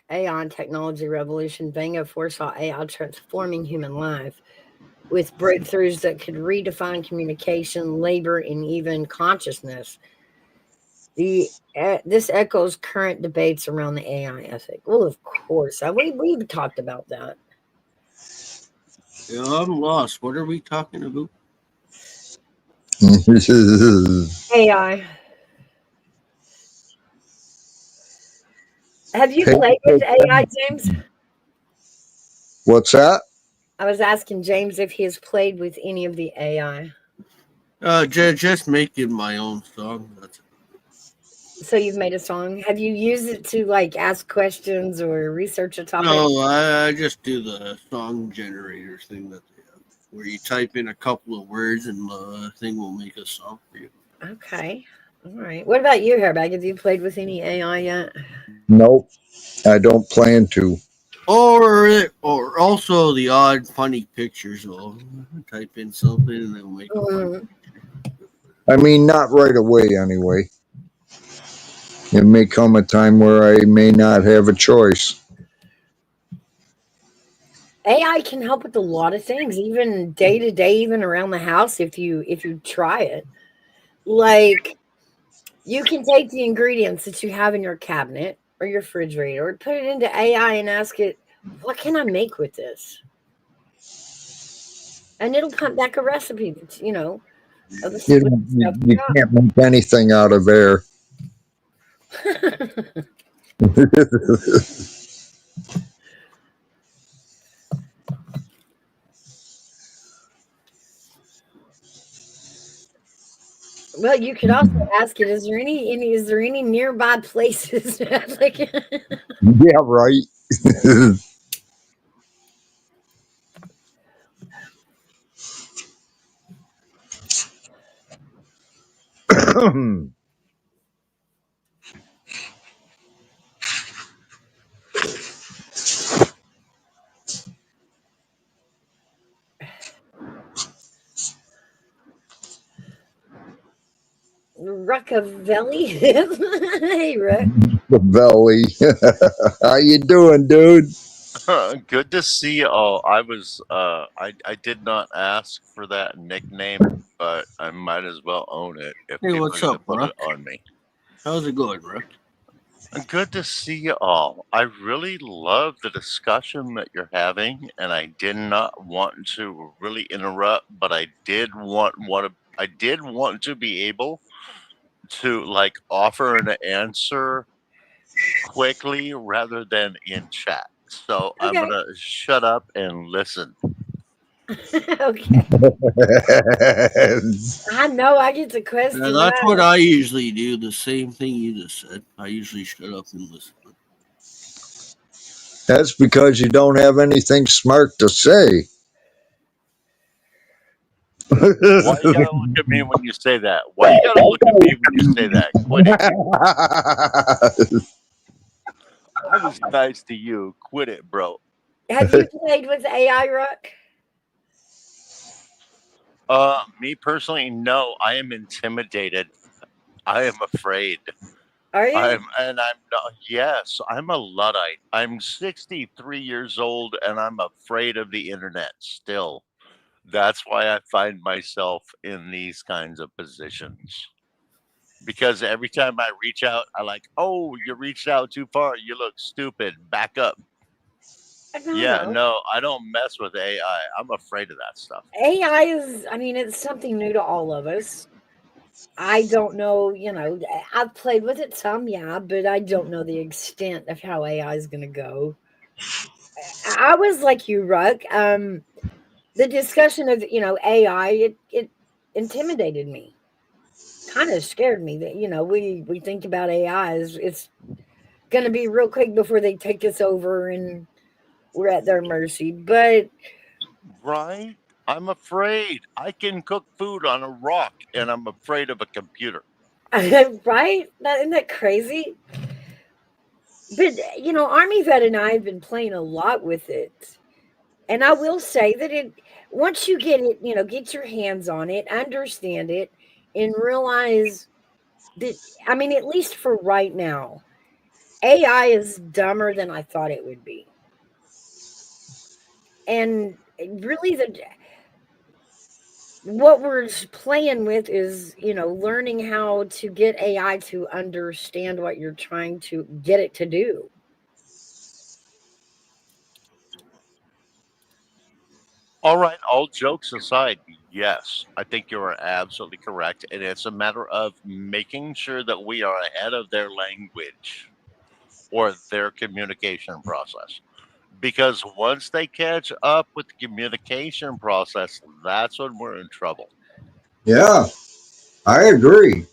S3: AI and technology revolution. Vango foresaw AI transforming human life with breakthroughs that could redefine communication, labor, and even consciousness. This echoes current debates around the AI ethic. Well, of course, we've talked about that.
S7: Yeah, I'm lost. What are we talking about?
S3: AI. Have you played with AI, James?
S4: What's that?
S3: I was asking James if he has played with any of the AI.
S7: Just making my own song. That's it.
S3: So you've made a song. Have you used it to like ask questions or research a topic?
S7: No, I just do the song generator thing that they have, where you type in a couple of words and the thing will make a song for you.
S3: Okay. All right. What about you, Hairbag? Have you played with any AI yet?
S4: Nope. I don't plan to.
S7: Or also the odd funny pictures. I'll type in something and it'll make a funny picture.
S4: I mean, not right away anyway. It may come a time where I may not have a choice.
S3: AI can help with a lot of things, even day to day, even around the house if you try it. Like you can take the ingredients that you have in your cabinet or your refrigerator, put it into AI and ask it, what can I make with this? And it'll pump back a recipe that's, of the
S4: You,
S3: stuff
S4: you can't make anything out of air.
S3: Well, you could also ask it, is there any nearby places like
S4: Yeah, right.
S3: Ruckavelli? Hey, Ruck.
S4: The belly. How you doing, dude?
S10: Good to see you all. I did not ask for that nickname, but I might as well own it if
S7: Hey,
S10: people
S7: what's
S10: are gonna
S7: up,
S10: put
S7: Ruck?
S10: it on me.
S7: How's it going, Ruck?
S10: Good to see you all. I really love the discussion that you're having, and I did not want to really interrupt, but I did want to be able to like offer an answer quickly rather than in chat. So I'm
S3: Okay.
S10: gonna shut up and listen.
S3: Okay. I know I get the
S7: Yeah,
S3: question
S7: that's what
S3: right.
S7: I usually do. The same thing you just said. I usually shut up and listen.
S4: That's because you don't have anything smart to say.
S10: Why you gotta look at me when you say that? Why you gotta look at me when you say that? Quit it. I was nice to you. Quit it, bro.
S3: Have you played with AI, Rook?
S10: Me personally, no. I am intimidated. I am afraid.
S3: Are you?
S10: I'm not, yes, I'm a Luddite. I'm 63 years old and I'm afraid of the internet still. That's why I find myself in these kinds of positions. Because every time I reach out, I like, oh, you reached out too far. You look stupid. Back up.
S3: No,
S10: Yeah,
S3: no.
S10: no, I don't mess with AI. I'm afraid of that stuff.
S3: AI is, I mean, it's something new to all of us. I don't know, I've played with it some, yeah, but I don't know the extent of how AI is going to go. I was like you, Ruck. The discussion of, AI, it intimidated me, kind of scared me that, we think about AI as it's going to be real quick before they take us over and we're at their mercy. But,
S10: Right? I'm afraid. I can cook food on a rock and I'm afraid of a computer.
S3: right? Isn't that crazy? But, Army Vet and I have been playing a lot with it. And I will say that once you get it, get your hands on it, understand it, and realize that, I mean, at least for right now, AI is dumber than I thought it would be. And really, what we're playing with is, learning how to get AI to understand what you're trying to get it to do.
S10: All right, all jokes aside, yes, I think you are absolutely correct. And it's a matter of making sure that we are ahead of their language or their communication process. Because once they catch up with the communication process, that's when we're in trouble.
S4: Yeah, I agree.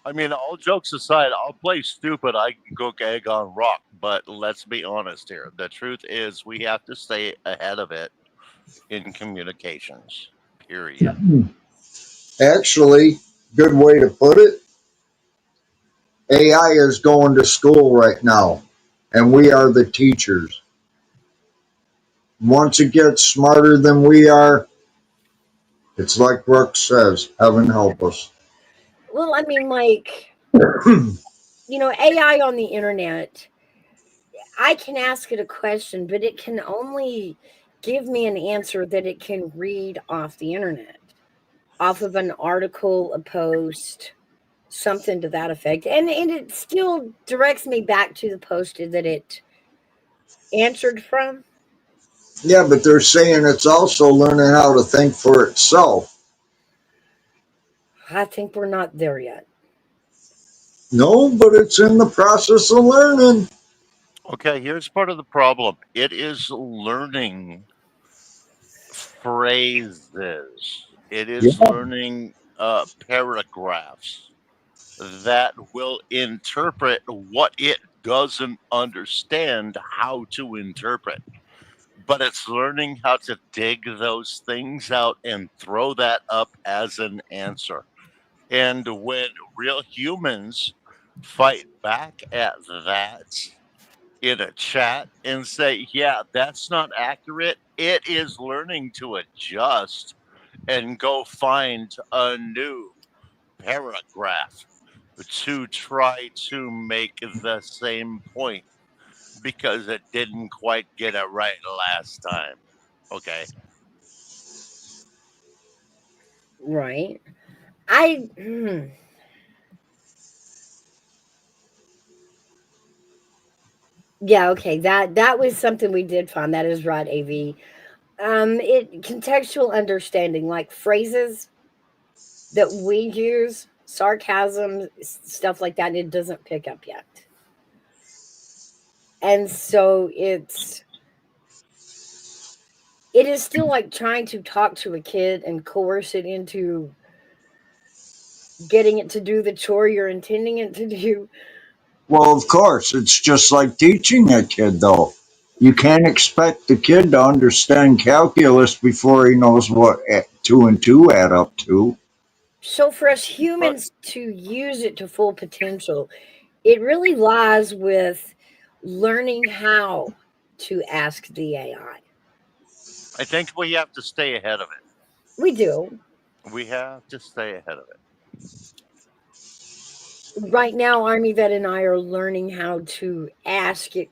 S10: I mean, all jokes aside, I'll play stupid. I can cook egg on rock, but let's be honest here. The truth is, we have to stay ahead of it in communications, period.
S4: Actually, good way to put it. AI is going to school right now, and we are the teachers. Once it gets smarter than we are, it's like Brooke says, heaven help us.
S3: Well, I mean, like, AI on the internet, I can ask it a question, but it can only give me an answer that it can read off the internet, off of an article, a post, something to that effect. And it still directs me back to the post that it answered from.
S4: Yeah, but they're saying it's also learning how to think for itself.
S3: I think we're not there yet.
S4: No, but it's in the process of learning.
S10: Okay, here's part of the problem it is learning phrases, it is
S4: Yeah.
S10: learning paragraphs that will interpret what it doesn't understand how to interpret. But it's learning how to dig those things out and throw that up as an answer. And when real humans fight back at that in a chat and say, yeah, that's not accurate, it is learning to adjust and go find a new paragraph to try to make the same point because it didn't quite get it right last time. Okay.
S3: Right. I Yeah, okay. That was something we did find. That is right, AV. It contextual understanding, like phrases that we use, sarcasm, stuff like that, it doesn't pick up yet. And so it is still like trying to talk to a kid and coerce it into getting it to do the chore you're intending it to do.
S4: Well, of course, it's just like teaching a kid, though. You can't expect the kid to understand calculus before he knows what two and two add up to.
S3: So for us
S10: But
S3: humans to use it to full potential, it really lies with learning how to ask the AI.
S10: I think we have to stay ahead of it.
S3: We do.
S10: We have to stay ahead of it.
S3: Right now, Army Vet and I are learning how to ask it,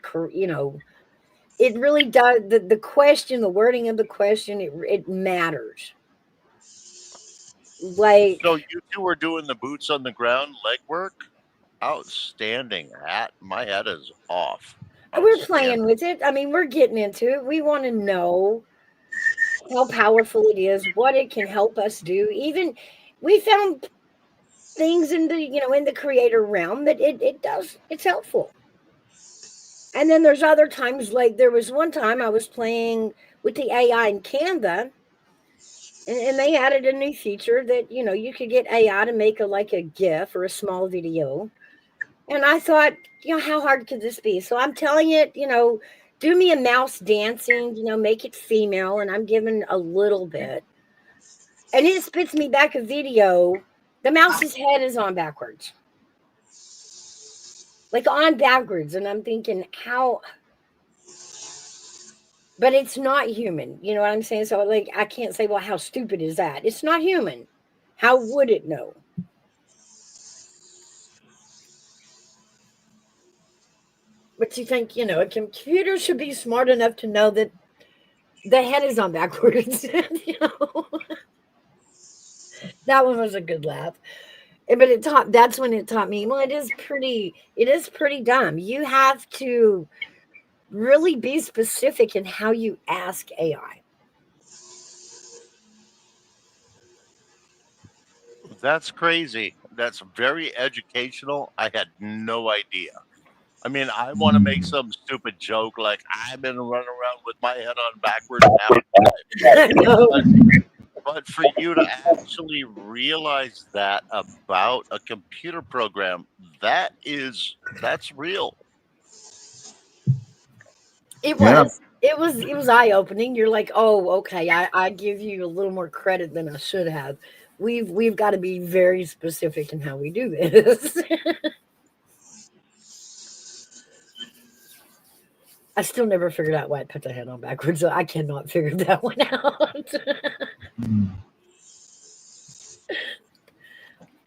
S3: it really does. The question, the wording of the question, it matters.
S10: So
S3: Like,
S10: you two are doing the boots on the ground legwork. Outstanding. Hat. My hat is off.
S3: we're playing
S10: Outstanding.
S3: with it. I mean, we're getting into it. We want to know how powerful it is, what it can help us do. Even we found things in the creator realm that it does. It's helpful. And then there's other times, like there was one time I was playing with the AI in Canva, and they added a new feature that you could get AI to make a GIF or a small video. And I thought, how hard could this be? So I'm telling it, do me a mouse dancing, make it female, and I'm giving a little bit, and it spits me back a video. The mouse's head is on backwards, like on backwards, and I'm thinking, how? But it's not human. You know what I'm saying? So like, I can't say, well, how stupid is that? It's not human. How would it know? But you think, a computer should be smart enough to know that the head is on backwards. That one was a good laugh. But that's when it taught me, well, it is pretty dumb. You have to really be specific in how you ask AI.
S10: That's crazy. That's very educational. I had no idea. I mean, I want to make some stupid joke like I've been running around with my head on backwards half the
S3: I know.
S10: time. But for you to actually realize that about a computer program, that's real.
S3: It
S4: Yeah.
S3: was. It was eye opening. You're like, oh, okay. I give you a little more credit than I should have. We've got to be very specific in how we do this. I still never figured out why it put the head on backwards. So I cannot figure that one out.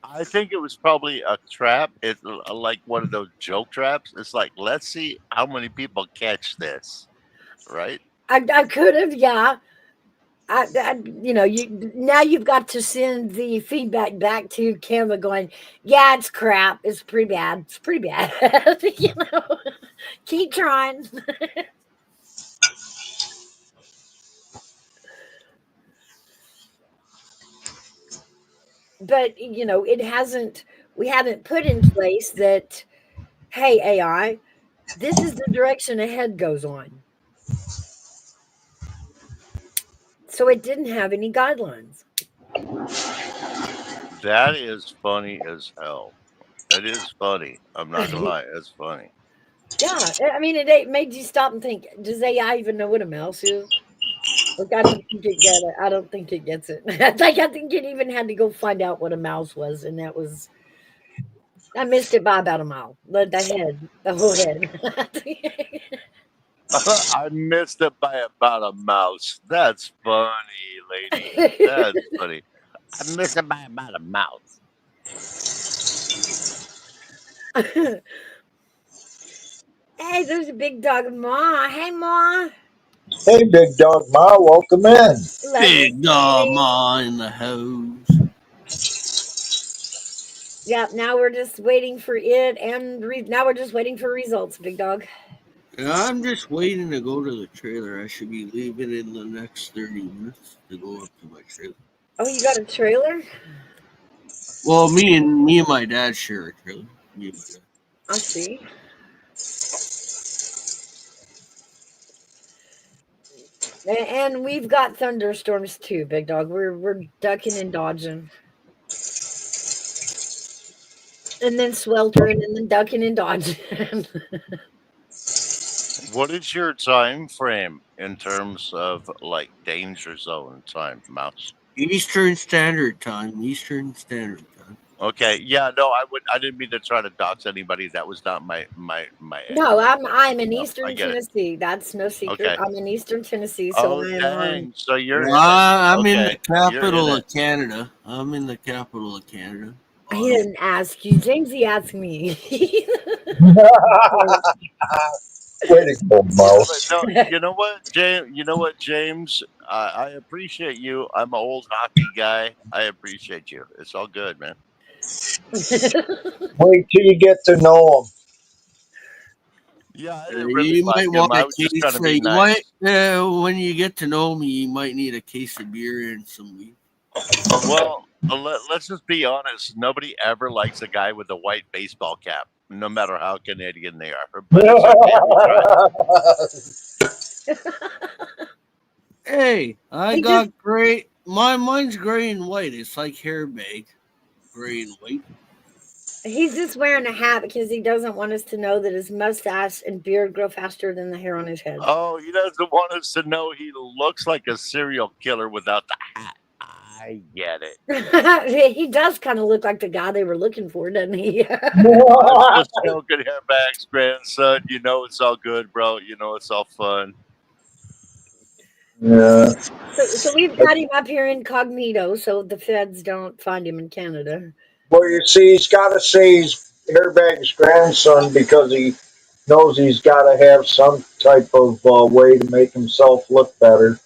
S10: I think it was probably a trap. It's like one of those joke traps. It's like, let's see how many people catch this, right?
S3: I could have, yeah. You now you've got to send the feedback back to Canva going, yeah, it's crap. It's pretty bad. It's pretty bad. Keep trying. But we haven't put in place that, hey, AI, this is the direction a head goes on. So it didn't have any guidelines.
S10: That is funny as hell. It is funny. I'm not gonna lie, it's funny.
S3: Yeah, I mean, it made you stop and think, does AI even know what a mouse is? Like, I don't think it get it. I don't think it gets it. I think it even had to go find out what a mouse was, and I missed it by about a mile. The whole head.
S10: I missed it by about a mouse. That's funny, lady. That's funny. I missed it by about a mouse.
S3: Hey, there's a big dog, Ma. Hey, Ma.
S4: Hey, Big Dog Ma, welcome in.
S3: Love you,
S7: Big dog
S3: sweetie.
S7: ma in the house.
S3: Yep. Now we're just waiting for it, and now we're just waiting for results, big dog.
S7: And I'm just waiting to go to the trailer. I should be leaving in the next 30 minutes to go up to my trailer.
S3: Oh, you got a trailer?
S7: Well, me and my dad share a trailer. Me and my dad.
S3: I see. And we've got thunderstorms too, big dog. We're ducking and dodging. And then sweltering and then ducking and dodging.
S10: What is your time frame in terms of like danger zone time, Mouse?
S7: Eastern Standard Time. Eastern Standard Time.
S10: Okay, yeah, no, I didn't mean to try to dox anybody. That was not my
S3: No, I'm in
S10: no, I
S3: Eastern
S10: get it.
S3: Tennessee. That's no secret.
S10: Okay.
S3: I'm in Eastern Tennessee, so
S10: Oh
S3: I'm
S10: dang! So you're
S7: Well,
S10: in it.
S7: I'm in the
S10: Okay, you're in
S7: capital
S10: it.
S7: of Canada. I'm in the capital of Canada.
S3: He
S7: Ottawa.
S3: didn't ask you. Jamesy asked me.
S4: Way to go,
S10: Yeah, but
S4: Mouse.
S10: no, you know what, James? You know what, James? I appreciate you. I'm an old hockey guy. I appreciate you. It's all good, man.
S4: Wait till you get to know him.
S10: Yeah, I didn't really
S7: You
S10: like
S7: might
S10: him.
S7: want a
S10: I was just trying
S7: case.
S10: to be
S7: You might,
S10: nice.
S7: when you get to know me, you might need a case of beer and some weed.
S10: Well, let's just be honest. Nobody ever likes a guy with a white baseball cap, no matter how Canadian they are. But it's okay. We tried.
S7: Hey, I
S3: He just
S7: got gray. Mine's gray and white. It's like hairbag, gray and white.
S3: he's just wearing a hat because he doesn't want us to know that his mustache and beard grow faster than the hair on his head.
S10: Oh, he doesn't want us to know he looks like a serial killer without the hat. I get it.
S3: He does kind of look like the guy they were looking for, doesn't he?
S10: I'm just joking, Hairback's grandson. You know it's all good, bro. You know it's all fun.
S4: Yeah.
S3: So we've got him up here incognito, so the feds don't find him in Canada.
S4: Well, you see, he's got to say he's Airbag's grandson because he knows he's got to have some type of way to make himself look better.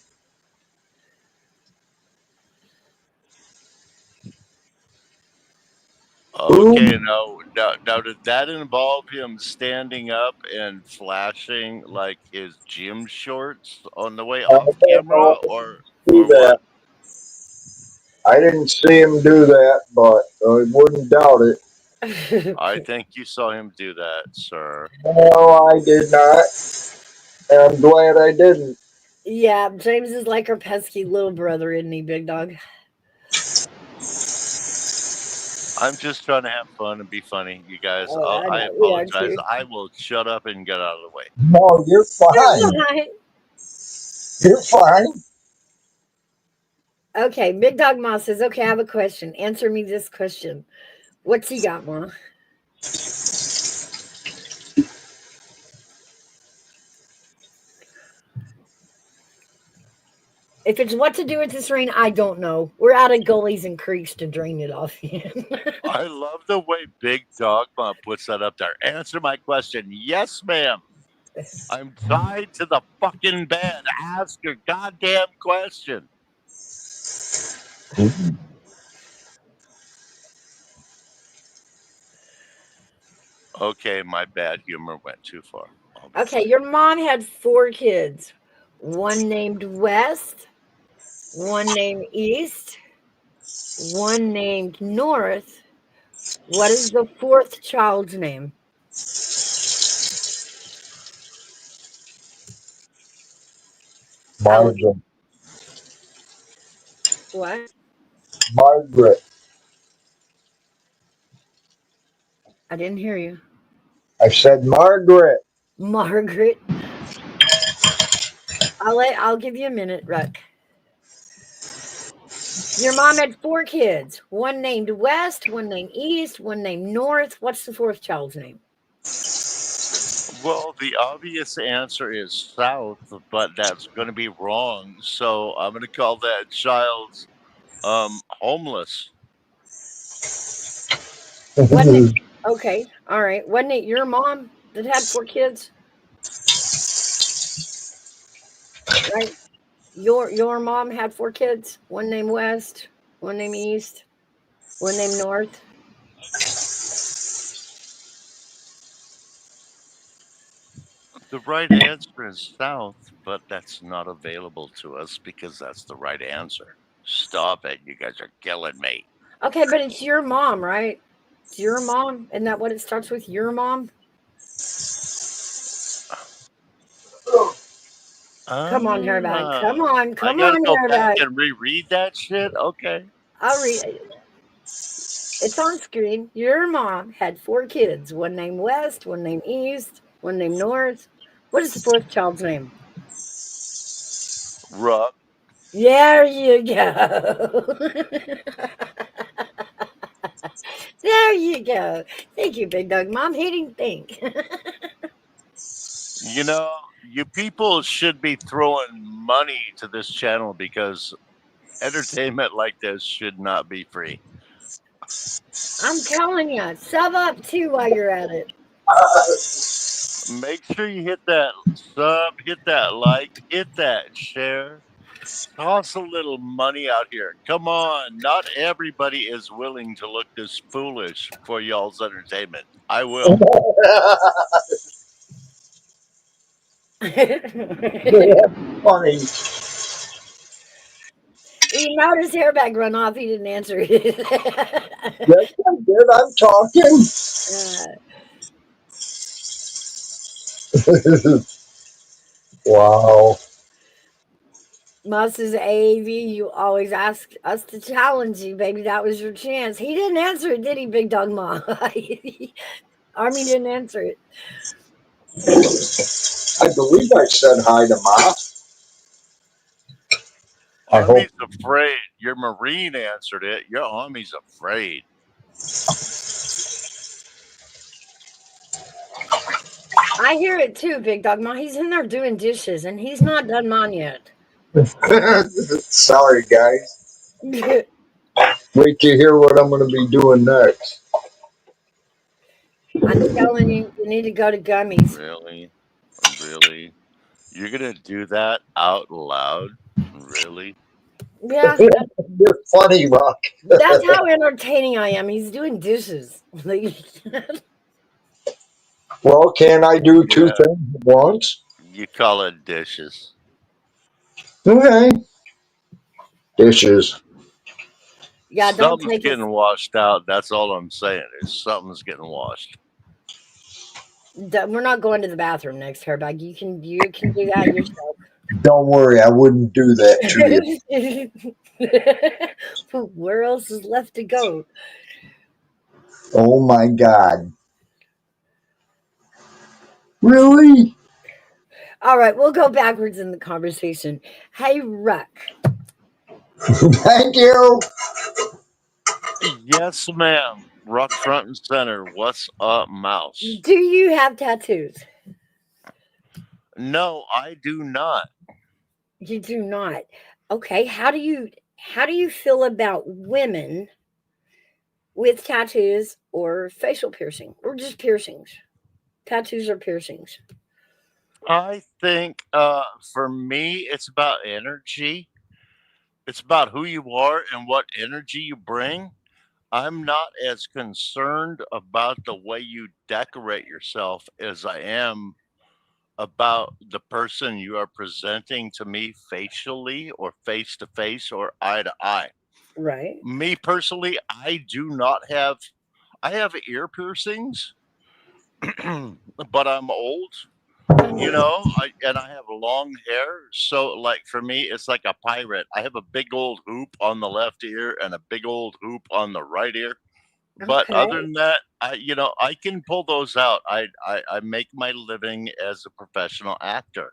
S10: Okay, now, did that involve him standing up and flashing like his gym shorts on the way
S4: I
S10: off
S4: don't
S10: camera,
S4: know if he do
S10: or what?
S4: that. I didn't see him do that, but I wouldn't doubt it.
S10: I think you saw him do that, sir.
S4: No, I did not. And I'm glad I didn't.
S3: Yeah, James is like our pesky little brother, isn't he, big dog?
S10: I'm just trying to have fun and be funny, you guys.
S3: Oh, I
S10: I
S3: know. We are
S10: apologize.
S3: too.
S10: I will shut up and get out of the way.
S4: No, you're fine. You're fine.
S3: Okay, Big Dog Ma says, okay, I have a question. Answer me this question. What's he got, Ma? If it's what to do with this rain, I don't know. We're out of gullies and creeks to drain it off in.
S10: I love the way Big Dogma puts that up there. Answer my question. Yes, ma'am. I'm tied to the fucking bed. Ask your goddamn question. Okay, my bad humor went too far.
S3: Okay, your mom had 4 kids. One named West, one named East, one named North. What is the 4th child's name?
S4: Margaret.
S3: What?
S4: Margaret.
S3: I didn't hear you.
S4: I said Margaret.
S3: Margaret. I'll give you a minute, Ruck. Your mom had 4 kids. One named West, one named East, one named North. What's the 4th child's name?
S10: Well, the obvious answer is South, but that's going to be wrong. So I'm going to call that child homeless.
S3: Wasn't it? Okay, all right. Wasn't it your mom that had 4 kids? Right? Your mom had 4 kids. One named West, one named East, one named North.
S10: The right answer is South, but that's not available to us because that's the right answer. Stop it. You guys are killing me.
S3: Okay, but it's your mom, right? It's your mom. Isn't that what it starts with? Your mom? Come on, Hairbag. Come
S10: Ah,
S3: on,
S10: I
S3: come
S10: gotta
S3: on,
S10: go back
S3: Hairbag.
S10: and reread that shit. Okay.
S3: I'll read. It's on screen. Your mom had 4 kids. One named West, one named East, one named North. What is the fourth child's name?
S10: Rough.
S3: There you go. There you go. Thank you, Big Dog Mom. He didn't think.
S10: You know, you people should be throwing money to this channel because entertainment like this should not be free.
S3: I'm telling you, sub up too while you're at it.
S10: Make sure you hit that sub, hit that like, hit that share. Toss a little money out here. Come on. Not everybody is willing to look this foolish for y'all's entertainment. I will.
S4: Funny.
S3: You notice Hairbag run off. He didn't answer it.
S4: Yes, I did. I'm talking. Wow.
S3: Moss is AAV. You always ask us to challenge you, baby. That was your chance. He didn't answer it, did he, Big Dog Ma? Army didn't answer it.
S4: I believe I said hi to Ma. I hope.
S10: Army's afraid. Your Marine answered it. Your Army's afraid.
S3: I hear it too, Big Dog Ma. He's in there doing dishes, and he's not done mine yet.
S4: Sorry, guys. Wait to hear what I'm going to be doing next.
S3: I'm telling you, you need to go to gummies.
S10: Really? Really? You're going to do that out loud? Really?
S3: Yeah,
S4: You're funny, Rock.
S3: that's how entertaining I am. He's doing dishes.
S4: Well, can I do two
S10: Yeah.
S4: things at once?
S10: You call it dishes.
S4: Okay. Dishes.
S3: Yeah, don't
S10: Something's
S3: take it.
S10: getting washed out. That's all I'm saying is something's getting washed.
S3: We're not going to the bathroom next, Hairbag. You can do that yourself.
S4: Don't worry, I wouldn't do that to you.
S3: Where else is left to go?
S4: Oh my God. Really?
S3: All right, we'll go backwards in the conversation. Hey, Ruck.
S4: Thank you.
S10: Yes, ma'am. Rock front and center. What's up, mouse?
S3: Do you have tattoos?
S10: No, I do not.
S3: You do not. Okay, how do you feel about women with tattoos or facial piercing or just piercings? Tattoos or piercings?
S10: I think for me, it's about energy. It's about who you are and what energy you bring. I'm not as concerned about the way you decorate yourself as I am about the person you are presenting to me facially or face to face or eye to eye.
S3: Right.
S10: Me personally, I have ear piercings, but I'm old, and I have long hair. So, like, for me, it's like a pirate. I have a big old hoop on the left ear and a big old hoop on the right ear. But other
S3: Okay.
S10: than that, I can pull those out. I make my living as a professional actor.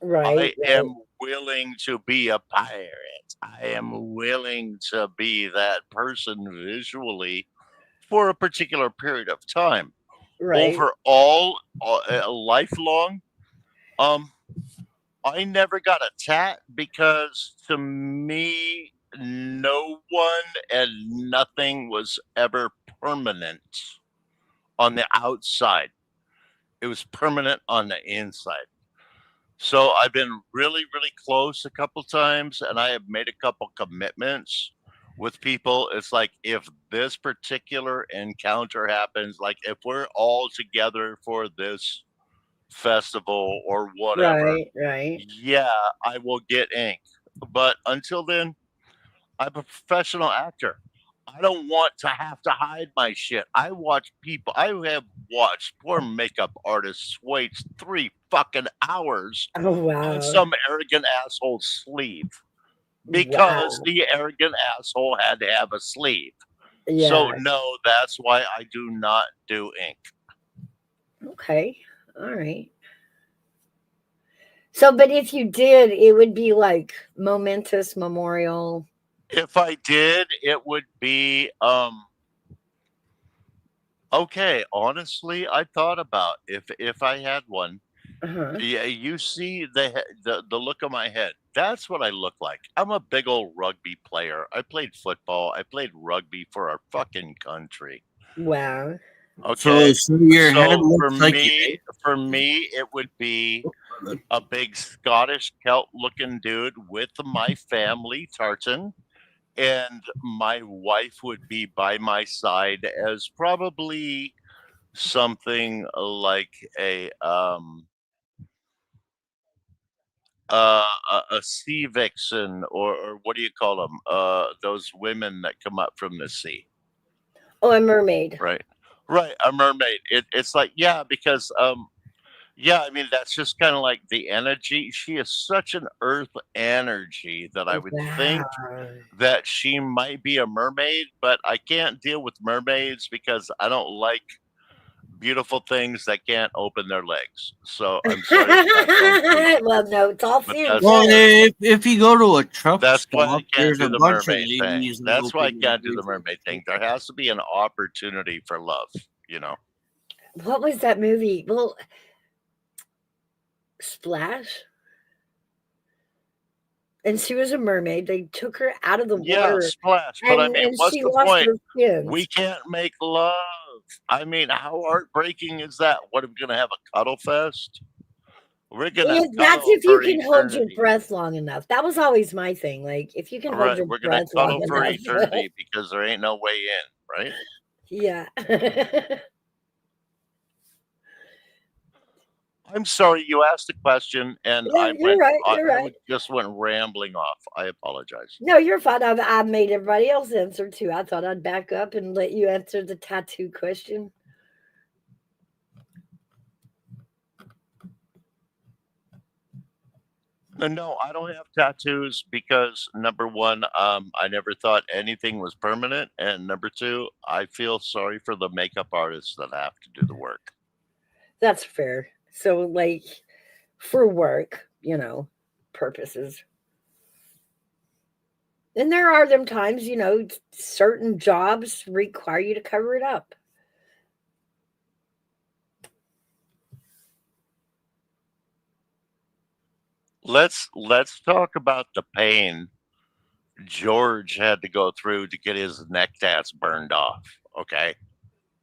S3: Right,
S10: I
S3: right,
S10: am willing to be a pirate. I am willing to be that person visually for a particular period of time.
S3: right,
S10: Overall, lifelong, um, I never got a tat because to me, no one and nothing was ever permanent on the outside. It was permanent on the inside. So I've been really, really close a couple times, and I have made a couple commitments with people. It's like if this particular encounter happens, like if we're all together for this festival or whatever,
S3: right, right,
S10: yeah, I will get ink. But until then, I'm a professional actor. I don't want to have to hide my shit. I watch people. I have watched poor makeup artists wait 3 fucking hours
S3: Oh
S10: on
S3: wow.
S10: some arrogant asshole's sleeve because
S3: Wow.
S10: the arrogant asshole had to have a sleeve. So
S3: Yeah.
S10: no, that's why I do not do ink.
S3: Okay. All right. So, but if you did, it would be like momentous memorial.
S10: If I did, it would be okay. Honestly, I thought about if I had one.
S3: Uh-huh.
S10: Yeah, you see the look of my head. That's what I look like. I'm a big old rugby player. I played football. I played rugby for our fucking country.
S3: Wow.
S10: Okay.
S7: So your head
S10: So
S7: looks like an egg.
S10: for me, it would be a big Scottish Celt looking dude with my family tartan, and my wife would be by my side as probably something like a sea vixen, or what do you call them? Those women that come up from the sea,
S3: Oh, a mermaid.
S10: right? Right, a mermaid. It's like, yeah, because yeah, I mean that's just kind of like the energy. She is such an earth energy that I would think
S3: Wow.
S10: that she might be a mermaid, but I can't deal with mermaids because I don't like beautiful things that can't open their legs. So I'm sorry if that sounds creepy,
S3: Well, no, it's all
S10: but
S3: sin
S10: that's
S7: Well,
S3: there.
S7: if you go to a truck
S10: that's why I
S7: stop,
S10: can't
S7: there's
S10: do
S7: a
S10: the
S7: bunch of
S10: mermaid thing.
S7: ladies that
S10: That's why I
S7: open
S10: can't do
S7: their
S10: the
S7: legs.
S10: mermaid thing. There has to be an opportunity for love, you know.
S3: What was that movie? Well, Splash. And she was a mermaid. They took her out of the
S10: Yeah,
S3: water,
S10: splash. But I mean,
S3: and
S10: what's
S3: she
S10: the
S3: lost
S10: point?
S3: her
S10: We
S3: fins.
S10: can't make love. I mean, how heartbreaking is that? What, are we gonna have a cuddle fest? We're gonna
S3: That's
S10: cuddle
S3: if you
S10: for
S3: can hold your
S10: eternity.
S3: breath long enough. That was always my thing. Like, if you can hold
S10: Right,
S3: your
S10: we're gonna
S3: breath long
S10: cuddle for
S3: enough.
S10: eternity because there ain't no way in, right?
S3: Yeah.
S10: I'm sorry, you asked a question and
S3: Yeah, you're right. You're right.
S10: just went rambling off. I apologize.
S3: No, you're fine. I've made everybody else answer too. I thought I'd back up and let you answer the tattoo question.
S10: No, I don't have tattoos because number one, I never thought anything was permanent, and number two, I feel sorry for the makeup artists that have to do the work.
S3: That's fair. So, like, for work, purposes. And there are them times, certain jobs require you to cover it up.
S10: Let's talk about the pain George had to go through to get his neck tats burned off. Okay,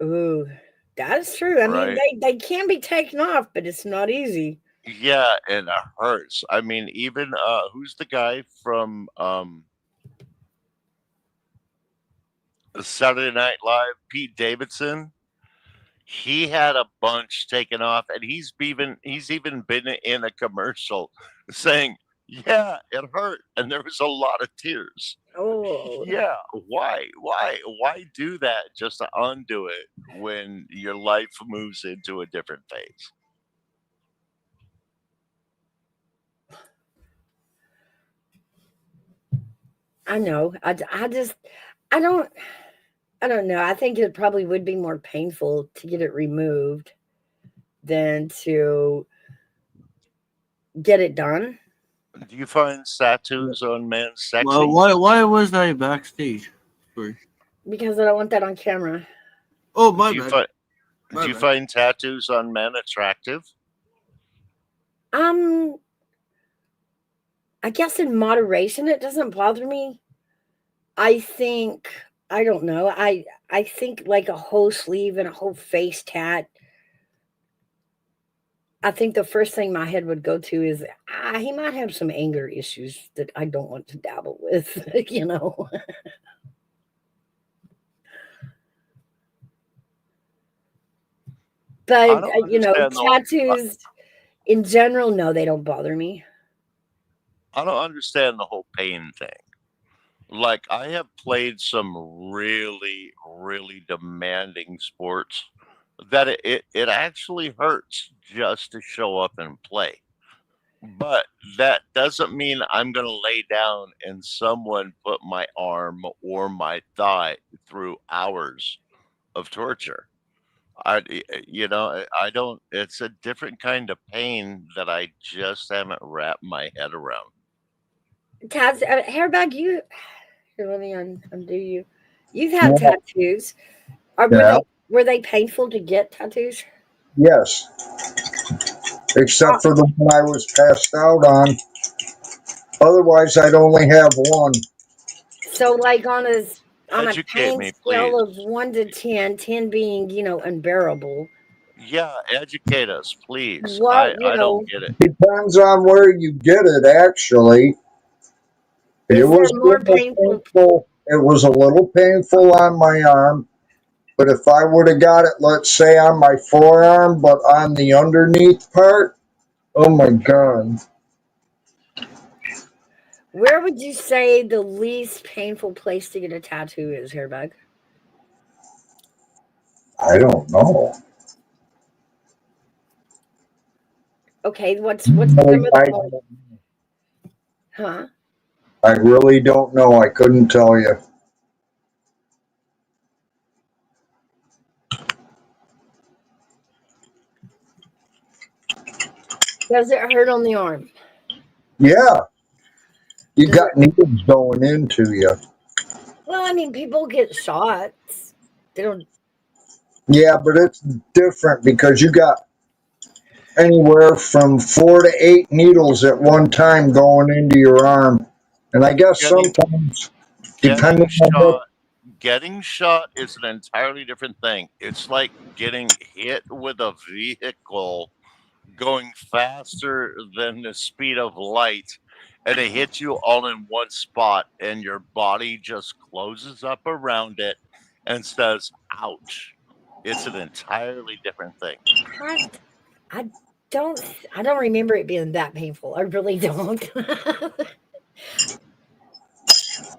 S3: Ooh, that's true. I mean,
S10: right?
S3: they can be taken off, but it's not easy.
S10: Yeah, and it hurts. I mean, even who's the guy from Saturday Night Live? Pete Davidson. He had a bunch taken off, and he's even been in a commercial saying, "Yeah, it hurt," and there was a lot of tears.
S3: Oh,
S10: Yeah, why do that just to undo it when your life moves into a different phase?
S3: I know. I just, I don't, I don't know. I think it probably would be more painful to get it removed than to get it done
S10: Do you find tattoos on men
S7: Well,
S10: sexy?
S7: why was I backstage? Sorry.
S3: because I don't want that on camera.
S7: Oh,
S10: Do
S7: my
S10: you
S7: bad.
S10: find
S7: My
S10: do you
S7: bad.
S10: find tattoos on men attractive?
S3: Um, I guess in moderation, it doesn't bother me. I think I don't know. I think like a whole sleeve and a whole face tat. I think the first thing my head would go to is he might have some anger issues that I don't want to dabble with,
S10: I
S3: But
S10: don't understand the whole.
S3: tattoos in general, no, they don't bother me.
S10: I don't understand the whole pain thing. Like, I have played some really, really demanding sports, that it actually hurts just to show up and play. But that doesn't mean I'm going to lay down and someone put my arm or my thigh through hours of torture. I don't, it's a different kind of pain that I just haven't wrapped my head around.
S3: Tats, hairbag, let me undo you. You've had
S4: Yeah.
S3: tattoos. Or
S4: Yeah.
S3: were they painful to get tattoos?
S4: Yes.
S3: Uh,
S4: Except for the one I was passed out on. Otherwise, I'd only have one.
S3: so like on a
S10: Educate
S3: pain
S10: me,
S3: scale
S10: please.
S3: of 1 to 10, 10 being, unbearable,
S10: Yeah, educate us, please.
S3: what,
S10: I don't get it.
S4: Depends on where you get it, actually. It
S3: is there
S4: was a
S3: more
S4: little
S3: painful?
S4: painful. It was a little painful on my arm. But if I would have got it, let's say on my forearm, but on the underneath part, oh my God.
S3: Where would you say the least painful place to get a tattoo is, hairbag?
S4: I don't know.
S3: Okay, what's some
S4: Really,
S3: of the more, huh?
S4: I really don't know. I couldn't tell you.
S3: Does it hurt on the arm?
S4: Yeah, you
S3: Does it?
S4: got needles going into you.
S3: Well, I mean, people get shots. They don't.
S4: Yeah, but it's different because you got anywhere from 4 to 8 needles at one time going into your arm. And I guess
S10: Getting
S4: sometimes,
S10: getting
S4: depending on what,
S10: getting shot is an entirely different thing. It's like getting hit with a vehicle going faster than the speed of light, and it hits you all in one spot, and your body just closes up around it and says, ouch. It's an entirely different thing.
S3: I, I don't. I don't remember it being that painful. I really don't.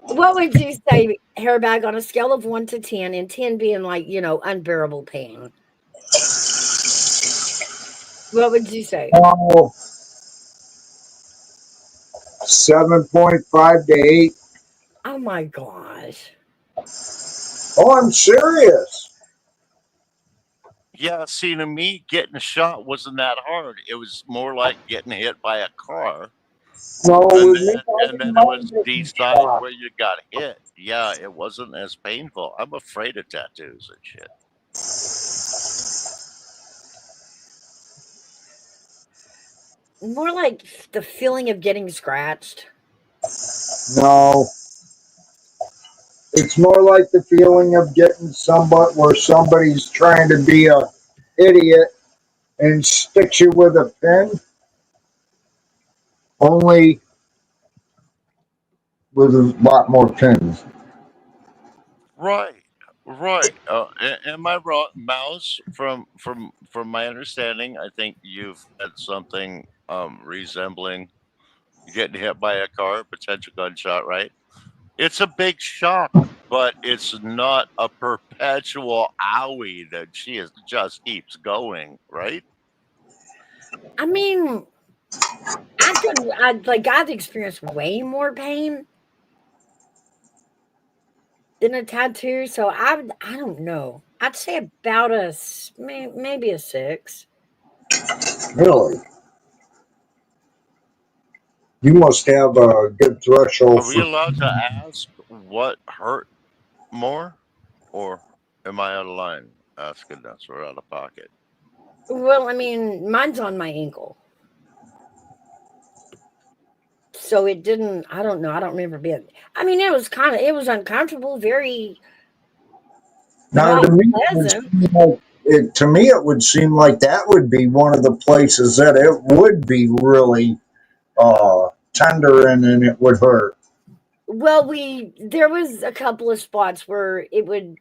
S3: What would you say, hairbag, on a scale of 1 to 10, and 10 being like, unbearable pain? What would you say?
S4: oh, 7.5 to 8.
S3: Oh my gosh.
S4: Oh, I'm serious.
S10: Yeah, see, to me, getting shot wasn't that hard. It was more like getting hit by a car,
S4: No,
S10: and
S4: with me,
S10: then
S4: I
S10: and
S4: didn't
S10: then it
S4: mind
S10: was
S4: getting
S10: decide
S4: shot.
S10: where you got hit. Yeah, it wasn't as painful. I'm afraid of tattoos and shit.
S3: More like the feeling of getting scratched.
S4: No, it's more like the feeling of getting somebody where somebody's trying to be a idiot and sticks you with a pin, only with a lot more pins.
S10: Right, right. Am I wrong, Mouse? From my understanding, I think you've had something resembling getting hit by a car, potential gunshot. Right? It's a big shock, but it's not a perpetual owie that she is just keeps going. Right?
S3: I mean, I've experienced way more pain than a tattoo, so I don't know. I'd say about maybe a 6.
S4: Really? You must have a good threshold
S10: Are we
S4: for.
S10: allowed to ask what hurt more, or am I out of line? Asking us, we're out of pocket.
S3: Well, I mean, mine's on my ankle. So it didn't, I don't know. I don't remember being, I mean, it was uncomfortable, very
S4: Now,
S3: not
S4: to me,
S3: pleasant.
S4: to me, it would seem like that would be one of the places that it would be really tender and it would hurt.
S3: Well, there was a couple of spots where it would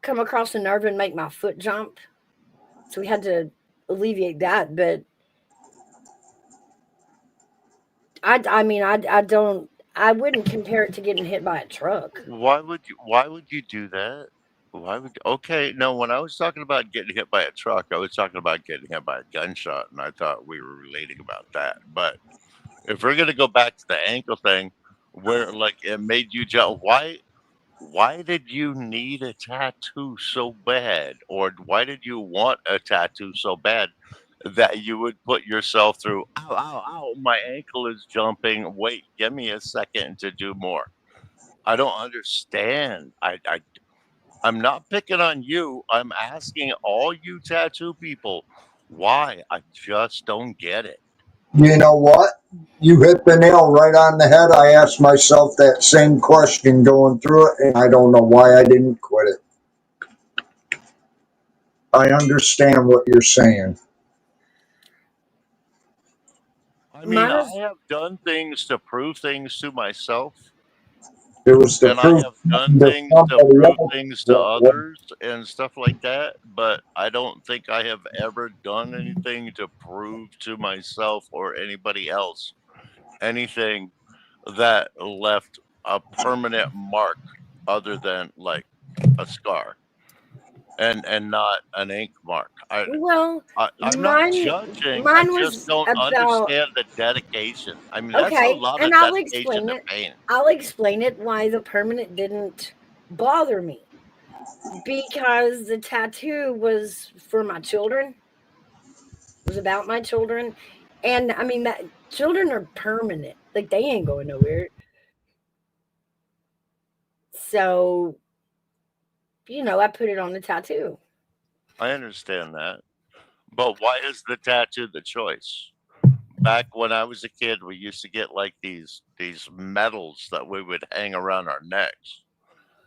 S3: come across the nerve and make my foot jump. So we had to alleviate that. But I mean, I wouldn't compare it to getting hit by a truck.
S10: Why would you? Why would you do that? Why would okay? No, when I was talking about getting hit by a truck, I was talking about getting hit by a gunshot, and I thought we were relating about that. But if we're gonna go back to the ankle thing, where like it made you jump, why did you need a tattoo so bad, or why did you want a tattoo so bad that you would put yourself through? Ow, ow, ow! My ankle is jumping. Wait, give me a second to do more. I don't understand. I'm not picking on you. I'm asking all you tattoo people why. I just don't get it.
S4: You know what? You hit the nail right on the head. I asked myself that same question going through it, and I don't know why I didn't quit it. I understand what you're saying.
S10: I mean,
S3: Mine
S10: I
S3: was
S10: have done things to prove things to myself,
S4: It was to
S10: and I
S4: prove
S10: have done
S4: to
S10: things to
S4: somebody
S10: prove
S4: else
S10: things to
S4: what was.
S10: others and stuff like that, but I don't think I have ever done anything to prove to myself or anybody else anything that left a permanent mark other than like a scar and not an ink mark.
S3: well,
S10: I'm not
S3: mine
S10: judging. I
S3: mine
S10: just
S3: was
S10: don't
S3: about
S10: understand the dedication. I mean, that's a
S3: okay,
S10: lot
S3: and
S10: of dedication to paint.
S3: I'll explain it why the permanent didn't bother me because the tattoo was for my children, was about my children, and I mean that children are permanent, like they ain't going nowhere. So I put it on the tattoo.
S10: I understand that. But why is the tattoo the choice? Back when I was a kid, we used to get like these medals that we would hang around our necks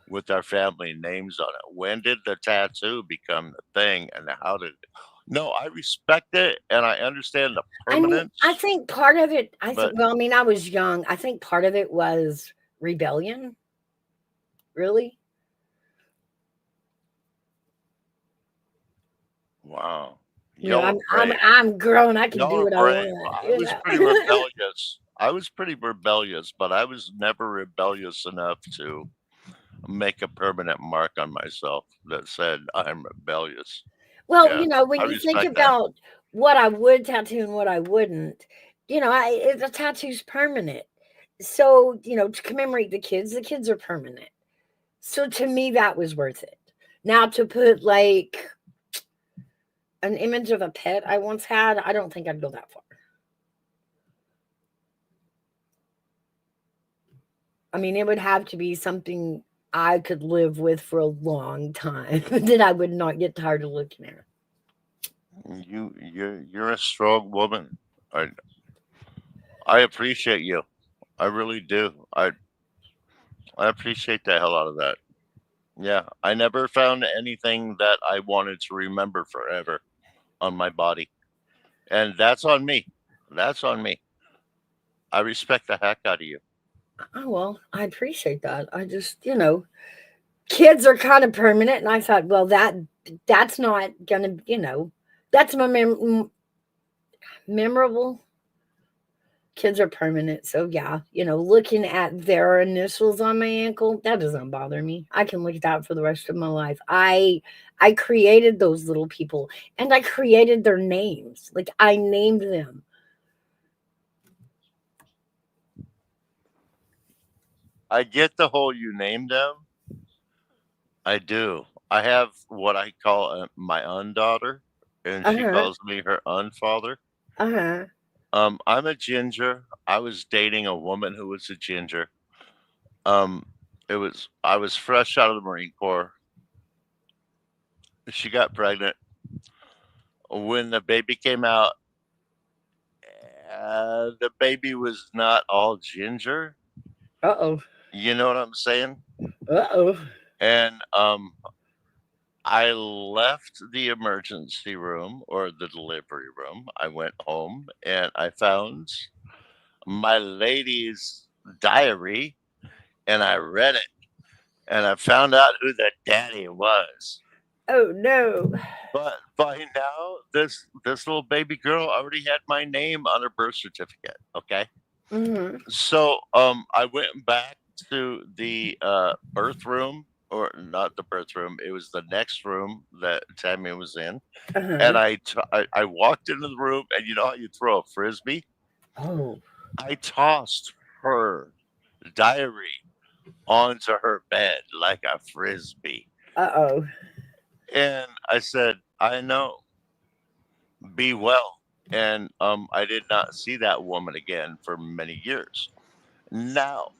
S10: with our family names on it. When did the tattoo become the thing and how did it? No, I respect it and I understand the
S3: I mean, I
S10: permanence,
S3: think part of it,
S10: but
S3: well, I mean, I was young. I think part of it was rebellion, really.
S10: wow.
S3: You know,
S10: Y'all are brave.
S3: I'm grown. I can
S10: Y'all
S3: do
S10: are
S3: what I
S10: brave.
S3: want.
S10: I was pretty rebellious. I was pretty rebellious, but I was never rebellious enough to make a permanent mark on myself that said I'm rebellious.
S3: Well,
S10: Yeah,
S3: when
S10: I
S3: you think
S10: respect that.
S3: about what I would tattoo and what I wouldn't, the tattoo's permanent. So, to commemorate the kids are permanent. So to me, that was worth it. Now to put like an image of a pet I once had, I don't think I'd go that far. I mean, it would have to be something I could live with for a long time that I would not get tired of looking at.
S10: You're a strong woman. I I appreciate you. I really do. I appreciate the hell out of that. Yeah, I never found anything that I wanted to remember forever on my body. And that's on me. That's on me. I respect the heck out of you.
S3: Oh well, I appreciate that. I just, kids are kind of permanent, and I thought, well, that's not gonna, that's my memorable. Kids are permanent, so yeah, looking at their initials on my ankle, that doesn't bother me. I can look at that for the rest of my life. I created those little people, and I created their names. Like I named them.
S10: I get the whole you named them. I do. I have what I call my undaughter, and
S3: Uh
S10: she
S3: huh.
S10: calls me her unfather.
S3: Uh huh.
S10: I'm a ginger. I was dating a woman who was a ginger. Um, I was fresh out of the Marine Corps. She got pregnant. When the baby came out, the baby was not all ginger.
S3: Uh oh.
S10: You know what I'm saying?
S3: Uh oh.
S10: And I left the emergency room or the delivery room. I went home and I found my lady's diary and I read it and I found out who the daddy was.
S3: Oh no.
S10: But by now, this little baby girl already had my name on her birth certificate. Okay,
S3: Mm-hmm.
S10: so I went back to the birth room or not the birth room. It was the next room that Tammy was in, and
S3: Uh-huh.
S10: I walked into the room, and you know how you throw a frisbee?
S3: Oh.
S10: I tossed her diary onto her bed like a frisbee,
S3: Uh-oh.
S10: and I said, "I know, be well." And I did not see that woman again for many years. Now,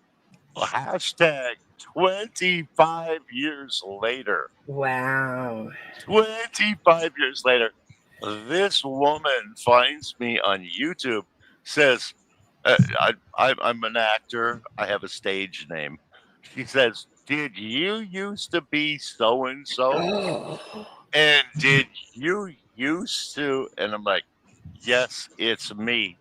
S10: hashtag 25 years later.
S3: Wow.
S10: 25 years later, this woman finds me on YouTube, says, I'm an actor, I have a stage name. She says, "Did you used to be so and so? And did you used to?" And I'm like, "Yes, it's me."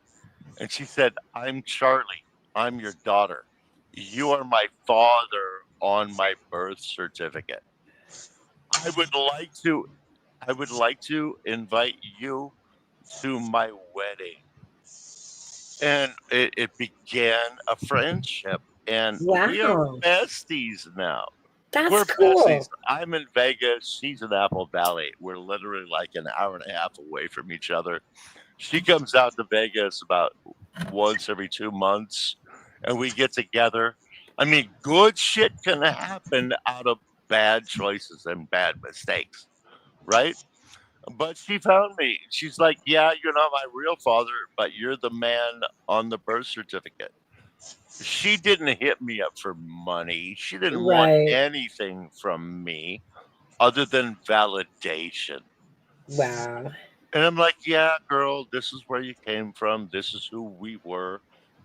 S10: And she said, "I'm Charlie. I'm your daughter. You are my father on my birth certificate. I would like to I would like to invite you to my wedding." And it began a friendship, and we are
S3: Wow.
S10: besties now.
S3: That's
S10: We're besties.
S3: cool.
S10: I'm in Vegas. She's in Apple Valley. We're literally like an hour and a half away from each other. She comes out to Vegas about once every 2 months, and we get together. I mean, good shit can happen out of bad choices and bad mistakes, right? But she found me. She's like, "Yeah, you're not my real father, but you're the man on the birth certificate." She didn't hit me up for money. She didn't want
S3: Right.
S10: anything from me other than validation.
S3: Wow.
S10: And I'm like, "Yeah, girl, this is where you came from. This is who we were.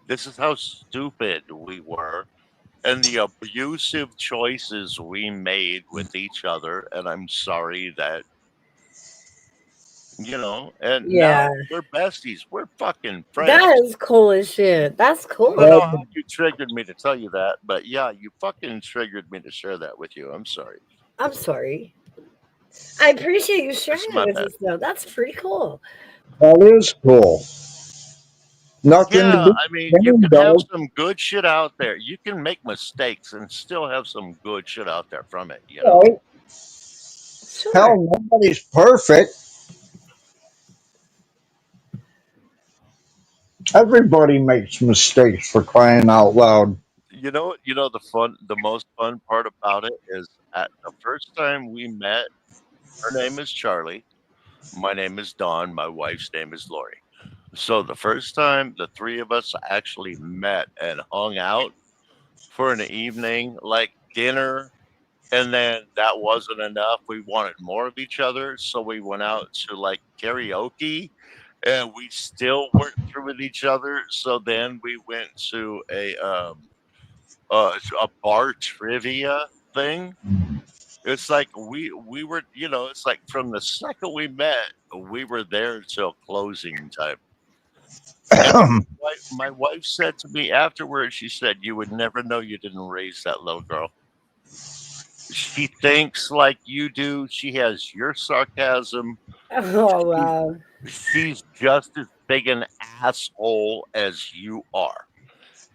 S10: This is how stupid we were. And the abusive choices we made with each other. And I'm sorry that, and now
S3: Yeah.
S10: we're besties. We're fucking friends."
S3: That is cool as shit. That's
S10: I don't know
S3: cool.
S10: how you triggered me to tell you that, but yeah, you fucking triggered me to share that with you. I'm sorry.
S3: I'm sorry. I appreciate you sharing
S10: It's
S3: it
S10: my
S3: with
S10: bad.
S3: us though. That's pretty cool.
S4: That is cool. Nothing to
S10: Yeah,
S4: be
S10: I mean, you
S4: ashamed
S10: can have
S4: of.
S10: some good shit out there. You can make mistakes and still have some good shit out there from it, you know?
S4: Right?
S3: Sure.
S4: Hell, nobody's perfect. Everybody makes mistakes for crying out loud.
S10: The most fun part about it is at the first time we met, her name is Charlie. My name is Don. My wife's name is Lori. So the first time the three of us actually met and hung out for an evening, like dinner, and then that wasn't enough. We wanted more of each other, so we went out to like karaoke, and we still weren't through with each other. So then we went to a bar trivia thing. It's like we were, it's like from the second we met, we were there till closing time. And my wife said to me afterwards, she said, "You would never know you didn't raise that little girl. She thinks like you do. She has your sarcasm.
S3: Oh
S10: She's,
S3: wow.
S10: she's just as big an asshole as you are."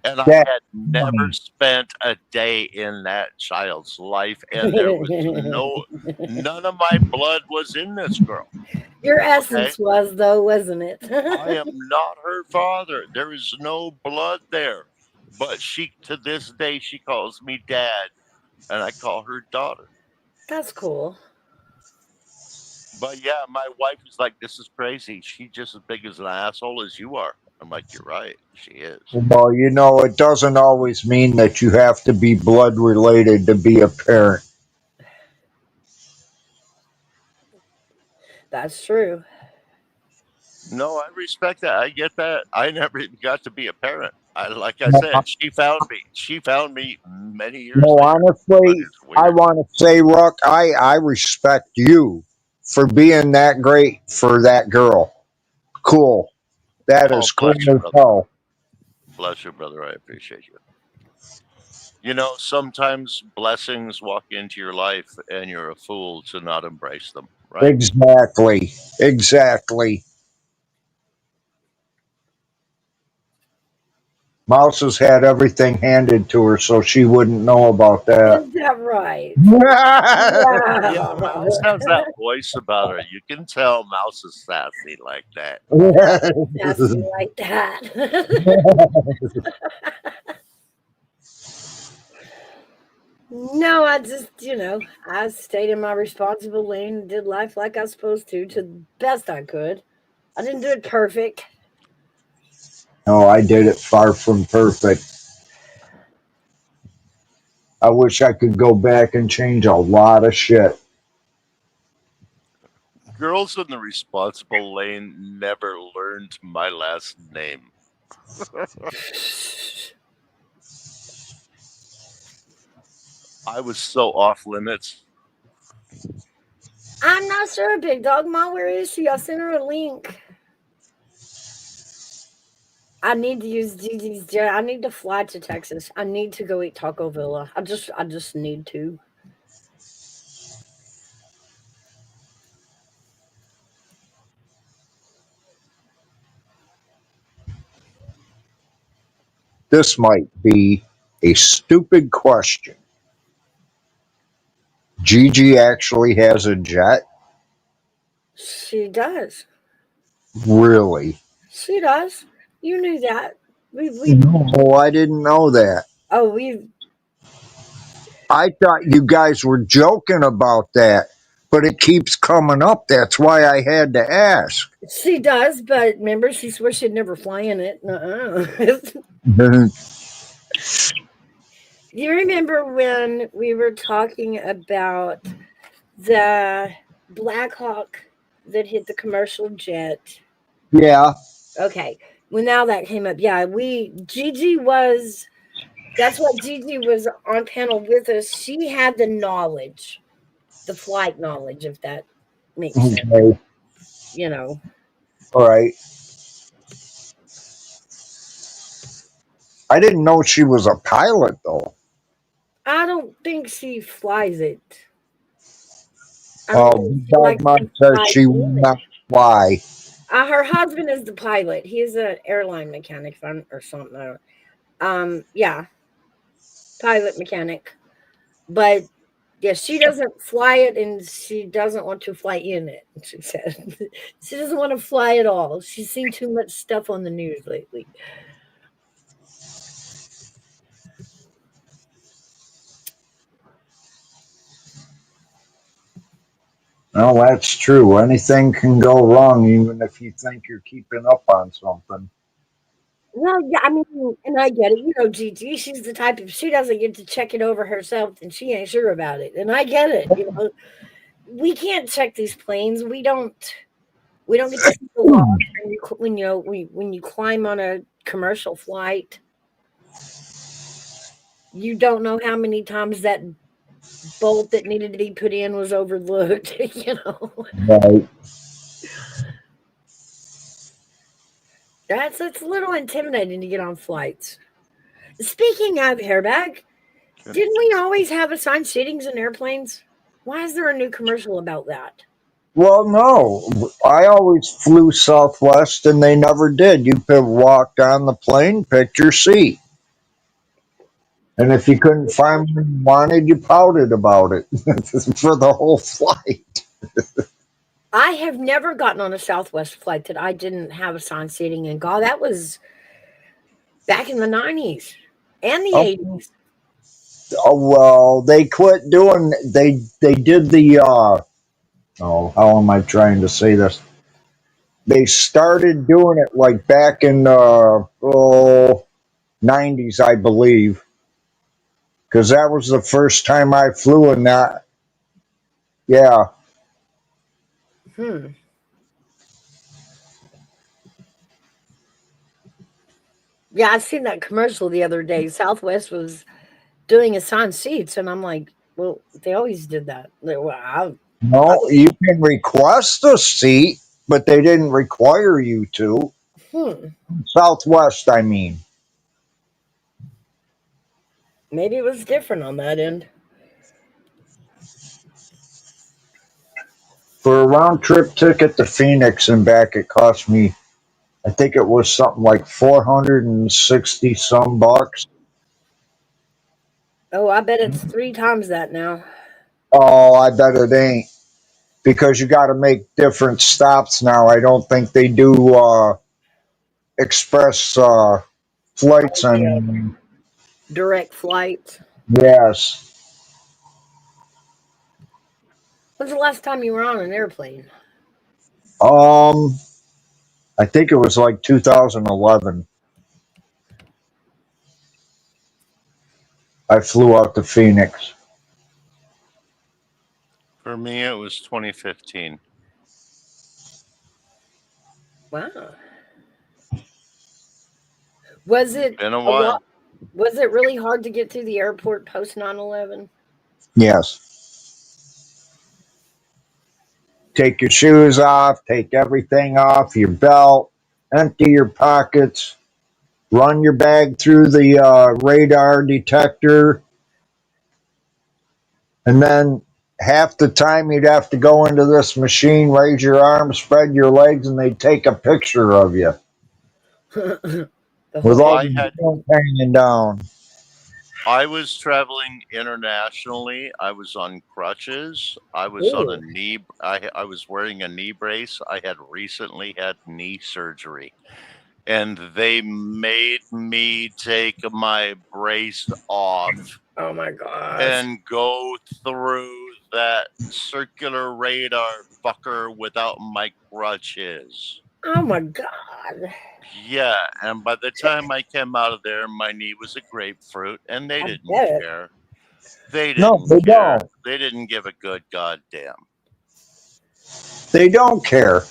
S10: And I
S4: That's
S10: had never
S4: funny.
S10: spent a day in that child's life, and there was none of my blood was in this girl.
S3: Your
S10: Okay.
S3: essence was though, wasn't it?
S10: I am not her father. There is no blood there. But to this day, she calls me dad, and I call her daughter.
S3: That's cool.
S10: But yeah, my wife is like, "This is crazy. She's just as big as an asshole as you are." I'm like, "You're right. She is."
S4: Well, it doesn't always mean that you have to be blood related to be a parent.
S3: That's true.
S10: No, I respect that. I get that. I never even got to be a parent. Like I said, she found me. She found me many years
S4: No,
S10: later, but
S4: honestly,
S10: it's
S4: I
S10: weird.
S4: want to say, Ruck, I respect you for being that great for that girl. Cool. That
S10: Oh,
S4: is cool
S10: bless you,
S4: as
S10: brother.
S4: hell.
S10: Bless you, brother. I appreciate you. Sometimes blessings walk into your life and you're a fool to not embrace them, right?
S4: Exactly. Exactly. Mouse has had everything handed to her, so she wouldn't know about that.
S3: Is that right?
S10: Yeah,
S3: Wow.
S10: Mouse has that voice about her. You can tell Mouse is sassy like that.
S3: Sassy like that. No, I just, I stayed in my responsible lane and did life like I was supposed to the best I could. I didn't do it perfect.
S4: No, I did it far from perfect. I wish I could go back and change a lot of shit.
S10: Girls in the responsible lane never learned my last name. I was so off limits.
S3: I'm not sure, Big Dog Ma. Where is she? I sent her a link. I need to use Gigi's jet. I need to fly to Texas. I need to go eat Taco Villa. I just need to.
S4: This might be a stupid question. Gigi actually has a jet?
S3: She does.
S4: Really?
S3: She does. You knew that. We
S4: No, I didn't know that.
S3: oh we
S4: I thought you guys were joking about that, but it keeps coming up. That's why I had to ask.
S3: she does, but remember she swore she'd never fly in it. You remember when we were talking about the Black Hawk that hit the commercial jet?
S4: Yeah.
S3: Okay. Well, now that came up. Yeah, Gigi was. That's what Gigi was on panel with us. She had the knowledge, the flight knowledge, if that makes sense.
S4: Okay.
S3: You know,
S4: All right. I didn't know she was a pilot, though.
S3: I don't think she flies it. I don't
S4: Oh,
S3: know if she
S4: Dog
S3: likes to
S4: Mom says
S3: fly
S4: she will
S3: in it.
S4: not fly.
S3: Her husband is the pilot. He is an airline mechanic or something. I don't. Yeah, pilot mechanic. But yeah, she doesn't fly it, and she doesn't want to fly in it. She said she doesn't want to fly at all. She's seen too much stuff on the news lately.
S4: Well, that's true. Anything can go wrong, even if you think you're keeping up on something.
S3: Well, yeah, I mean, and I get it. Gigi, she's the type if she doesn't get to check it over herself, then she ain't sure about it. And I get it. We can't check these planes. We don't get to see the logs when you climb on a commercial flight. You don't know how many times that bolt that needed to be put in was overlooked.
S4: Right.
S3: It's a little intimidating to get on flights. Speaking of airbag, didn't we always have assigned seatings in airplanes? Why is there a new commercial about that?
S4: Well, no. I always flew Southwest, and they never did. You could walk on the plane, pick your seat. And if you couldn't find what you wanted, you pouted about it for the whole flight.
S3: I have never gotten on a Southwest flight that I didn't have assigned seating in. God, that was back in the 90s and the
S4: Oh,
S3: 80s.
S4: well, they quit doing. They did the. Oh, how am I trying to say this? They started doing it like back in '90s, I believe, because that was the first time I flew in that. Yeah.
S3: Hmm. Yeah, I seen that commercial the other day. Southwest was doing assigned seats, and I'm like, well, they always did that.
S4: No, you can request a seat, but they didn't require you to.
S3: Hmm.
S4: Southwest, I mean.
S3: Maybe it was different on that end.
S4: For a round trip ticket to Phoenix and back, it cost me I think it was something like 460 some bucks.
S3: Oh, I bet it's 3 times that now.
S4: Oh, I bet it ain't because you got to make different stops now. I don't think they do express flights
S3: Oh, yeah.
S4: anymore.
S3: Direct flights.
S4: Yes.
S3: When's the last time you were on an airplane?
S4: Um, I think it was like 2011. I flew out to Phoenix.
S10: For me, it was 2015.
S3: Wow. Was it
S10: Been a
S3: a lot?
S10: while.
S3: Was it really hard to get through the airport post 9/11?
S4: Yes. Take your shoes off, take everything off, your belt, empty your pockets, run your bag through the radar detector, and then half the time you'd have to go into this machine, raise your arms, spread your legs, and they'd take a picture of you
S3: The
S4: with
S3: whole
S4: all
S10: I
S4: your
S10: had
S4: junk hanging down.
S10: I was traveling internationally. I was on crutches. I was on a
S3: Ooh.
S10: knee. I was wearing a knee brace. I had recently had knee surgery, and they made me take my brace off
S3: Oh my gosh.
S10: and go through that circular radar fucker without my crutches.
S3: Oh my god.
S10: Yeah, and by the time I came out of there, my knee was a grapefruit, and they
S3: I
S10: didn't
S3: bet it.
S10: care. They
S4: No,
S10: didn't
S4: they
S10: care.
S4: don't.
S10: They didn't give a good goddamn.
S4: They don't care.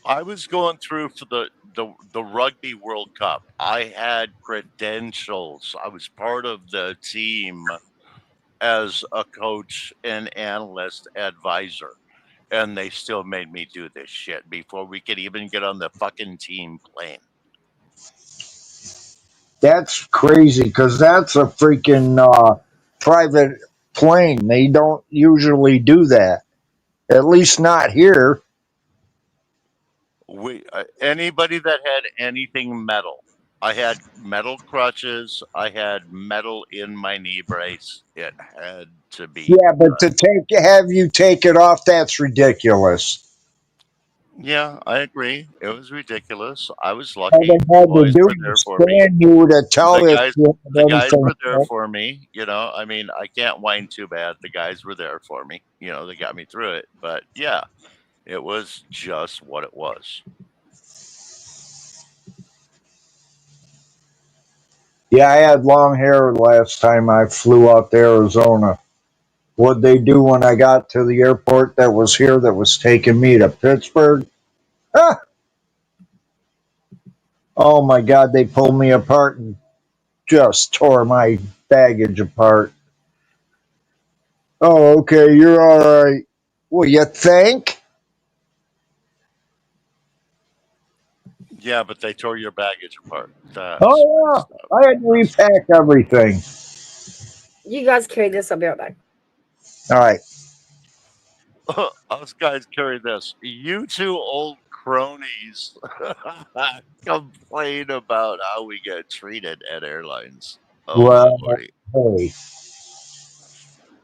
S10: I was going through for the Rugby World Cup. I had credentials. I was part of the team as a coach and analyst advisor. And they still made me do this shit before we could even get on the fucking team plane.
S4: That's crazy because that's a freaking private plane. They don't usually do that. At least not here.
S10: We anybody that had anything metal. I had metal crutches. I had metal in my knee brace. It had to be
S4: Yeah, but to
S10: done.
S4: have you take it off, that's ridiculous.
S10: Yeah, I agree. It was ridiculous. I was
S4: All they
S10: lucky. The
S4: had to
S10: boys
S4: do
S10: were there
S4: is
S10: for me.
S4: scan you to tell
S10: The
S4: this
S10: guys
S4: shit
S10: the
S4: and
S10: guys
S4: everything.
S10: were there for me, I mean, I can't whine too bad. The guys were there for me. They got me through it. But yeah, it was just what it was.
S4: Yeah, I had long hair last time I flew out to Arizona. What'd they do when I got to the airport that was here that was taking me to Pittsburgh? Ah, oh my God, they pulled me apart and just tore my baggage apart. Oh, okay, you're all right. Well, you think?
S10: Yeah, but they tore your baggage apart. That's
S4: Oh,
S10: messed up.
S4: yeah, I had to repack everything.
S3: You guys carry this. I'll be right back.
S4: All right.
S10: Us guys carry this. You two old cronies complain about how we get treated at airlines. Oh
S4: Well,
S10: lordy.
S4: hey,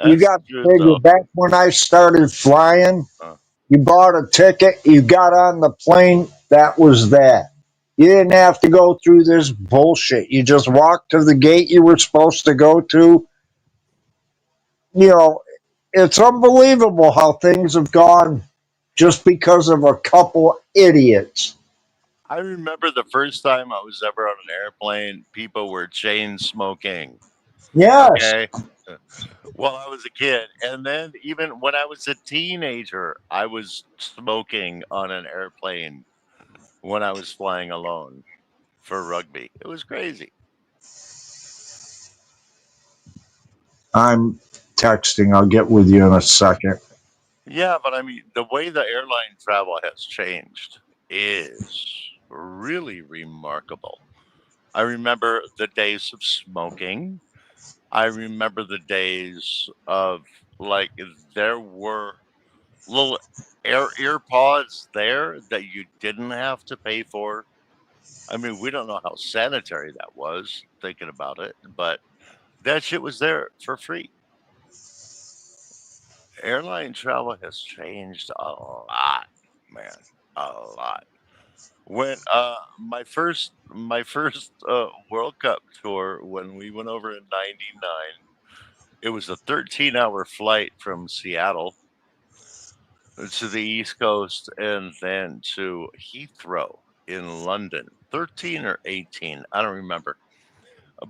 S4: you
S10: That's
S4: got to
S10: true
S4: figure
S10: though.
S4: back when I started flying,
S10: Uh,
S4: you bought a ticket, you got on the plane, that was that. You didn't have to go through this bullshit. You just walked to the gate you were supposed to go to. You know, it's unbelievable how things have gone just because of a couple idiots.
S10: I remember the first time I was ever on an airplane, people were chain smoking.
S4: Yes,
S10: Okay. While I was a kid. And then even when I was a teenager, I was smoking on an airplane when I was flying alone for rugby. It was crazy.
S4: I'm texting. I'll get with you in a second.
S10: Yeah, but I mean, the way the airline travel has changed is really remarkable. I remember the days of smoking. I remember the days of like there were little ear pods there that you didn't have to pay for. I mean, we don't know how sanitary that was thinking about it, but that shit was there for free. Airline travel has changed a lot, man, a lot. When my first World Cup tour when we went over in '99, it was a 13-hour flight from Seattle to the East Coast and then to Heathrow in London. 13 or 18, I don't remember.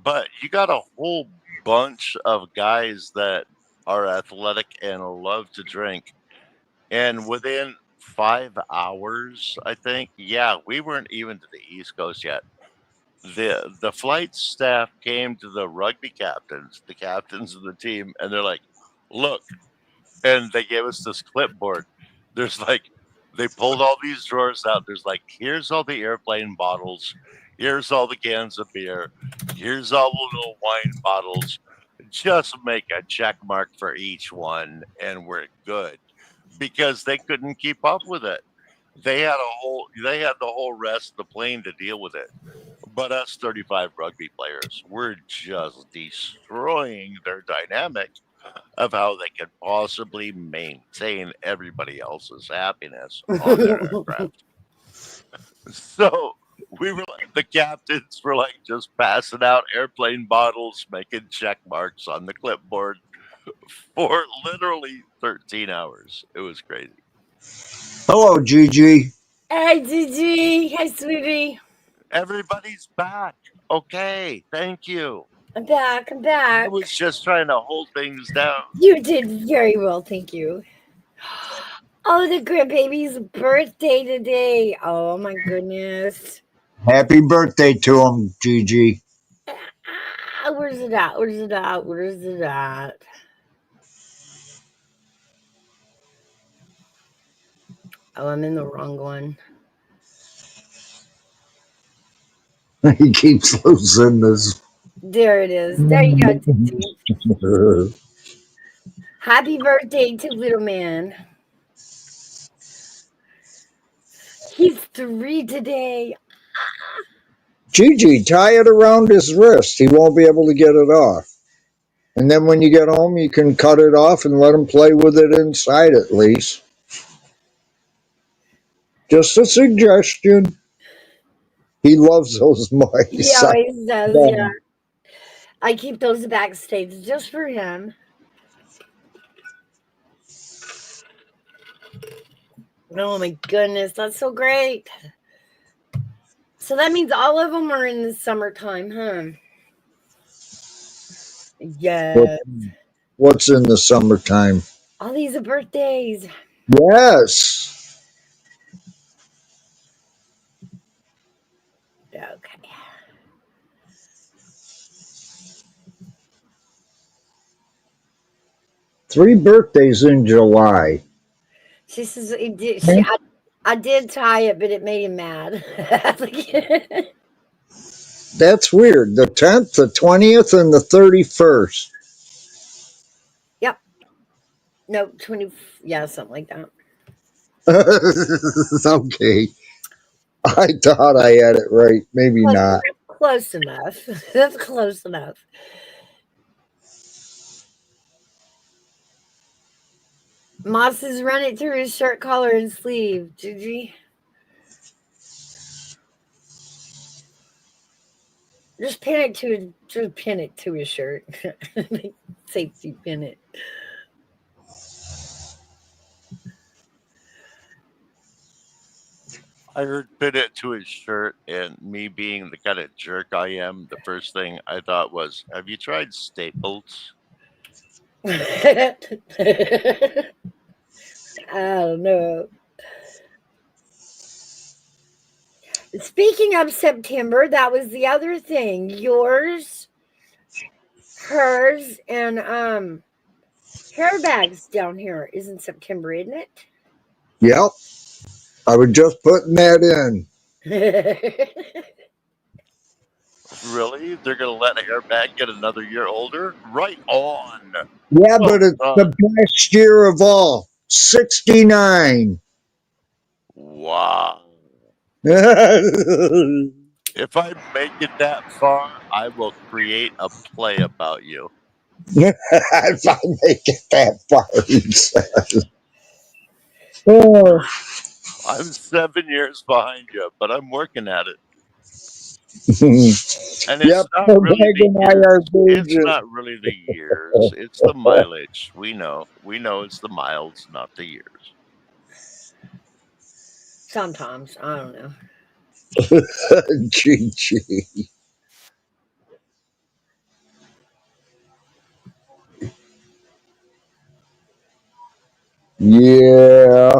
S10: But you got a whole bunch of guys that are athletic and love to drink. And within 5 hours, I think, yeah, we weren't even to the East Coast yet. The flight staff came to the rugby captains, the captains of the team, and they're like, look, and they gave us this clipboard. There's like they pulled all these drawers out. There's like, here's all the airplane bottles, here's all the cans of beer, here's all the little wine bottles. Just make a check mark for each one, and we're good because they couldn't keep up with it. They had the whole rest of the plane to deal with it. But us 35 rugby players, we're just destroying their dynamic of how they can possibly maintain everybody else's happiness on their aircraft. So the captains were like just passing out airplane bottles, making check marks on the clipboard for literally 13 hours. It was crazy.
S4: Hello, Gigi.
S3: Hey, Gigi. Hey, sweetie.
S10: Everybody's back. Okay, thank you.
S3: I'm back. I'm back.
S10: I was just trying to hold things down.
S3: You did very well, thank you. Oh, the grandbaby's birthday today. Oh my goodness.
S4: Happy birthday to him, Gigi.
S3: Where's it at? Where's it at? Where's it at? Oh, I'm in the wrong one.
S4: He keeps losing this.
S3: There it is. There you go, Gigi. Happy birthday to little man. He's 3 today.
S4: Gigi, tie it around his wrist. He won't be able to get it off. And then when you get home, you can cut it off and let him play with it inside at least. Just a suggestion. He loves those mice.
S3: He always does, yeah. I keep those backstage just for him. Oh my goodness, that's so great. So that means all of them are in the summertime, huh? Yes.
S4: What's in the summertime?
S3: All these are birthdays.
S4: Yes.
S3: Okay.
S4: Three birthdays in July.
S3: She says, I did tie it, but it made him mad.
S4: That's weird. The 10th, the 20th, and the 31st.
S3: Yep. No, 20. Yeah, something like that.
S4: Okay. I thought I had it right. Maybe not.
S3: Close enough. That's close enough. Moss has run it through his shirt collar and sleeve. Gigi. Just pin it to his shirt. Safety pin it.
S10: I heard pin it to his shirt, and me being the kind of jerk I am, the first thing I thought was, have you tried Staples?
S3: I don't know. Speaking of September, that was the other thing. Yours, hers, and hair bags down here is in September, isn't it?
S4: Yep. I was just putting that in.
S10: Really? They're going to let a hairbag get another year older? Right on.
S4: Yeah, but it's the best year of all. 69.
S10: Wow.
S4: If
S10: If I make it that far, I will create a play about you.
S4: I make it that far, he says. Oh.
S10: I'm 7 years behind you, but I'm working at it. And
S4: Yep,
S10: it's not
S4: Greg
S10: really the
S4: and I are
S10: years. It's
S4: pages.
S10: not really the years. It's the mileage. We know. We know it's the miles, not the years.
S3: Sometimes I don't know.
S4: GG. Yeah.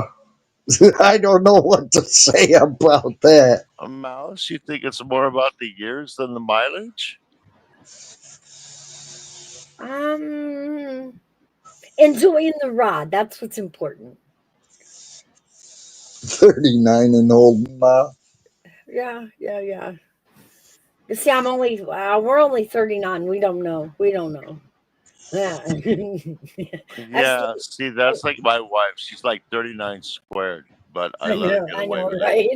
S4: I don't know what to say about that.
S10: A mouse? You think it's more about the years than the mileage?
S3: Enjoying the ride. That's what's important.
S4: 39 and old ma.
S3: Yeah, yeah, yeah. You see, we're only 39. We don't know. We don't know. Yeah. That's,
S10: Yeah, see, that's like my wife. She's like 39 squared, but I let her get
S3: I
S10: away
S3: know,
S10: with it.
S3: right?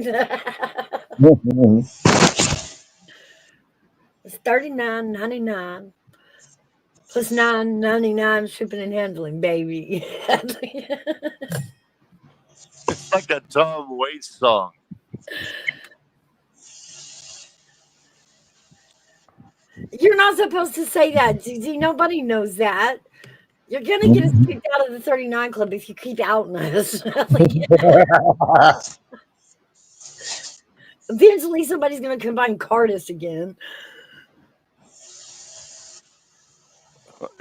S3: It's 39.99 plus 9.99 shipping and handling, baby.
S10: It's like a Tom Waits song.
S3: You're not supposed to say that, Gigi. Nobody knows that. You're gonna get us kicked out of the 39 club if you keep outing us. Eventually, somebody's gonna combine Cardis again.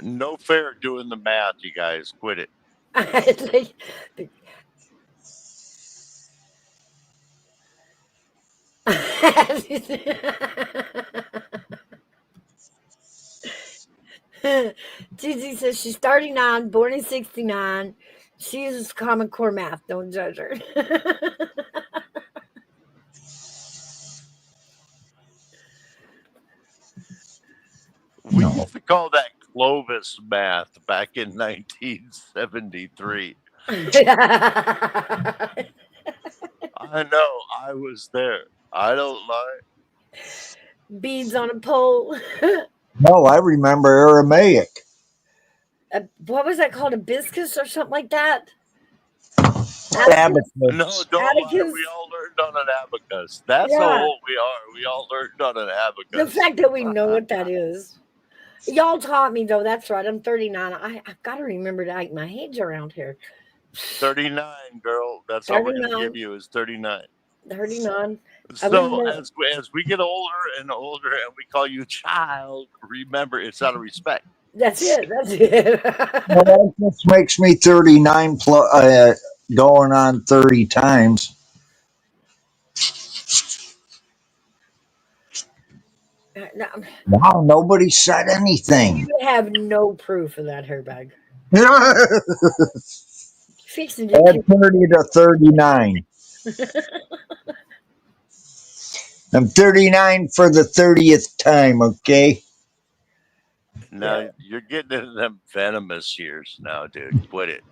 S10: No fair doing the math, you guys. Quit it.
S3: It's like, Gigi says she's 39, born in 69. She uses Common Core math. Don't judge her.
S10: We
S4: No.
S10: used to call that Clovis math back in 1973. I know, I was there. I don't lie.
S3: Beads on a pole.
S4: No, I remember Aramaic.
S3: What was that called? Hibiscus or something like that? Atticus?
S10: No,
S4: Abacus.
S10: don't lie.
S3: Atticus?
S10: We all learned on an abacus. That's how
S3: Yeah.
S10: old we are. We all learned on an
S3: The
S10: abacus.
S3: fact that we know what that is. Y'all taught me though. That's right. I'm 39. I've got to remember to act my age around here.
S10: 39, girl. That's all we're going to give
S3: 39.
S10: you is 39.
S3: 39. I
S10: So
S3: remember.
S10: as we get older and older and we call you child, remember it's out of respect.
S3: That's it. That's it.
S4: Well, that just makes me 39 going on 30 times.
S3: No,
S4: Wow, nobody said anything.
S3: you have no proof of that, Hairbag.
S4: Add
S3: Fixing to kick.
S4: 30 to 39. I'm 39 for the 30th time, okay?
S10: Now
S3: Yeah.
S10: you're getting into them venomous years now, dude. Quit it.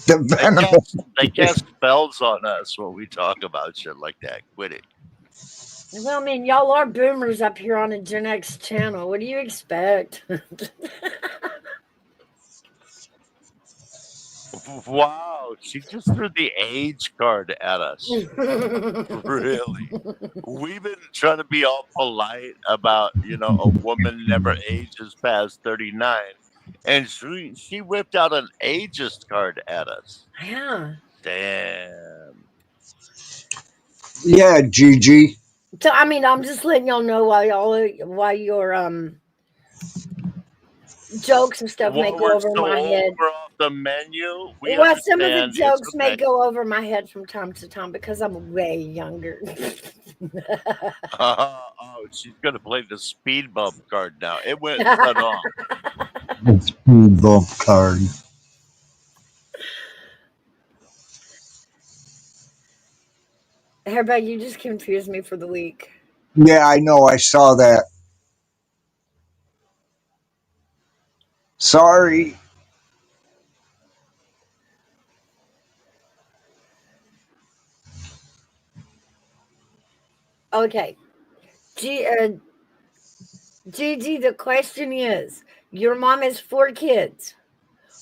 S4: The
S10: They
S4: venom.
S10: cast spells on us when we talk about shit like that. Quit it.
S3: Well, I mean, y'all are boomers up here on the Gen X channel. What do you expect?
S10: Wow, she just threw the age card at us. Really? We've been trying to be all polite about, a woman never ages past 39. And she whipped out an ageist card at us.
S3: Yeah.
S10: Damn.
S4: Yeah, Gigi.
S3: So I mean, I'm just letting y'all know why your jokes and stuff may
S10: While
S3: go
S10: we're
S3: over
S10: so
S3: my
S10: old,
S3: head.
S10: we're off the menu. We
S3: Well, some of the
S10: understand. It's
S3: jokes may
S10: okay.
S3: go over my head from time to time because I'm way younger.
S10: Oh, she's going to play the speed bump card now. It went shut off.
S4: The speed bump card.
S3: Everybody, you just confused me for the week.
S4: Yeah, I know. I saw that. Sorry.
S3: Okay. G, Gigi, the question is, your mom has 4 kids.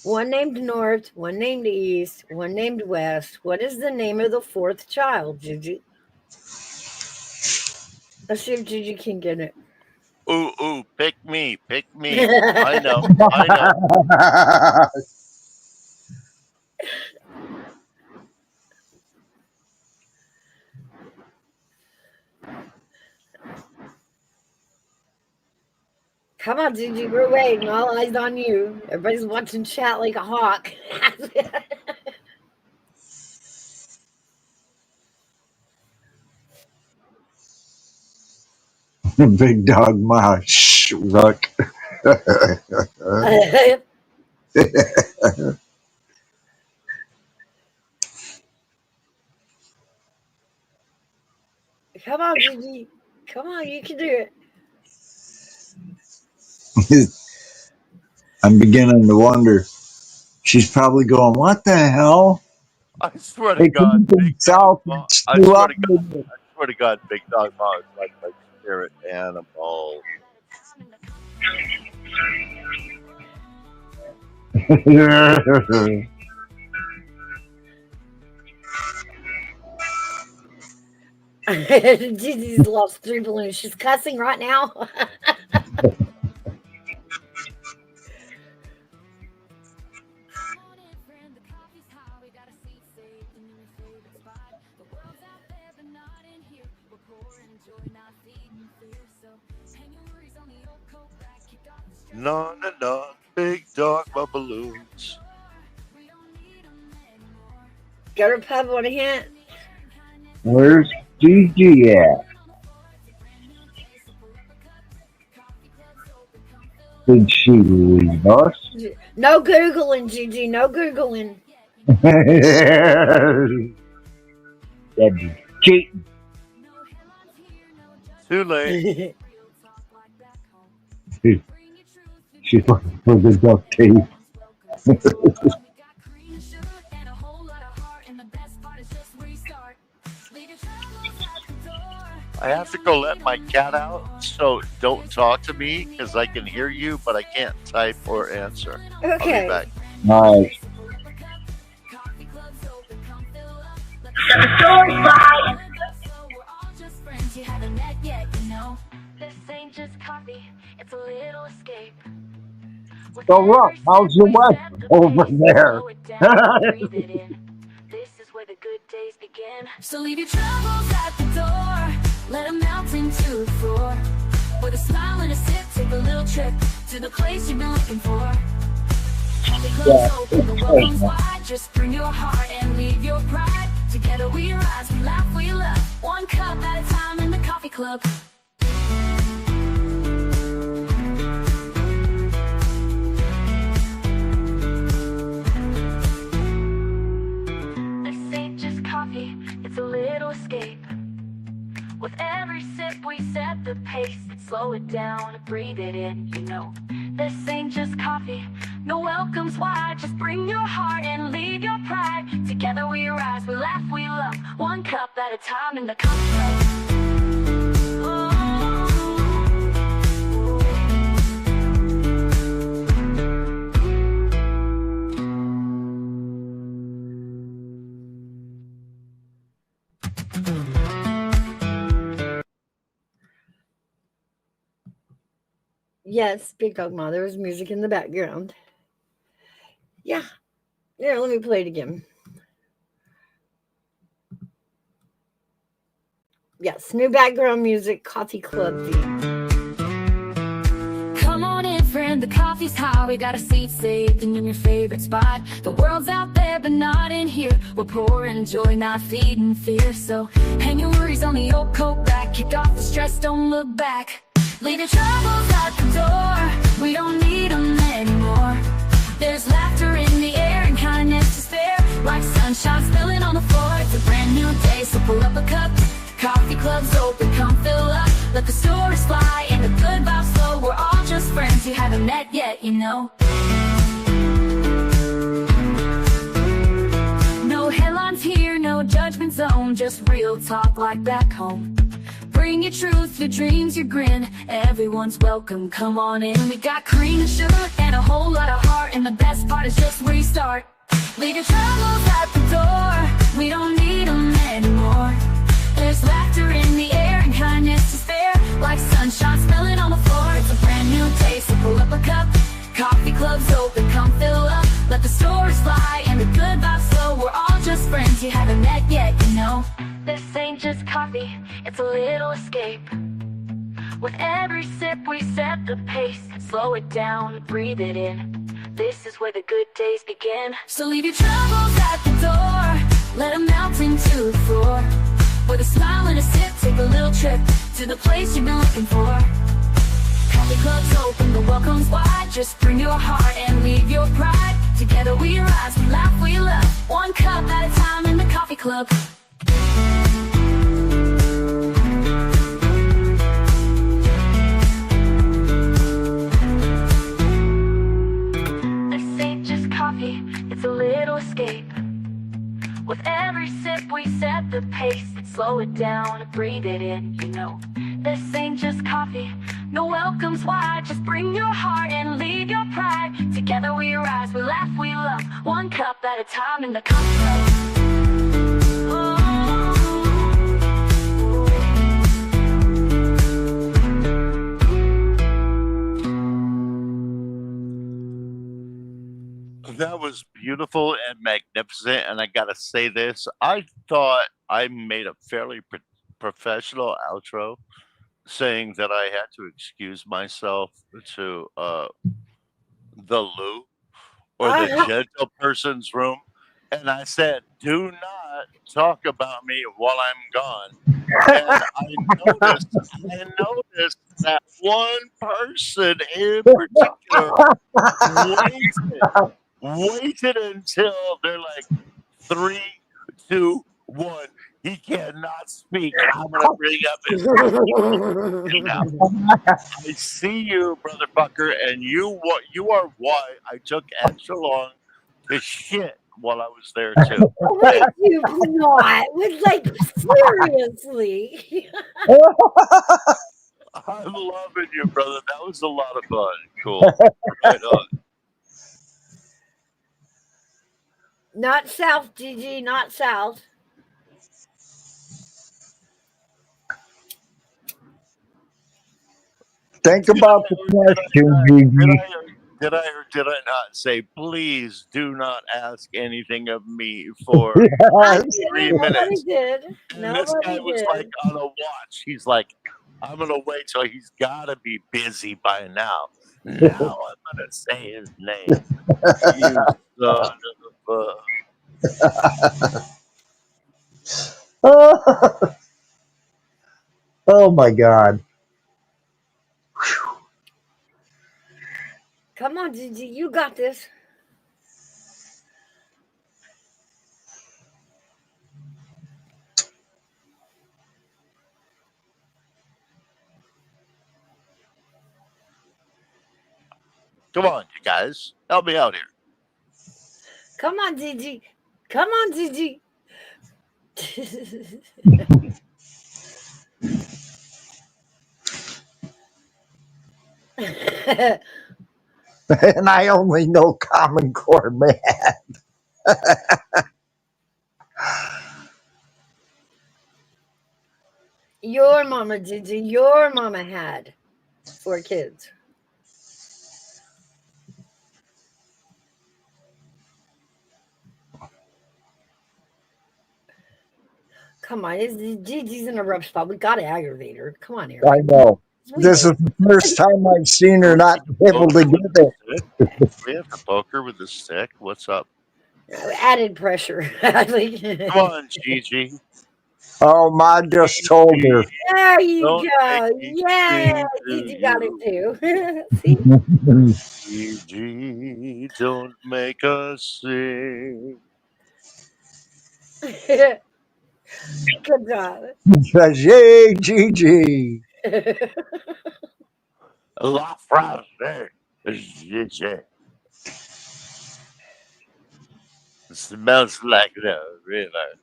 S3: One named North, one named East, one named West. What is the name of the 4th child, Gigi? Let's see if Gigi can get it.
S10: Ooh, pick me, pick me. I know, I know.
S3: Come on, Gigi, we're waiting. All eyes on you. Everybody's watching chat like a hawk.
S4: Big dog ma. Shh, look.
S3: Come on, Gigi. Come on, you can do it.
S4: I'm beginning to wonder. She's probably going, what the hell?
S10: I swear to
S4: They
S10: God,
S4: come to the
S10: Big Dog
S4: south
S10: Ma.
S4: and stew up.
S10: I swear to God, Big Dog Ma is like my spirit animal.
S3: Gigi's lost 3 balloons. She's cussing right now.
S10: No, Big Dog Ma balloons.
S3: Go to pub, want a hint?
S4: Where's Gigi at? Did she leave us?
S3: No Googling, Gigi. No Googling.
S4: That'd be cheating.
S10: Too late.
S4: She's looking for the duct tape.
S10: I have to go let my cat out, so don't talk to me because I can hear you, but I can't type or answer.
S3: Okay.
S10: I'll be back.
S4: Nice. So look, how's the weather over there?
S1: So leave your troubles at the door, let them melt into the floor. With a smile and a sip, take a little trip to the place you've been looking for. Coffee clubs open, the world's wide. Just bring your heart and leave your pride. Together we rise, we laugh, we love. One cup at a time in the coffee club. It's a little escape. With every sip we set the pace, slow it down, breathe it in, you know. This ain't just coffee, no welcomes wide. Just bring your heart and leave your pride. Together we rise, we laugh, we love. One cup at a time in the coffee club.
S3: Yes, Big Dog Ma. There was music in the background. Yeah. Here, let me play it again. Yes, new background music, coffee club theme.
S1: Come on in, friend, the coffee's hot. We got a seat saved in your favorite spot. The world's out there, but not in here. We're pouring joy, not feeding fear. So hang your worries on the old coat back. Kick off the stress, don't look back. Leave your troubles at the door, we don't need them anymore. There's laughter in the air and kindness to spare. Like sunshine spilling on the floor, it's a brand new day. So pull up a cup, coffee club's open, come fill up. Let the stories fly and the good vibes flow. We're all just friends, you haven't met yet, you know. No headlines here, no judgment zone. Just real talk like back home. bring your truth, your dreams, your grin. Everyone's welcome, come on in. We got cream and sugar and a whole lot of heart, and the best part is just where you start. Leave your troubles at the door, we don't need them anymore. There's laughter in the air and kindness to spare, like sunshine spilling on the floor. It's a brand new taste, so pull up a cup. Coffee club's open, come fill up. Let the stores fly and the good vibes flow. We're all just friends you haven't met yet, you know. This ain't just coffee, it's a little escape. With every sip we set the pace. Slow it down, breathe it in. This is where the good days begin. So leave your troubles at the door, let them melt into the floor. With a smile and a sip, take a little trip to the place you've been looking for. Coffee club's open, the welcome's wide. Just bring your heart and leave your pride. Together we rise, we laugh, we love. One cup at a time in the coffee club. This ain't just coffee, it's a little escape. With every sip we set the pace. Slow it down, breathe it in, you know. This ain't just coffee, no welcome's wide. Just bring your heart and leave your pride. Together we rise, we laugh, we love. One cup at a time in the coffee club.
S10: That was beautiful and magnificent, and I gotta say this, I thought I made a fairly professional outro, saying that I had to excuse myself to the loo or the gentle person's room, and I said, "Do not talk about me while I'm gone." And I noticed that one person in particular waited until they're like 3, 2, 1. He cannot speak. I'm gonna bring up his now. I see you, brother fucker, and you are why I took extra long to shit while I was there too.
S3: Wait, you not. It's like, seriously.
S10: I'm loving you, brother. That was a lot of fun. Cool. Right on.
S3: Not south, Gigi, not south.
S4: Think about the question, Gigi.
S10: Did I or did I not say, please do not ask anything of me for
S3: I
S10: 3
S3: didn't. Nobody
S10: minutes?
S3: did.
S10: And this guy
S3: Nobody
S10: was
S3: did.
S10: like on a watch. He's like, I'm gonna wait till he's gotta be busy by now. Now I'm gonna say his name. You son of a
S4: Oh my God.
S3: Come on, Gigi, you got this.
S10: Come on, you guys. Help me out here.
S3: Come on, Gigi. Come on, Gigi.
S4: And I only know Common Core man.
S3: Your mama, Gigi, your mama had 4 kids. Come on, Gigi's in a rough spot. We got to aggravate her. Come on, Eric.
S4: I know. This is the first time I've seen her not be able to get it.
S10: We have to poke her with a stick. What's up?
S3: Added pressure.
S10: Come on, Gigi.
S4: Oh, Ma just told her.
S3: There you
S10: Don't
S3: go.
S10: make me
S3: Yeah,
S10: sing to
S3: Gigi got it
S10: you.
S3: too. See?
S10: Gigi, don't make us sing.
S3: Good job.
S4: Says, yay, Gigi.
S10: La frase, Gigi. Smells like the river.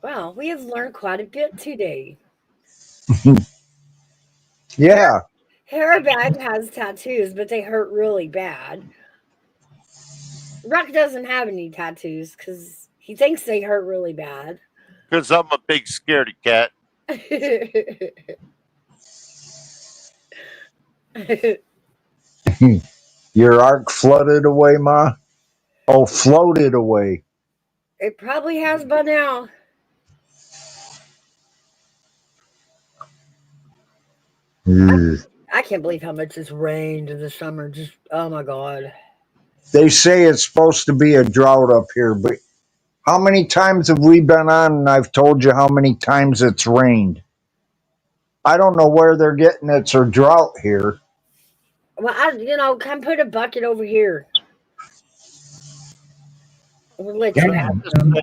S3: Well, we have learned quite a bit today.
S4: Yeah.
S3: Harabag has tattoos, but they hurt really bad. Ruck doesn't have any tattoos because he thinks they hurt really bad.
S10: Because I'm a big scaredy cat.
S3: It
S4: Your ark flooded away, Ma? Oh, floated away.
S3: probably has by now.
S4: Ugh.
S3: I can't believe how much it's rained in the summer. Just oh my god.
S4: They say it's supposed to be a drought up here, but how many times have we been on and I've told you how many times it's rained? I don't know where they're getting it's a drought here.
S3: Well, come put a bucket over here. We'll let you have some.
S10: Say,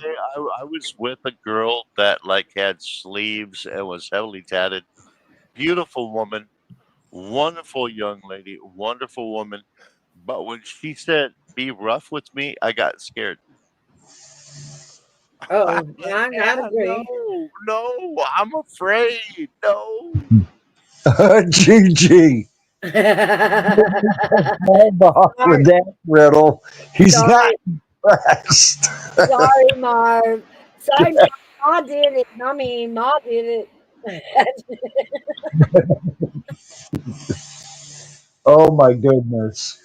S10: I was with a girl that like had sleeves and was heavily tatted. Beautiful woman, wonderful young lady, wonderful woman. But when she said, "Be rough with me," I got scared. I'm
S3: Oh,
S10: like,
S3: I
S10: yeah,
S3: agree.
S10: no, I'm afraid. No.
S4: GG. With
S3: Sorry,
S4: that riddle, he's not
S3: sorry,
S4: impressed.
S3: sorry, Marv. Sorry, Marv. Ma did it. I mean, Ma did it.
S4: Oh my goodness.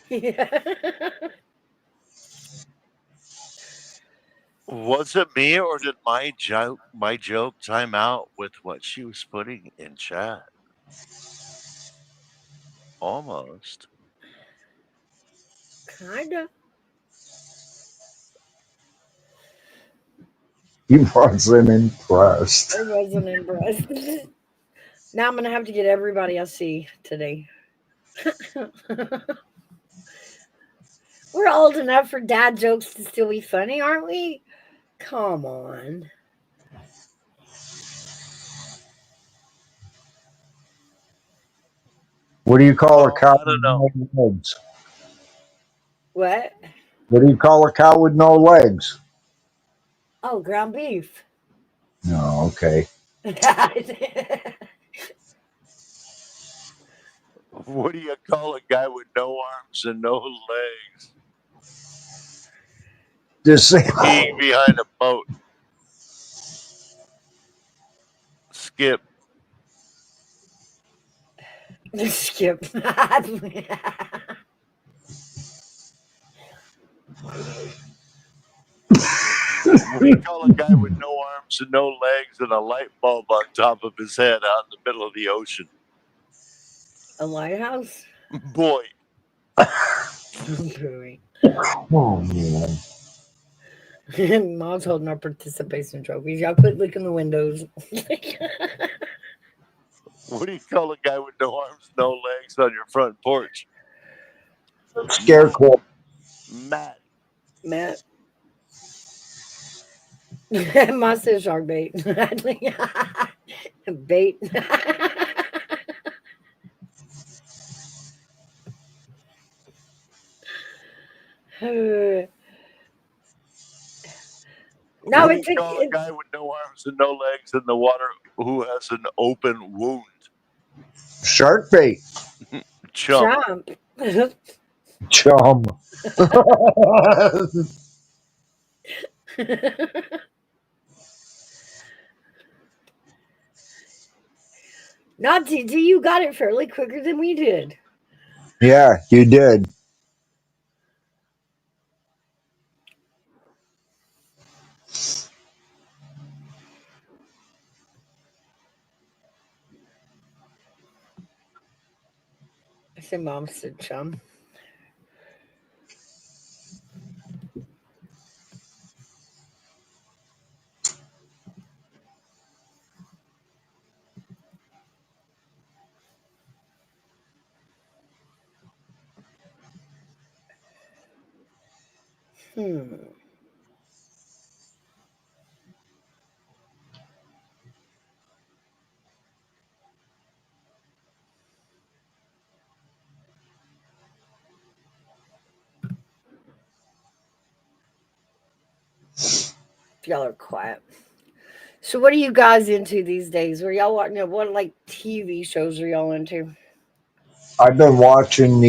S3: Yeah.
S10: Was it me or did my joke time out with what she was putting in chat? Almost.
S3: Kinda.
S4: He wasn't impressed.
S3: I wasn't impressed. Now I'm gonna have to get everybody I see today. We're old enough for dad jokes to still be funny, aren't we? Come on.
S4: What do you call a
S10: Well,
S4: cow
S10: I
S4: with
S10: don't know.
S4: no legs?
S3: What?
S4: What do you call a cow with no legs?
S3: Oh, ground beef.
S4: No, okay.
S10: What do you call a guy with no arms and no legs?
S4: Just say,
S10: Peeing behind a boat. Skip.
S3: Skip.
S10: What do you call a guy with no arms and no legs and a light bulb on top of his head out in the middle of the ocean?
S3: A lighthouse?
S10: Boy.
S3: Brewing.
S4: oh man.
S3: Mom's holding our participation trophies. Y'all quit licking the windows.
S10: What do you call a guy with no arms, no legs on your front porch? Matt.
S4: Scarecrow.
S10: Matt.
S3: Matt. Mom says shark bait. Bait. No,
S10: What do
S3: it
S10: you
S3: took
S10: call a guy with no arms and no legs in the water who has an open wound?
S4: Shark bait.
S10: Chump.
S3: jump.
S4: Chum.
S3: Not TG, you got it fairly quicker than we did.
S4: Yeah, you did.
S3: I say mom said chum. Hmm. Y'all are quiet. So, what are you guys into these days? Are y'all watching? What like TV shows are y'all into?
S4: I've been watching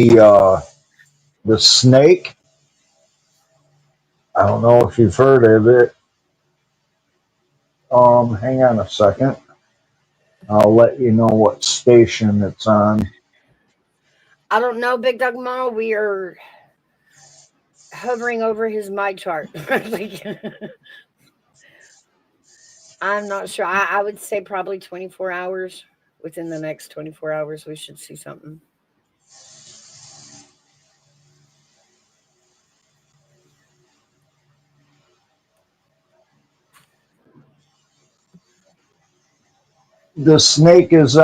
S4: the Snake. I don't know if you've heard of it. Hang on a second. I'll let you know what station it's on.
S3: I don't know, Big Dog Mama. We are hovering over his my chart. Like, I'm not sure. I would say probably 24 hours. Within the next 24 hours, we should see something.
S4: The Snake is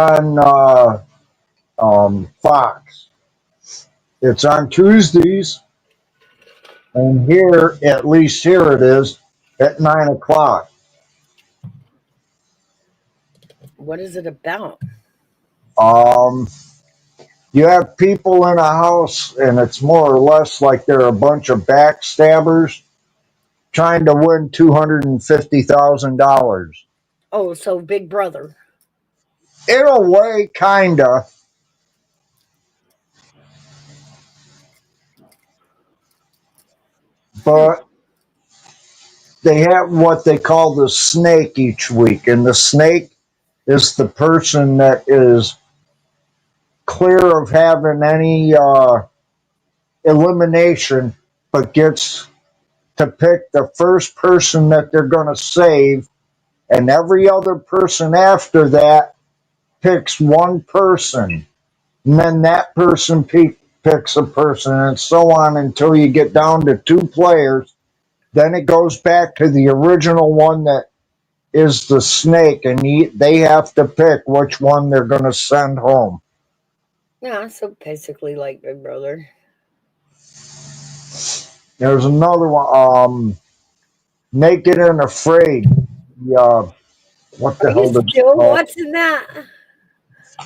S4: on Fox. It's on Tuesdays, and here, at least here it is, at 9 o'clock.
S3: What is it about?
S4: Um, you have people in a house, and it's more or less like they're a bunch of backstabbers trying to win $250,000.
S3: Oh, so Big Brother.
S4: In a way, kinda,
S3: Hmm.
S4: but they have what they call the snake each week, and the snake is the person that is clear of having any elimination, but gets to pick the first person that they're going to save, and every other person after that picks one person, and then that person picks a person, and so on until you get down to two players. Then it goes back to the original one that is the snake, and they have to pick which one they're going to send home.
S3: Yeah, so basically like Big Brother.
S4: There's another one, Naked and Afraid. Yeah, what
S3: Are
S4: the
S3: you
S4: hell did it
S3: still
S4: call?
S3: watching that?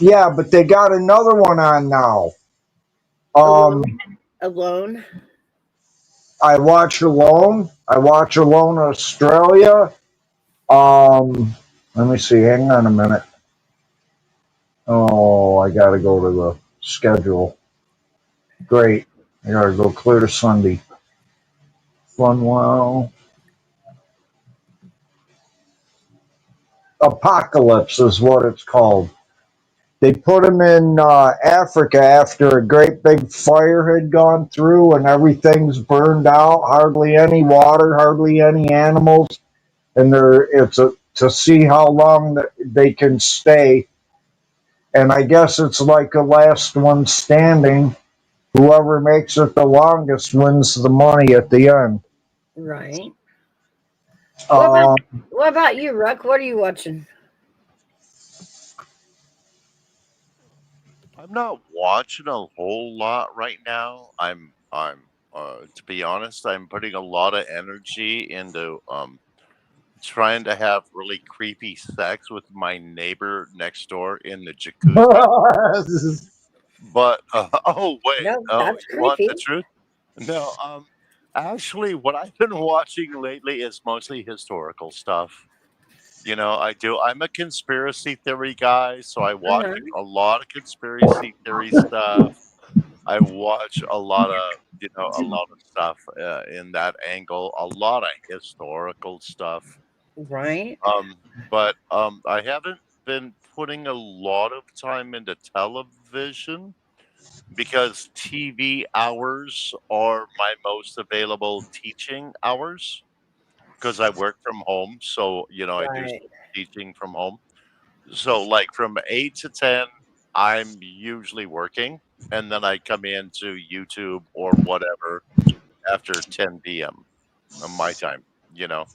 S4: Yeah, but they got another one on now. Um,
S3: Alone? Alone?
S4: I watch Alone. I watch Alone Australia. Let me see. Hang on a minute. Oh, I gotta go to the schedule. Great. I gotta go clear to Sunday. Funwell. Apocalypse is what it's called. They put him in Africa after a great big fire had gone through and everything's burned out. Hardly any water, hardly any animals, and to see how long they can stay. And I guess it's like a last one standing. Whoever makes it the longest wins the money at the end.
S3: Right. What about
S4: Um,
S3: what about you, Ruck? What are you watching?
S10: I'm not watching a whole lot right now. I'm to be honest, I'm putting a lot of energy into trying to have really creepy sex with my neighbor next door in the jacuzzi. But oh wait,
S3: No,
S10: oh
S3: that's
S10: you want the
S3: creepy.
S10: truth? No, actually, what I've been watching lately is mostly historical stuff. You know, I do. I'm a conspiracy theory guy, so I watch
S3: Uh-huh.
S10: a lot of conspiracy theory stuff. I watch a lot of stuff in that angle, a lot of historical stuff.
S3: Right.
S10: But I haven't been putting a lot of time into television because TV hours are my most available teaching hours because I work from home. So, I do
S3: Right.
S10: teaching from home. So, like from 8 to 10, I'm usually working. And then I come into YouTube or whatever after 10 p.m. on my time, you know.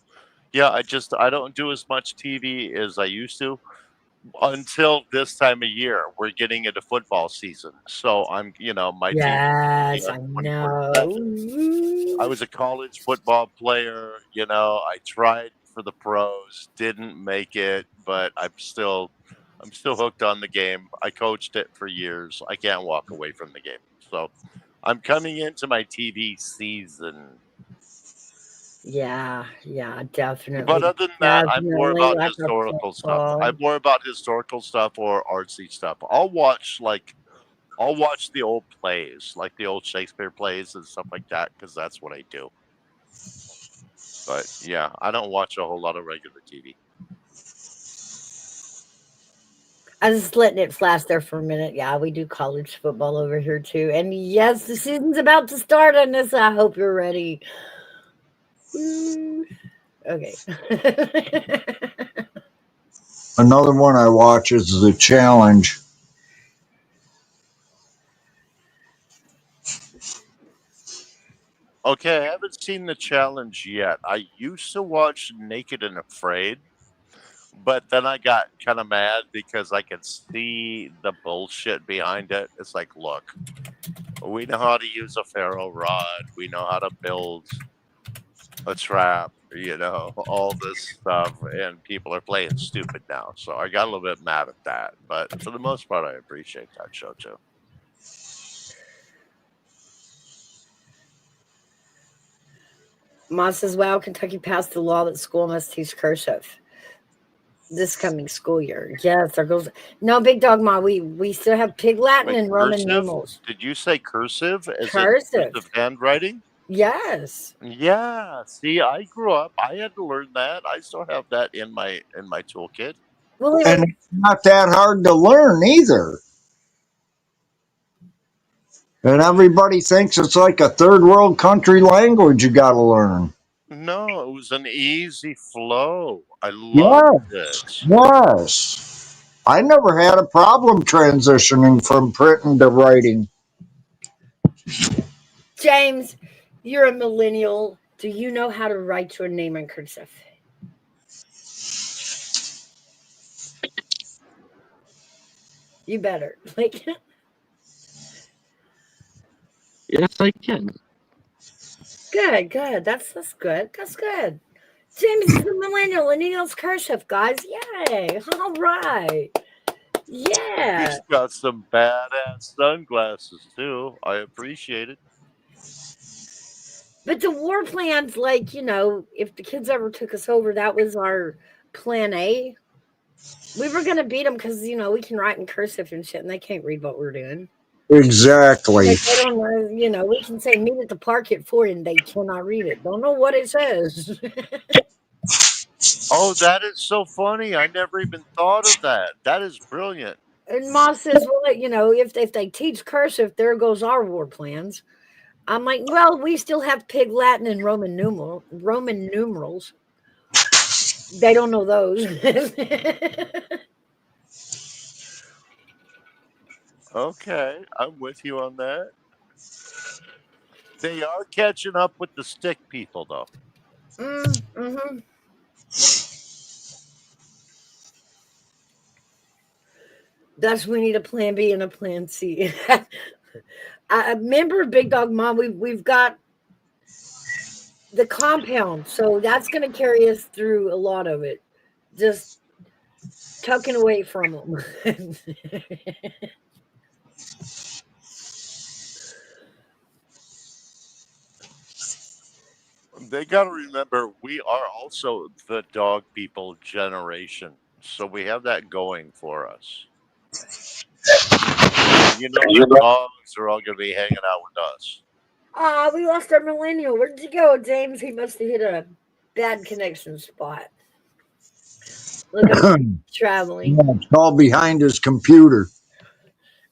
S10: Yeah, I don't do as much TV as I used to until this time of year. We're getting into football season. So my team
S3: Yes, I
S10: 24/7. I
S3: know.
S10: was a college football player, I tried for the pros, didn't make it, but I'm still hooked on the game. I coached it for years. I can't walk away from the game. So, I'm coming into my TV season.
S3: Yeah, yeah, definitely.
S10: But other than that, I'm more
S3: Definitely
S10: about
S3: like a
S10: historical stuff.
S3: football.
S10: I'm more about historical stuff or artsy stuff. I'll watch the old plays, like the old Shakespeare plays and stuff like that, because that's what I do. But yeah, I don't watch a whole lot of regular TV.
S3: I was just letting it flash there for a minute. Yeah, we do college football over here too. And yes, the season's about to start on this. I hope you're ready. Woo. Okay.
S4: Another one I watch is The Challenge.
S10: Okay, I haven't seen the challenge yet. I used to watch Naked and Afraid, but then I got kind of mad because I could see the bullshit behind it. It's like, look, we know how to use a ferro rod, we know how to build a trap, all this stuff, and people are playing stupid now. So I got a little bit mad at that. But for the most part, I appreciate that show too.
S3: Moss says, wow, Kentucky passed the law that school must teach cursive this coming school year. Yes, there goes. No, Big Dog Ma, we still have Pig Latin
S10: Wait,
S3: and Roman
S10: cursive?
S3: numerals.
S10: Did you say cursive as in cursive
S3: Cursive.
S10: handwriting?
S3: Yes.
S10: Yeah, see, I grew up. I had to learn that. I still have that in my toolkit.
S3: Well, it
S4: And
S3: was
S4: it's not that hard to learn either. And everybody thinks it's like a third world country language you got to learn.
S10: No, it was an easy flow. I loved
S4: Yes,
S10: it.
S4: yes. I never had a problem transitioning from printing to writing.
S3: James, you're a millennial. Do you know how to write your name in cursive? You better. Like,
S7: Yes, I can.
S3: good, good. That's good. That's good. James is a millennial and he knows cursive, guys. Yay. All right. Yeah.
S10: He's got some badass sunglasses too. I appreciate it.
S3: But the war plans, like, if the kids ever took us over, that was our plan A. We were going to beat them because, we can write in cursive and shit, and they can't read what we're doing.
S4: Exactly.
S3: Like, they don't know, we can say meet at the park at 4, and they cannot read it. Don't know what it says.
S10: Oh, that is so funny. I never even thought of that. That is brilliant.
S3: And Ma says, well, if they teach cursive, there goes our war plans. I'm like, well, we still have Pig Latin and Roman numerals. They don't know those.
S10: Okay, I'm with you on that. They are catching up with the stick people though.
S3: Mm-hmm. That's we need a plan B and a plan C. I remember Big Dog Mom. We've got the compound, so that's going to carry us through a lot of it. Just tucking away from them.
S10: They got to remember we are also the dog people generation. So we have that going for us. And the dogs are all going to be hanging out with us.
S3: Ah, we lost our millennial. Where did you go, James? He must have hit a bad connection spot. Look, I'm traveling.
S4: It's all behind his computer.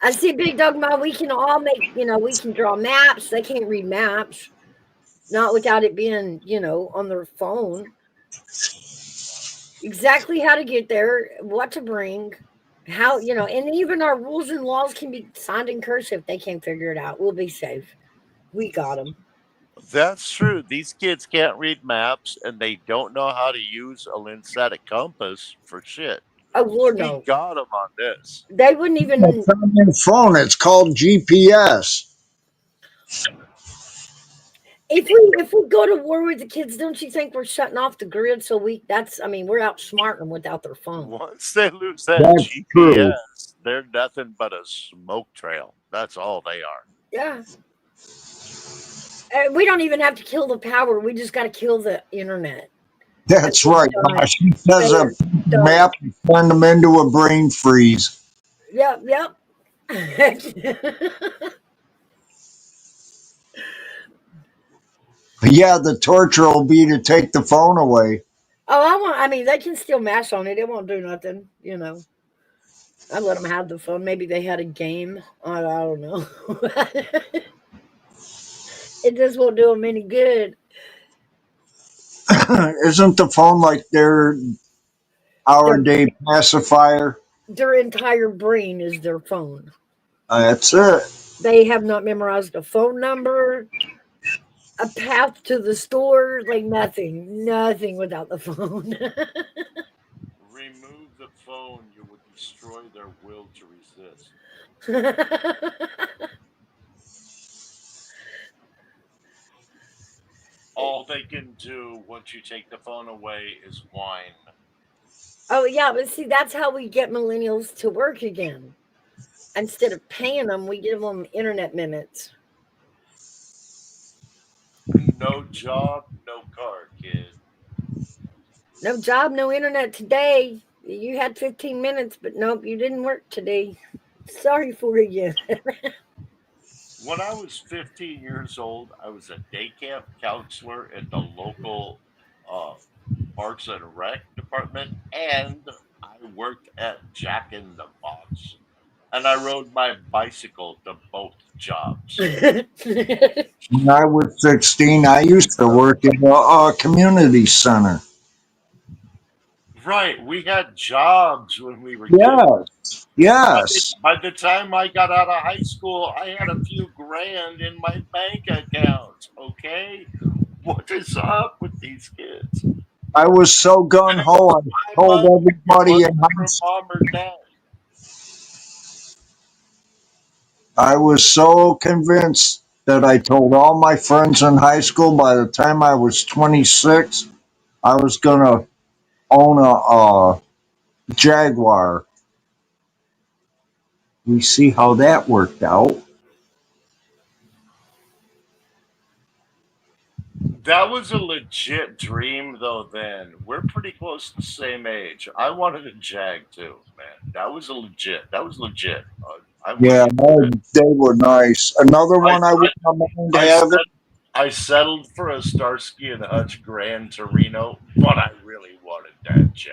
S3: I see Big Dog Mom. We can all make, we can draw maps. They can't read maps. Not without it being, on their phone. Exactly how to get there, what to bring, how, and even our rules and laws can be signed in cursive. They can't figure it out. We'll be safe. We got them.
S10: That's true. These kids can't read maps and they don't know how to use a linsetic compass for shit.
S3: Oh, Lord,
S10: We
S3: no.
S10: got them on this.
S3: They wouldn't even.
S4: It's on your phone. It's called GPS.
S3: If we go to war with the kids, don't you think we're shutting off the grid? So we're outsmarting them without their phone.
S10: Once they lose that
S4: That's
S10: GPS,
S4: true.
S10: they're nothing but a smoke trail. That's all they are.
S3: Yeah. We don't even have to kill the power. We just got to kill the internet. And
S4: That's
S3: we're
S4: right.
S3: done.
S4: She says a
S3: They're done.
S4: map and send them into a brain freeze.
S3: Yep, yep.
S4: Yeah, the torture will be to take the phone away.
S3: I mean, they can still mash on it. It won't do nothing, you know. I let them have the phone. Maybe they had a game. I don't know. It just won't do them any good.
S4: Isn't the phone like our
S3: Their
S4: day pacifier?
S3: their entire brain is their phone.
S4: That's it.
S3: They have not memorized a phone number, a path to the store, like nothing, nothing without the phone.
S10: Remove the phone, you would destroy their will to resist. All they can do once you take the phone away is whine.
S3: Oh yeah, but see, that's how we get millennials to work again. Instead of paying them, we give them internet minutes.
S10: No job, no car, kid.
S3: No job, no internet today. You had 15 minutes, but nope, you didn't work today. Sorry for you.
S10: When I was 15 years old, I was a day camp counselor at the local uh, Parks and Rec department, and I worked at Jack in the Box. And I rode my bicycle to both jobs.
S4: When I was 16, I used to work in a community center.
S10: Right, we had jobs when we were kids.
S4: Yes, yes.
S10: By the time I got out of high school, I had a few grand in my bank account. Okay, what is up with these kids?
S4: I was so gun
S10: And it
S4: ho.
S10: was
S4: I
S10: my
S4: told
S10: money. It
S4: everybody in
S10: wasn't
S4: high
S10: from
S4: school.
S10: mom or dad.
S4: I was so convinced that I told all my friends in high school by the time I was 26, I was going to own a Jaguar. We see how that worked out.
S10: That was a legit dream, though. Then we're pretty close to the same age. I wanted a Jag too, man. That was a legit. That was legit. I'm with
S4: Yeah,
S10: you.
S4: they were nice. Another
S10: I
S4: one I wouldn't mind
S10: I
S4: having.
S10: said I settled for a Starsky and Hutch Gran Torino, but I really wanted that Jag.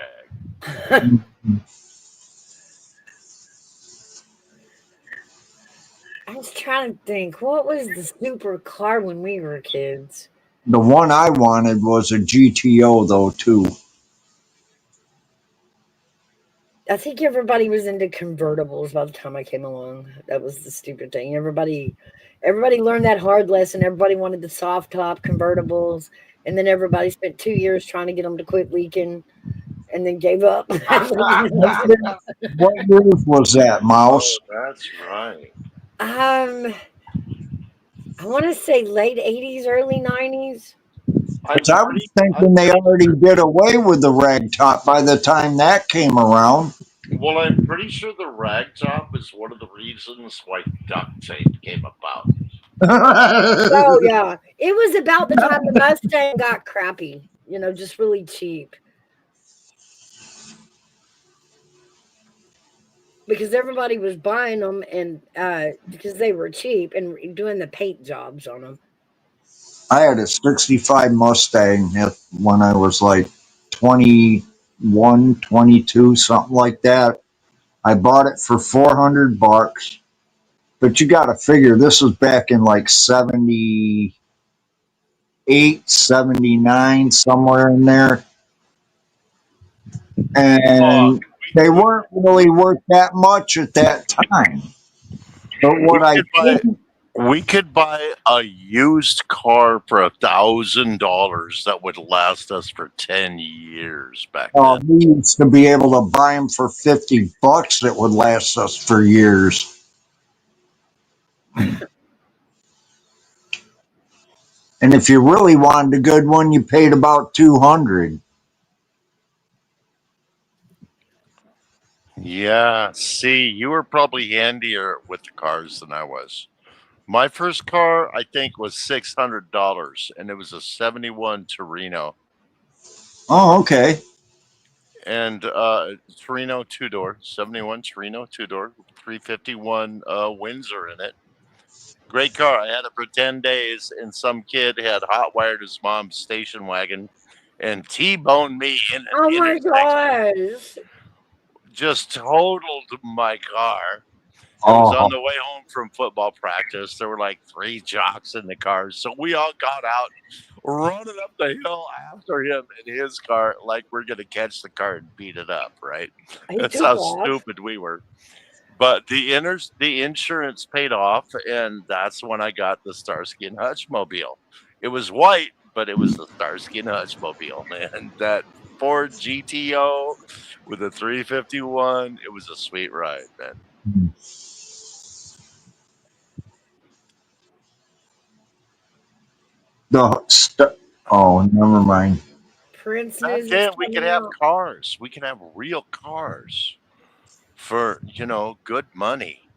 S3: I was trying to think, what was the super car when we were kids?
S4: The one I wanted was a GTO, though, too.
S3: I think everybody was into convertibles by the time I came along. That was the stupid thing. Everybody learned that hard lesson. Everybody wanted the soft top convertibles, and then everybody spent 2 years trying to get them to quit leaking, and then gave up.
S4: What years was that,
S10: Oh,
S4: Mouse?
S10: that's right.
S3: um, I want to say late '80s, early '90s.
S10: I'm
S4: 'Cause I was
S10: pretty. I'm
S4: thinking they
S10: pretty
S4: already
S10: sure.
S4: did away with the rag top by the time that came around.
S10: Well, I'm pretty sure the rag top is one of the reasons why duct tape came about.
S3: Oh yeah, it was about the time the Mustang got crappy. You know, just really cheap because everybody was buying them and because they were cheap and doing the paint jobs on them.
S4: I had a 65 Mustang when I was like 21, 22, something like that. I bought it for 400 bucks. But you got to figure this was back in like 78, 79, somewhere in there.
S10: Look,
S4: And they
S10: we
S4: weren't really worth that much at that time. But
S10: we
S4: what I
S10: could buy
S4: did,
S10: we could buy a used car for $1,000 that would last us for 10 years back then.
S4: we used to be able to buy them for 50 bucks that would last us for years. And if you really wanted a good one, you paid about 200.
S10: Yeah, see, you were probably handier with the cars than I was. My first car, I think, was $600, and it was a '71 Torino,
S4: Oh, okay.
S10: and Torino two door, '71 Torino two door, 351 Windsor in it. Great car. I had it for 10 days, and some kid had hot wired his mom's station wagon and T-boned me in an
S3: Oh my
S10: intersection.
S3: gosh.
S10: Just totaled my car. It was on
S4: Oh,
S10: the way home from football practice. There were like three jocks in the car. So we all got out running up the hill after him in his car, like we're going to catch the car and beat it up, right?
S3: He
S10: That's
S3: took
S10: how
S3: off.
S10: stupid we were. But the insurance paid off, and that's when I got the Starsky and Hutch mobile. It was white, but it was the Starsky and Hutch mobile, and that Ford GTO with a 351. It was a sweet ride, man.
S4: the oh, never mind.
S3: Prince
S10: Back
S3: News is
S10: then, we could
S3: coming
S10: have
S3: out.
S10: cars. We could have real cars for good money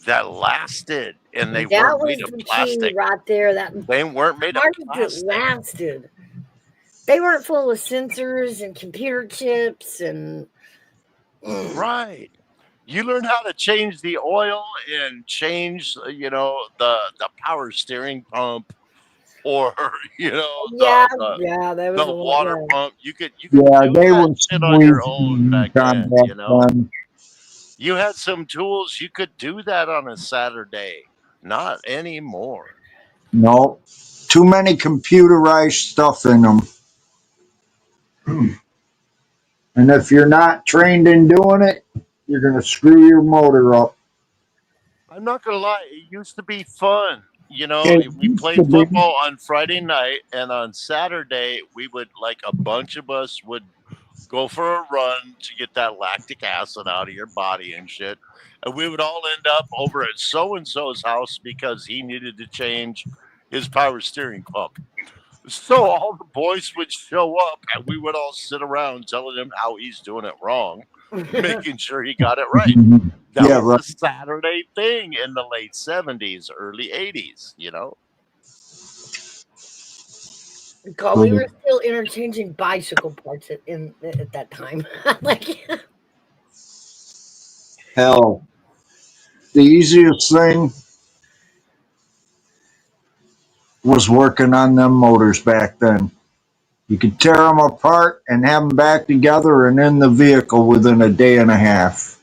S10: that lasted, and they
S3: That
S10: weren't made
S3: was
S10: of
S3: the key
S10: plastic.
S3: right there. That
S10: They weren't made of
S3: cars that
S10: plastic.
S3: lasted. They weren't full of sensors and computer chips and
S10: Right. You learn how to change the oil and change, the power steering pump, or
S3: yeah, yeah, that was
S10: the
S3: a lot.
S10: water
S3: Yeah,
S10: pump. You could
S4: Yeah,
S10: do
S4: they
S10: that
S4: were
S10: shit on your
S4: so
S10: own
S4: easy
S10: back
S4: to on
S10: then.
S4: back then.
S10: You had some tools. You could do that on a Saturday. Not anymore.
S4: No, too many computerized stuff in them. And if you're not trained in doing it, you're going to screw your motor up.
S10: I'm not gonna lie, it used to be fun.
S4: It
S10: We
S4: used to
S10: played
S4: be.
S10: football on Friday night, and on Saturday we would, like, a bunch of us would go for a run to get that lactic acid out of your body and shit. And we would all end up over at so and so's house because he needed to change his power steering pump. So all the boys would show up, and we would all sit around telling him how he's doing it wrong, making sure he got it right. That
S4: Yeah,
S10: was
S4: right.
S10: a Saturday thing in the late '70s, early '80s.
S3: God, we were still interchanging bicycle parts at that time. Like,
S4: Hell, the easiest thing was working on them motors back then. You could tear them apart and have them back together and in the vehicle within a day and a half.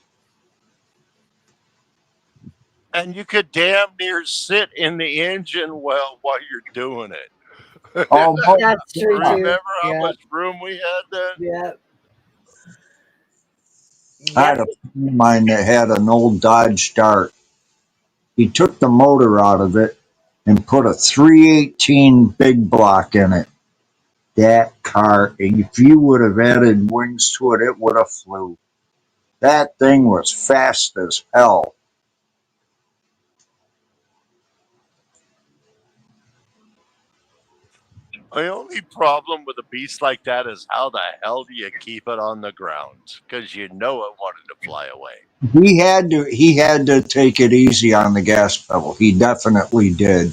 S10: And you could damn near sit in the engine well while you're doing it.
S4: Oh,
S3: that's true
S4: yeah.
S3: too.
S10: Remember how
S3: Yep,
S10: much room we had then?
S3: yep,
S4: I had
S3: yep.
S4: a friend of mine that had an old Dodge Dart. He took the motor out of it and put a 318 big block in it. That car, if you would have added wings to it, it would have flew. That thing was fast as hell.
S10: The only problem with a beast like that is how the hell do you keep it on the ground? Because it wanted to fly away.
S4: He had to take it easy on the gas pedal. He definitely did.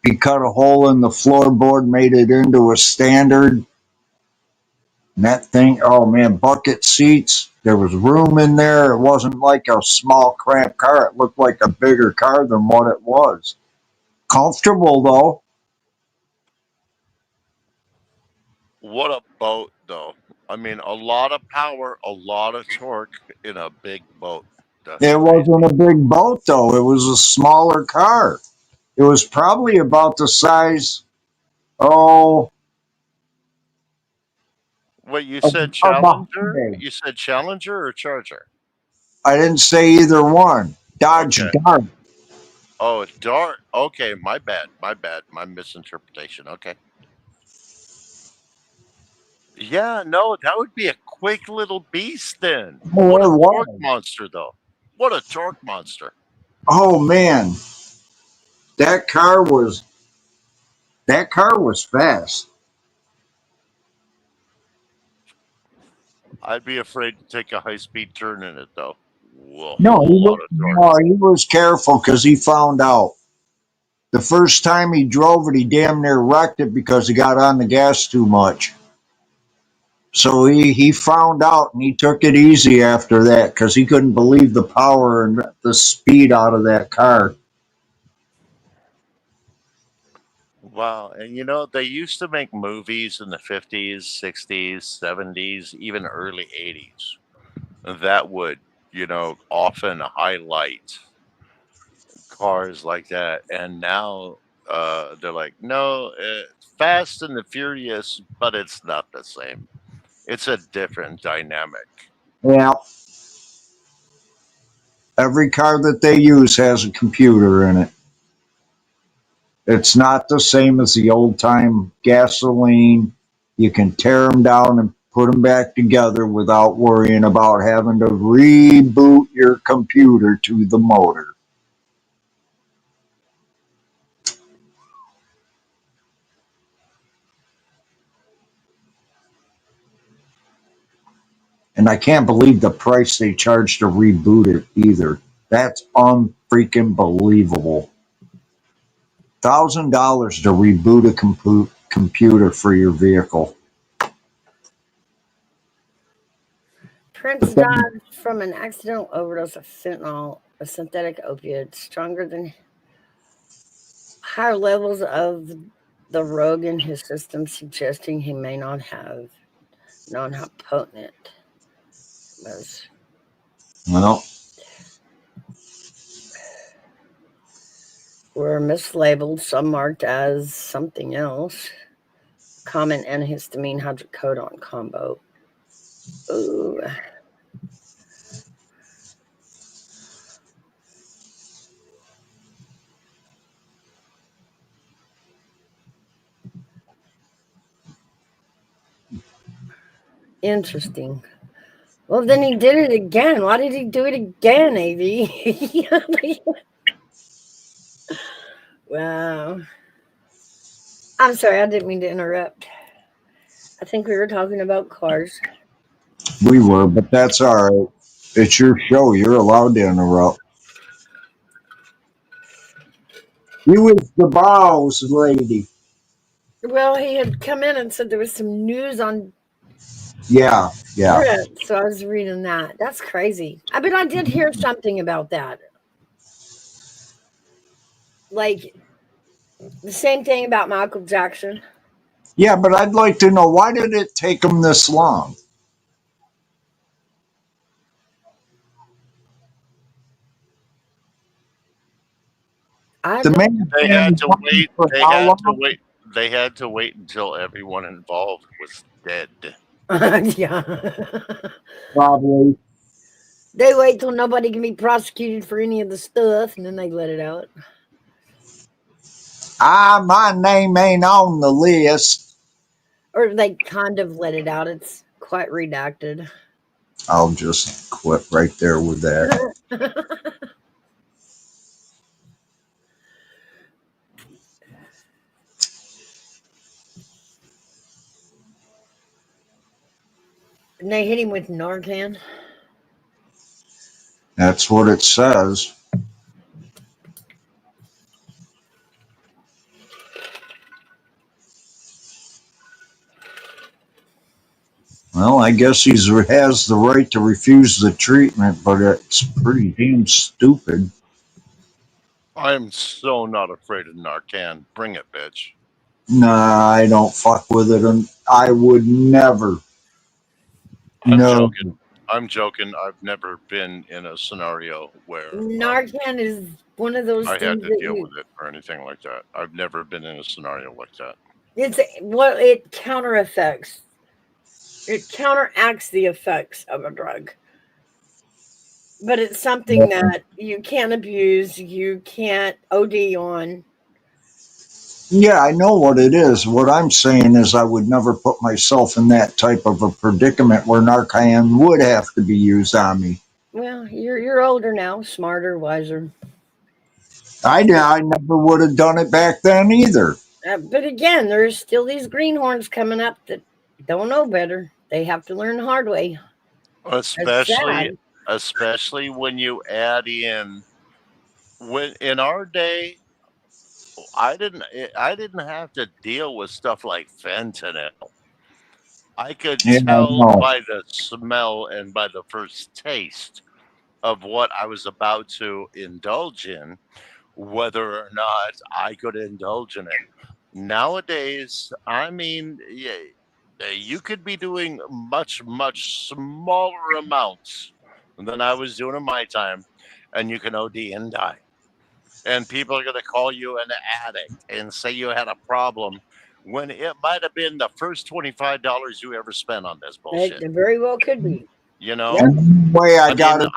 S4: He cut a hole in the floorboard, made it into a standard. And that thing, oh man, bucket seats. There was room in there. It wasn't like a small cramped car. It looked like a bigger car than what it was. Comfortable though.
S10: What a boat, though. I mean, a lot of power, a lot of torque in a big boat. That's
S4: It
S10: crazy.
S4: wasn't a big boat though. It was a smaller car. It was probably about the size, oh,
S10: Wait, you
S4: of,
S10: said
S4: of a
S10: Challenger?
S4: Hyundai.
S10: You said Challenger or Charger?
S4: I didn't say either one. Dodge
S10: Okay.
S4: Dart.
S10: Oh, Dart. Okay, my bad. My bad. My misinterpretation. Okay. Yeah, no, that would be a quick little beast then.
S4: Oh,
S10: What
S4: it
S10: a torque
S4: was.
S10: monster, though. What a torque monster.
S4: Oh man, that car was that car was fast.
S10: I'd be afraid to take a high speed turn in it, though. a
S4: No,
S10: whole lot of torque.
S4: he was careful because he found out. The first time he drove it, he damn near wrecked it because he got on the gas too much. So he found out and he took it easy after that because he couldn't believe the power and the speed out of that car.
S10: Wow. And you know, they used to make movies in the 50s, 60s, 70s, even early 80s that would, you know, often highlight cars like that. And now they're like, no, Fast and the Furious, but it's not the same. It's a different dynamic.
S4: Yeah, every car that they use has a computer in it. It's not the same as the old time gasoline. You can tear them down and put them back together without worrying about having to reboot your computer to the motor. And I can't believe the price they charge to reboot it either. That's unfreaking believable. $1,000 to reboot a computer for your vehicle.
S3: Prince died from an accidental overdose of fentanyl, a synthetic opiate, stronger than higher levels of the rug in his system, suggesting he may not have known how potent it was.
S4: Well,
S3: Were mislabeled, some marked as something else. Common antihistamine hydrocodone combo. Ooh. Interesting. Well, then he did it again. Why did he do it again, AV? Wow. I'm sorry, I didn't mean to interrupt. I think we were talking about cars.
S4: we were, but that's all right. It's your show. You're allowed to interrupt. You was the boss lady.
S3: Well, he had come in and said there was some news on
S4: Yeah, yeah.
S3: Brit, so I was reading that. That's crazy. But I did hear something about that. Like the same thing about Michael Jackson.
S4: Yeah, but I'd like to know why did it take them this long?
S3: I
S4: The
S3: don't.
S4: man
S10: They had to
S4: wanted
S10: wait.
S4: for
S10: They
S4: how
S10: had to
S4: long?
S10: wait. They had to wait until everyone involved was dead.
S3: Yeah.
S4: Probably.
S3: They wait till nobody can be prosecuted for any of the stuff, and then they let it out.
S4: My name ain't on the list.
S3: Or they kind of let it out. It's quite redacted.
S4: I'll just quit right there with that.
S3: And they hit him with Narcan.
S4: That's what it says. Well, I guess he has the right to refuse the treatment, but it's pretty damn stupid.
S10: I'm so not afraid of Narcan. Bring it, bitch.
S4: Nah, I don't fuck with it, and I would never.
S10: I'm
S4: No.
S10: joking. I'm joking. I've never been in a scenario where
S3: Narcan is one of those
S10: I had
S3: things
S10: to
S3: that
S10: deal
S3: you.
S10: with it or anything like that. I've never been in a scenario like that.
S3: It's what it counter effects. It counteracts the effects of a drug. But it's something that you can't abuse, you can't OD on.
S4: Yeah, I know what it is. What I'm saying is, I would never put myself in that type of a predicament where Narcan would have to be used on me.
S3: Well, you're older now, smarter, wiser.
S4: I never would have done it back then either.
S3: But again, there's still these greenhorns coming up that don't know better. They have to learn the hard way. It's
S10: Especially,
S3: sad.
S10: especially when you add in when in our day I didn't have to deal with stuff like fentanyl. I could
S4: Yeah, I
S10: tell
S4: know.
S10: by the smell and by the first taste of what I was about to indulge in whether or not I could indulge in it. Nowadays, I mean, yeah, you could be doing much, much smaller amounts than I was doing in my time, and you can OD and die. And people are going to call you an addict and say you had a problem when it might have been the first $25 you ever spent on this bullshit.
S3: It very well could be.
S10: You know,
S3: Yep.
S4: And the way I
S10: I mean,
S4: got it,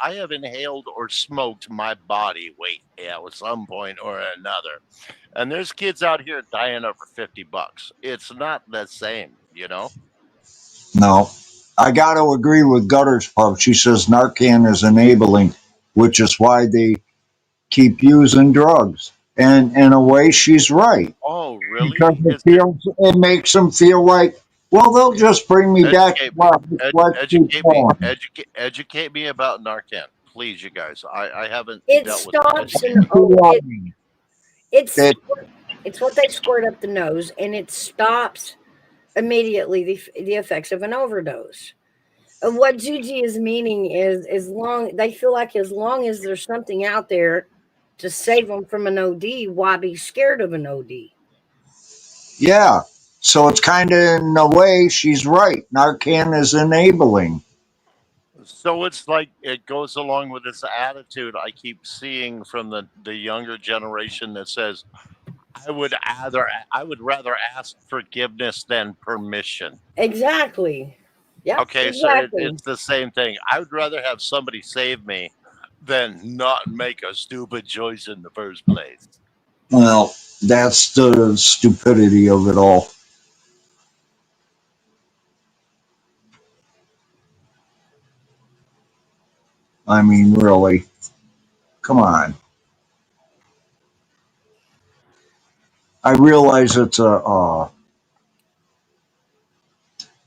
S10: I have inhaled or smoked my body weight at some point or another. And there's kids out here dying over $50. It's not the same, you know?
S4: no, I got to agree with Gutter's Pub. She says Narcan is enabling, which is why they keep using drugs. And in a way, she's right
S10: Oh,
S4: because
S10: really? Is there
S4: it makes them feel like, well, they'll just bring me back to
S10: educate me?
S4: life. Let's keep going.
S10: Educate me about Narcan, please, you guys. I haven't
S3: It
S10: dealt with it.
S3: stops and it's
S4: It,
S3: it's what they squirt up the nose, and it stops immediately the effects of an overdose. And what Gigi is meaning is, as long they feel like as long as there's something out there to save them from an OD, why be scared of an OD?
S4: yeah. So it's kind of in a way, she's right. Narcan is enabling.
S10: So it's like it goes along with this attitude I keep seeing from the younger generation that says, I would rather ask forgiveness than permission.
S3: Exactly. Yep.
S10: Okay, so
S3: Exactly.
S10: it's the same thing. I would rather have somebody save me than not make a stupid choice in the first place.
S4: Well, that's the stupidity of it all. I mean, really, come on. I realize it's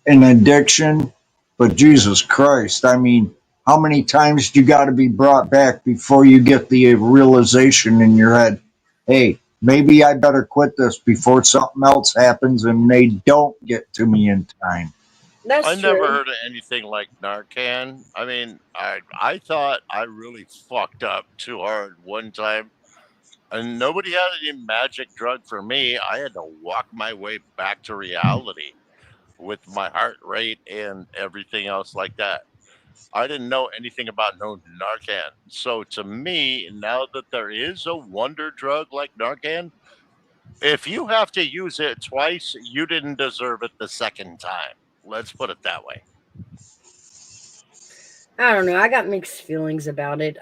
S4: an addiction, but Jesus Christ, I mean, how many times do you got to be brought back before you get the realization in your head, hey, maybe I better quit this before something else happens and they don't get to me in time.
S10: I
S3: That's
S10: never
S3: true.
S10: heard of anything like Narcan. I mean, I thought I really fucked up too hard one time, and nobody had any magic drug for me. I had to walk my way back to reality with my heart rate and everything else like that. I didn't know anything about no Narcan. So to me, now that there is a wonder drug like Narcan, if you have to use it twice, you didn't deserve it the second time. Let's put it that way.
S3: I don't know. I got mixed feelings about it.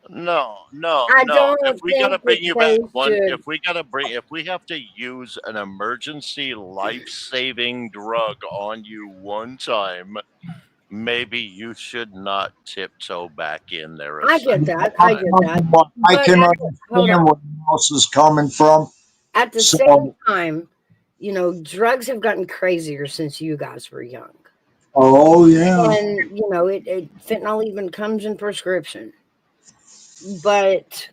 S10: No, no,
S3: I
S10: no. If
S3: don't
S10: we gotta
S3: think
S10: bring
S3: that
S10: you back
S3: they
S10: one,
S3: should.
S10: if we have to use an emergency life-saving drug on you one time, maybe you should not tiptoe back in there a
S3: I get
S10: second
S3: that. I
S10: time.
S3: get that.
S4: I
S3: But
S4: can
S3: hold
S4: understand
S3: on.
S4: where Mouse is coming from.
S3: At the same
S4: So,
S3: time, drugs have gotten crazier since you guys were young.
S4: oh, yeah.
S3: And, fentanyl even comes in prescription. But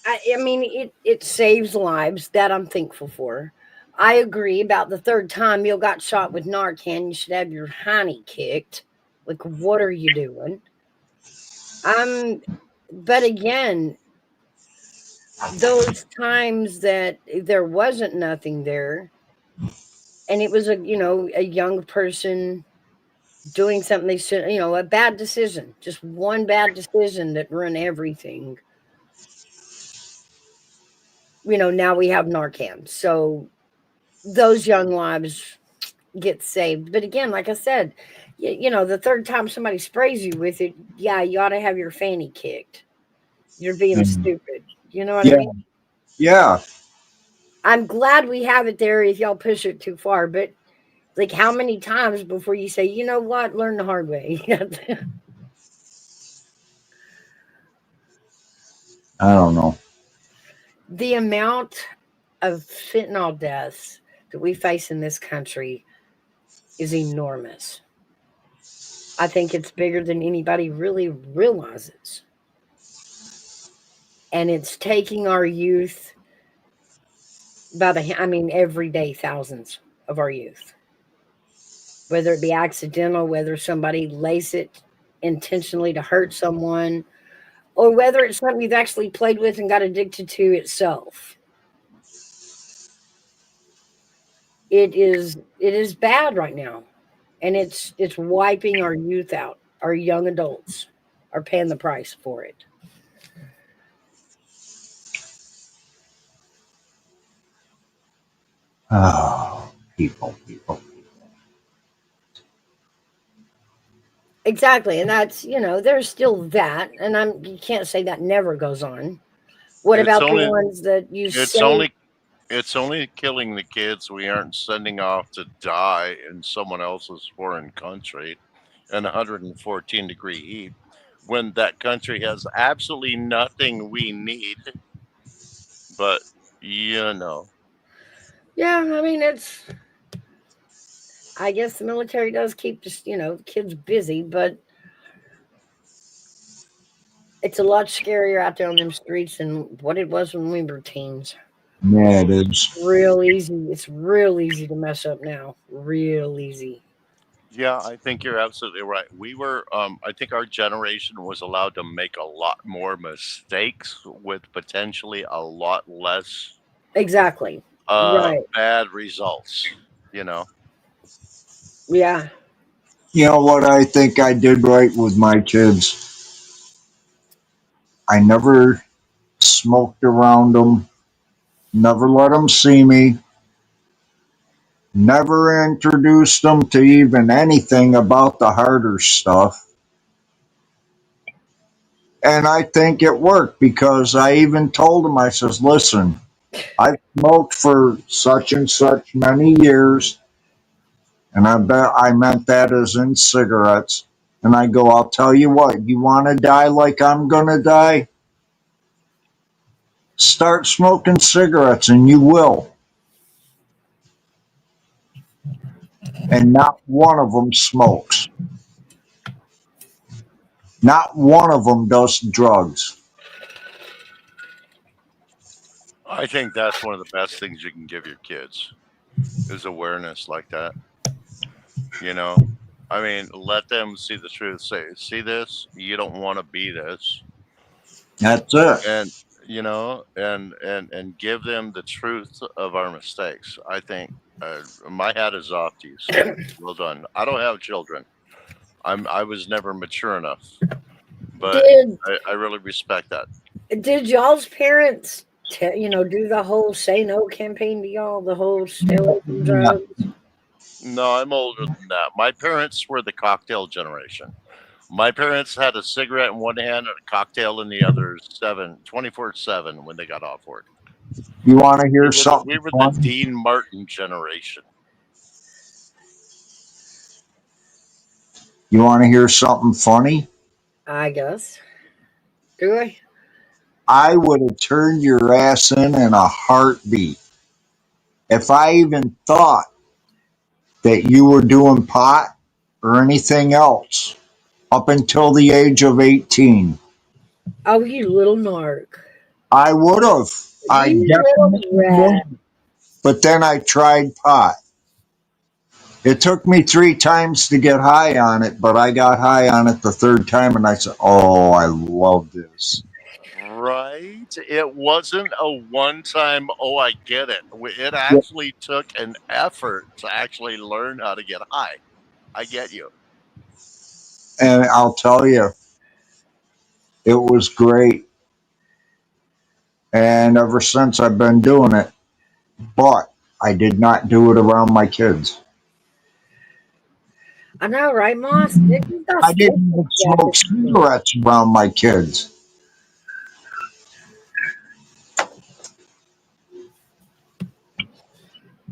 S3: I mean, it saves lives. That I'm thankful for. I agree about the third time you got shot with Narcan, you should have your hiney kicked. Like, what are you doing? Um, but again, those times that there wasn't nothing there, and it was a young person doing something they should, a bad decision, just one bad decision that ruined everything. Now we have Narcan, so those young lives get saved. But again, like I said, the third time somebody sprays you with it, yeah, you ought to have your fanny kicked. You're being stupid. You know what I
S4: Yeah.
S3: mean?
S4: Yeah.
S3: I'm glad we have it there if y'all push it too far, but like how many times before you say, you know what, learn the hard way?
S4: I don't know.
S3: The amount of fentanyl deaths that we face in this country is enormous. I think it's bigger than anybody really realizes. And it's taking our youth by the I mean, every day, thousands of our youth, whether it be accidental, whether somebody lays it intentionally to hurt someone, or whether it's something you've actually played with and got addicted to itself. It is bad right now, and it's wiping our youth out. Our young adults are paying the price for it.
S4: Oh, people.
S3: Exactly, and that's there's still that, and you can't say that never goes on. What
S10: It's
S3: about the
S10: only
S3: ones that you
S10: it's
S3: say
S10: only it's only killing the kids we aren't sending off to die in someone else's foreign country in 114-degree heat when that country has absolutely nothing we need. But you know,
S3: Yeah, I mean I guess the military does keep just, kids busy, but it's a lot scarier out there on them streets than what it was when we were teens.
S4: Yeah, it is.
S3: Real easy. It's real easy to mess up now. Real easy.
S10: yeah, I think you're absolutely right. I think our generation was allowed to make a lot more mistakes with potentially a lot less
S3: Exactly. Right.
S10: bad results. You know,
S3: Yeah.
S4: You know what I think I did right with my kids? I never smoked around them, never let them see me, never introduced them to even anything about the harder stuff. And I think it worked because I even told them, I says, listen, I've smoked for such and such many years, and I bet I meant that as in cigarettes. And I go, I'll tell you what, you want to die like I'm going to die? Start smoking cigarettes and you will. And not one of them smokes. Not one of them does drugs.
S10: I think that's one of the best things you can give your kids is awareness like that. You know, I mean, let them see the truth. Say, see this, you don't want to be this,
S4: That's it.
S10: and and give them the truth of our mistakes. I think my hat is off to you, Sue. Well done. I don't have children. I was never mature enough, but
S3: Did
S10: I really respect that.
S3: did y'all's parents do the whole say no campaign to y'all, the whole stay away from
S4: Yeah.
S3: drugs?
S10: No, I'm older than that. My parents were the cocktail generation. My parents had a cigarette in one hand and a cocktail in the other, 24/7 when they got off work.
S4: You want to hear
S10: We
S4: something
S10: were the
S4: funny?
S10: Dean Martin generation.
S4: You want to hear something funny?
S3: I guess. Do I?
S4: I would have turned your ass in a heartbeat. If I even thought that you were doing pot or anything else up until the age of 18,
S3: Oh, you little narc.
S4: I would have. I
S3: You little
S4: definitely
S3: rat.
S4: would. But then I tried pot. It took me 3 times to get high on it, but I got high on it the third time and I said, oh, I love this.
S10: Right? It wasn't a one time, oh, I get it. It
S4: Yeah.
S10: actually took an effort to actually learn how to get high. I get you.
S4: And I'll tell you, it was great. And ever since I've been doing it, but I did not do it around my kids.
S3: I know, right, Moss? Nikki's not
S4: I
S3: supposed
S4: didn't
S3: to
S4: even
S3: get
S4: smoke
S3: this.
S4: cigarettes around my kids.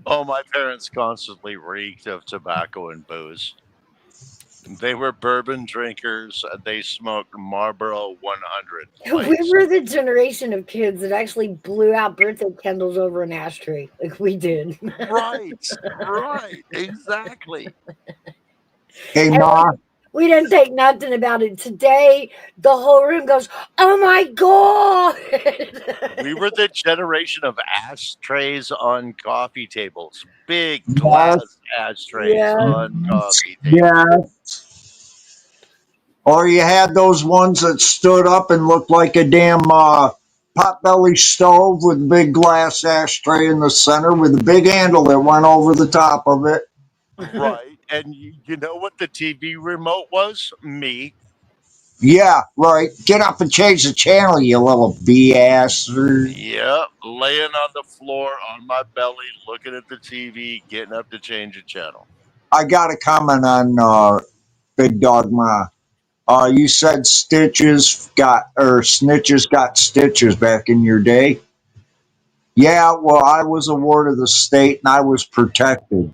S10: Oh, my parents constantly reeked of tobacco and booze. They were bourbon drinkers. They smoked Marlboro 100
S3: We
S10: lights.
S3: were the generation of kids that actually blew out birthday candles over an ashtray, like we did.
S10: Right, right, exactly.
S4: Hey,
S3: And
S4: Ma,
S3: We didn't think nothing about it. Today, the whole room goes, "Oh my god!"
S10: We were the generation of ashtrays on coffee tables, big
S4: Yes,
S10: glass ashtrays
S3: Yeah.
S10: on coffee tables.
S4: yeah. Or you had those ones that stood up and looked like a damn potbelly stove with a big glass ashtray in the center with a big handle that went over the top of it.
S10: Right. And you know what the TV remote was? Me.
S4: Yeah, right. Get up and change the channel, you little BS.
S10: Yep. Laying on the floor on my belly, looking at the TV, getting up to change a channel.
S4: I got a comment on Big Dog Ma. You said stitches got or snitches got stitches back in your day. Yeah, well, I was a ward of the state and I was protected,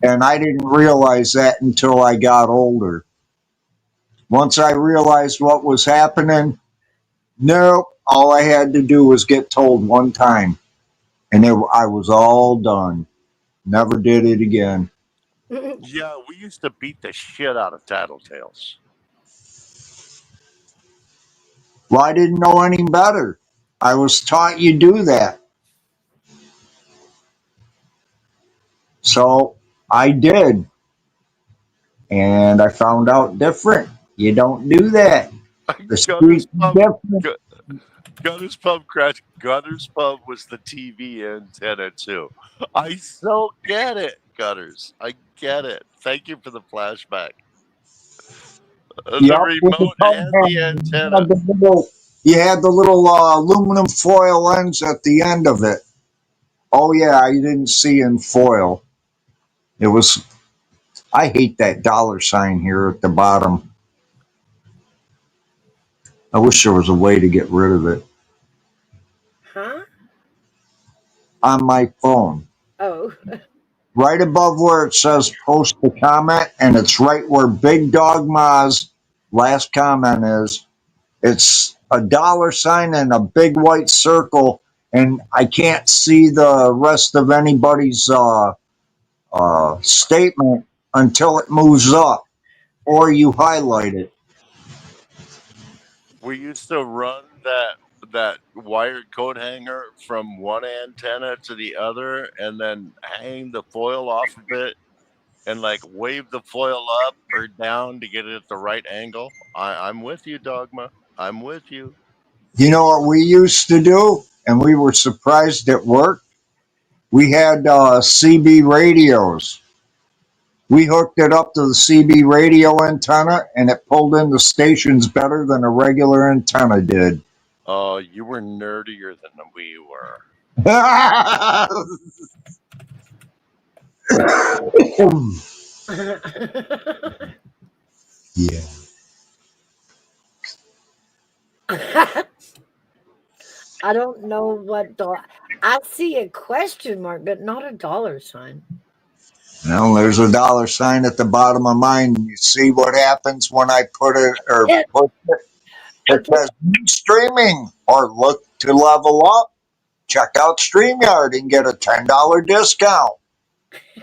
S4: and I didn't realize that until I got older. Once I realized what was happening, nope. All I had to do was get told one time, and I was all done. Never did it again.
S10: Yeah, we used to beat the shit out of tattletales.
S4: Well, I didn't know any better. I was taught you do that. So I did. And I found out different. You don't do that. The
S10: Gunner's
S4: street's
S10: Pub.
S4: different.
S10: Gunner's Pub was the TV antenna too. I so get it, Gunners. I get it. Thank you for the flashback. The
S4: Yep, with the
S10: remote
S4: pub
S10: and the
S4: handle.
S10: antenna.
S4: You had the little aluminum foil ends at the end of it. Oh yeah, I didn't see in foil. It was. I hate that dollar sign here at the bottom. I wish there was a way to get rid of it
S3: Huh?
S4: on my phone.
S3: Oh.
S4: Right above where it says post a comment, and it's right where Big Dog Ma's last comment is. It's a dollar sign and a big white circle, and I can't see the rest of anybody's statement until it moves up or you highlight it.
S10: We used to run that wired coat hanger from one antenna to the other and then hang the foil off of it and like wave the foil up or down to get it at the right angle. I'm with you, Dogma. I'm with you.
S4: You know what we used to do, and we were surprised it worked? We had CB radios. We hooked it up to the CB radio antenna, and it pulled in the stations better than a regular antenna did.
S10: Oh, you were nerdier than we were.
S4: Yeah.
S3: I don't know what I see a question mark, but not a dollar sign.
S4: Well, there's a dollar sign at the bottom of mine. You see what happens when I put it or
S3: Yeah,
S4: put it? It
S3: okay.
S4: says streaming or look to level up. Check out StreamYard and get a $10 discount.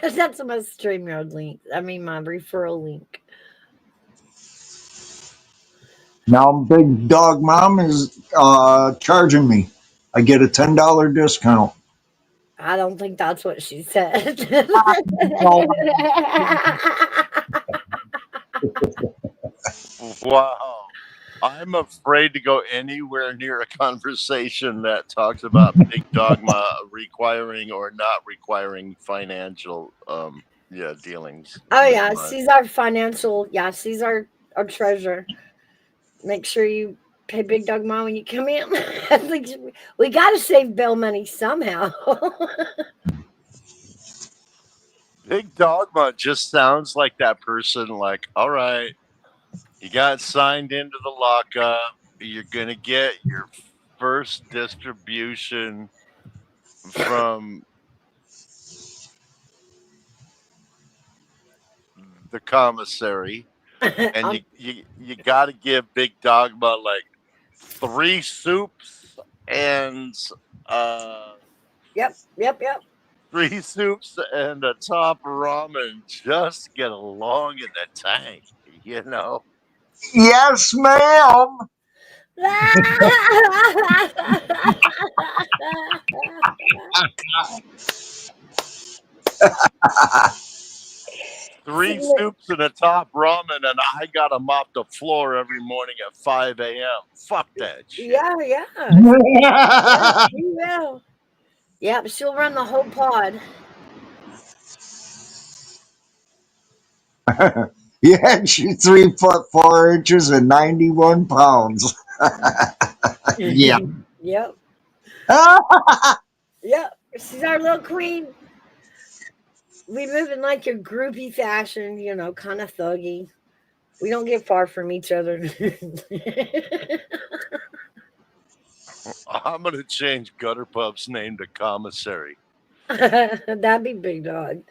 S3: That's my StreamYard link. I mean, my referral link.
S4: Now Big Dog Mom is charging me. I get a $10 discount.
S3: I don't think that's what she said.
S4: No,
S10: Wow. I'm afraid to go anywhere near a conversation that talks about big dogma requiring or not requiring financial dealings.
S3: Oh
S10: with
S3: yeah,
S10: mine.
S3: she's our financial. Yeah, she's our treasurer. Make sure you pay Big Dog Mom when you come in. I think we got to save bail money somehow.
S10: Big dogma just sounds like that person like, all right, you got signed into the lockup. You're gonna get your first distribution from the commissary, and
S3: Um,
S10: you got to give Big Dogma like 3 soups and uh
S3: yep, yep, yep.
S10: 3 soups and a top ramen just get along in the tank. You know,
S4: Yes, ma'am.
S10: three soups and a top ramen, and I gotta mop the floor every morning at 5 a.m. Fuck that shit.
S3: Yeah, yeah, she will. Yep, she'll run the whole pod.
S4: Yeah, she's 3 foot 4 inches and 91 pounds. Yeah.
S3: Yep, yep. She's our little queen. We move in like a groupie fashion, you know, kind of thuggy. We don't get far from each other.
S10: I'm gonna change Gutter Pup's name to Commissary.
S3: That'd be big dog.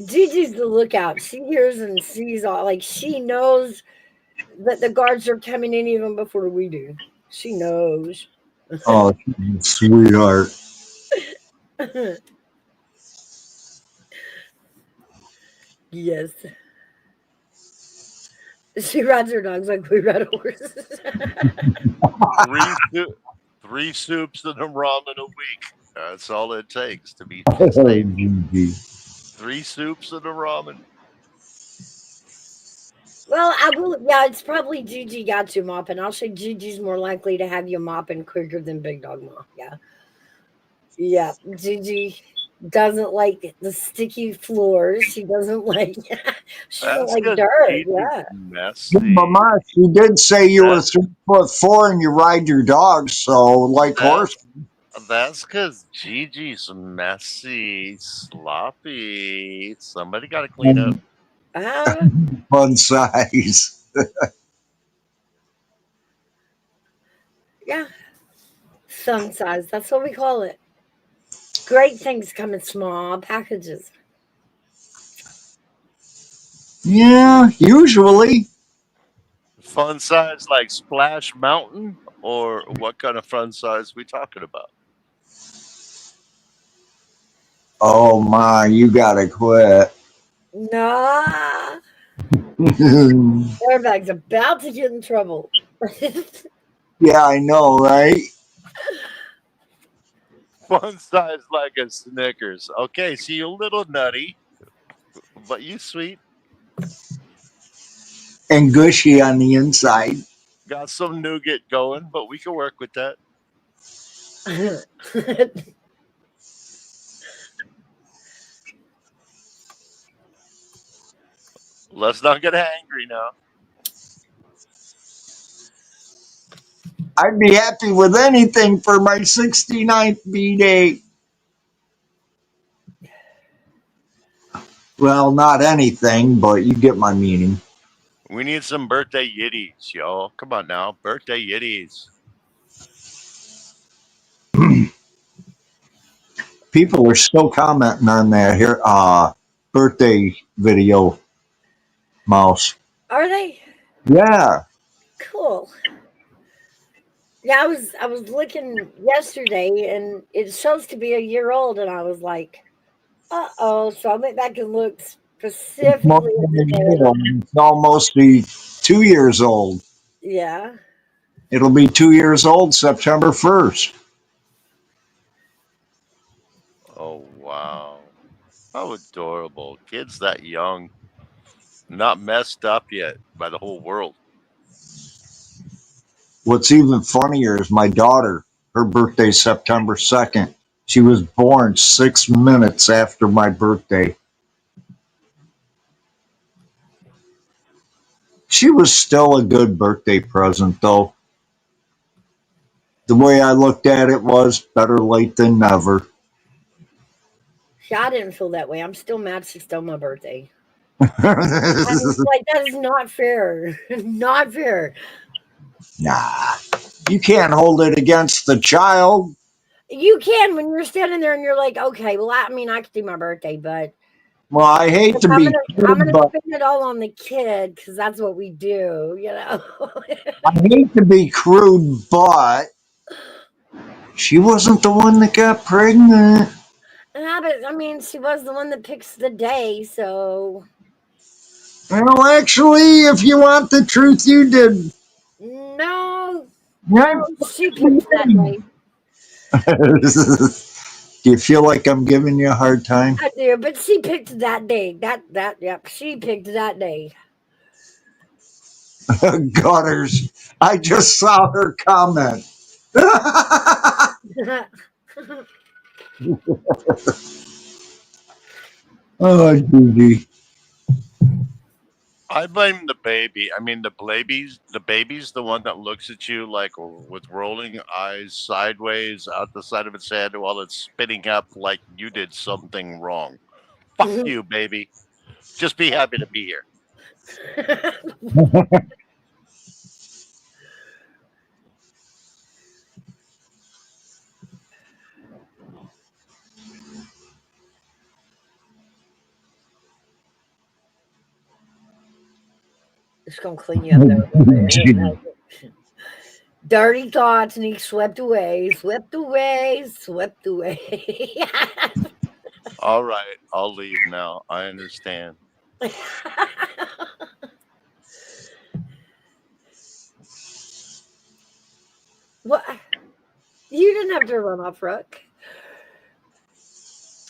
S3: Gigi's the lookout. She hears and sees all. Like she knows that the guards are coming in even before we do. She knows.
S4: Oh, sweetheart.
S3: Yes. She rides her dogs like we ride horses.
S10: Three soups and a ramen a week. That's all it takes to be
S4: Oh,
S10: safe.
S4: Gigi.
S10: 3 soups and a ramen.
S3: Well, I will. Yeah, it's probably Gigi got you mopping. I'll say Gigi's more likely to have you mopping quicker than Big Dog Mop. Yeah. Yeah. Gigi doesn't like the sticky floors. She doesn't like. She don't
S10: That's
S3: like
S10: because
S3: dirt.
S10: Gigi's
S3: Yeah.
S10: messy.
S4: Mama, she did say you were
S10: That's,
S4: 3 foot 4 and you ride your dogs, so like horse.
S10: that's because Gigi's messy, sloppy. Somebody got to clean up.
S3: Ah.
S4: Fun size.
S3: Yeah. Sun size. That's what we call it. Great things come in small packages.
S4: Yeah, usually.
S10: Fun size like Splash Mountain, or what kind of fun size we talking about?
S4: Oh my, you gotta quit.
S3: Nah. Airbag's about to get in trouble.
S4: Yeah, I know, right?
S10: Fun size like a Snickers. Okay, so you're a little nutty, but you sweet.
S4: And gushy on the inside.
S10: Got some nougat going, but we can work with that. Let's not get angry now.
S4: I'd be happy with anything for my 69th B-Day. Well, not anything, but you get my meaning.
S10: We need some birthday yitties, y'all. Come on now, birthday yitties.
S4: People are still commenting on that here birthday video, Mouse.
S3: Are they?
S4: Yeah.
S3: Cool. Yeah, I was looking yesterday and it shows to be a year old and I was like, uh-oh. So I went back and looked specifically at the day.
S4: It's almost 2 years old.
S3: Yeah.
S4: It'll be 2 years old September 1st.
S10: Oh wow. How adorable. Kids that young. Not messed up yet by the whole world.
S4: What's even funnier is my daughter. Her birthday's September 2nd. She was born 6 minutes after my birthday. She was still a good birthday present, though. The way I looked at it was better late than never.
S3: Yeah, I didn't feel that way. I'm still mad she stole my birthday. That is not fair. Not fair.
S4: Nah, you can't hold it against the child.
S3: You can when you're standing there and you're like, okay, well, I mean, I could do my birthday, but
S4: Well, I hate to be
S3: I'm
S4: crude,
S3: gonna
S4: but
S3: spend it all on the kid because that's what we do, you know.
S4: I hate to be crude, but she wasn't the one that got pregnant.
S3: Yeah, but I mean, she was the one that picks the day, so
S4: Well, actually, if you want the truth, you did.
S3: No, she picked that day.
S4: Do you feel like I'm giving you a hard time?
S3: I do, but she picked that day. Yep, she picked that day.
S4: Gutters. I just saw her comment. Oh, Gigi.
S10: I blame the baby. I mean, the baby's the one that looks at you like with rolling eyes sideways out the side of its head while it's spitting up like you did something wrong. Fuck you, baby. Just be happy to be here.
S3: It's gonna clean you up there a little bit. Dirty thoughts, and he swept away, swept away, swept away.
S10: All right, I'll leave now. I understand.
S3: What? You didn't have to run off, Rook.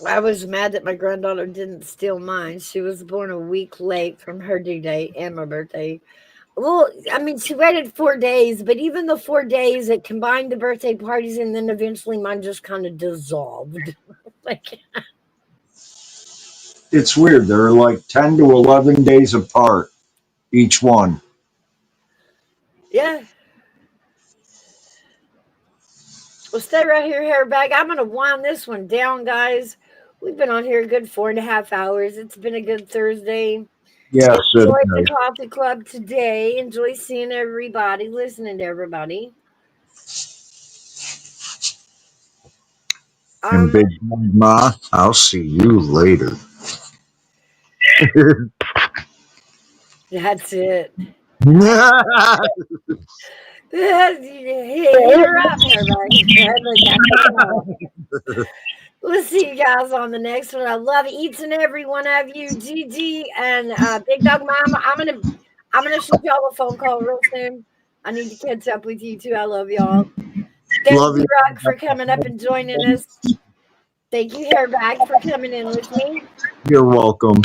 S3: I was mad that my granddaughter didn't steal mine. She was born a week late from her due date and my birthday. Well, I mean, she waited 4 days, but even the 4 days, it combined the birthday parties, and then eventually mine just kind of dissolved. Like,
S4: It's weird. They're like 10 to 11 days apart, each one.
S3: yeah. Well, stay right here, hairbag. I'm going to wind this one down, guys. We've been on here a good 4.5 hours. It's been a good Thursday.
S4: Yes,
S3: Enjoy the coffee club today. Enjoy seeing everybody, listening to everybody.
S4: And Big Ma, I'll see you later.
S3: That's it.
S4: Yeah.
S3: You're up, everybody. We'll see you guys on the next one. I love each and every one of you, Gigi and Big Dog Mama. I'm gonna shoot y'all a phone call real soon. I need to catch up with you too. I love y'all. Thank
S4: Love
S3: you,
S4: you.
S3: Rock, for coming up and joining us. Thank you, Hairbag, for coming in with me.
S4: You're welcome.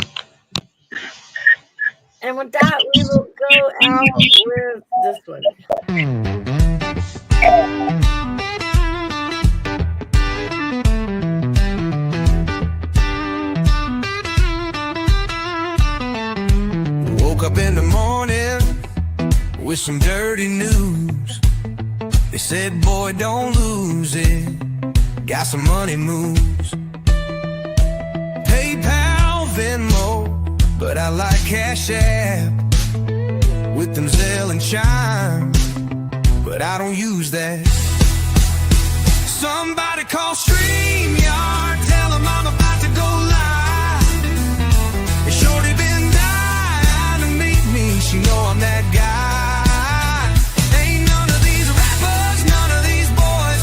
S3: And with that, we will go out with this one.
S2: Woke up in the morning with some dirty news. They said, boy, don't lose it. Got some money moves. PayPal, Venmo, but I like Cash App. With them Zelle and Chime, but I don't use that. Somebody call StreamYard.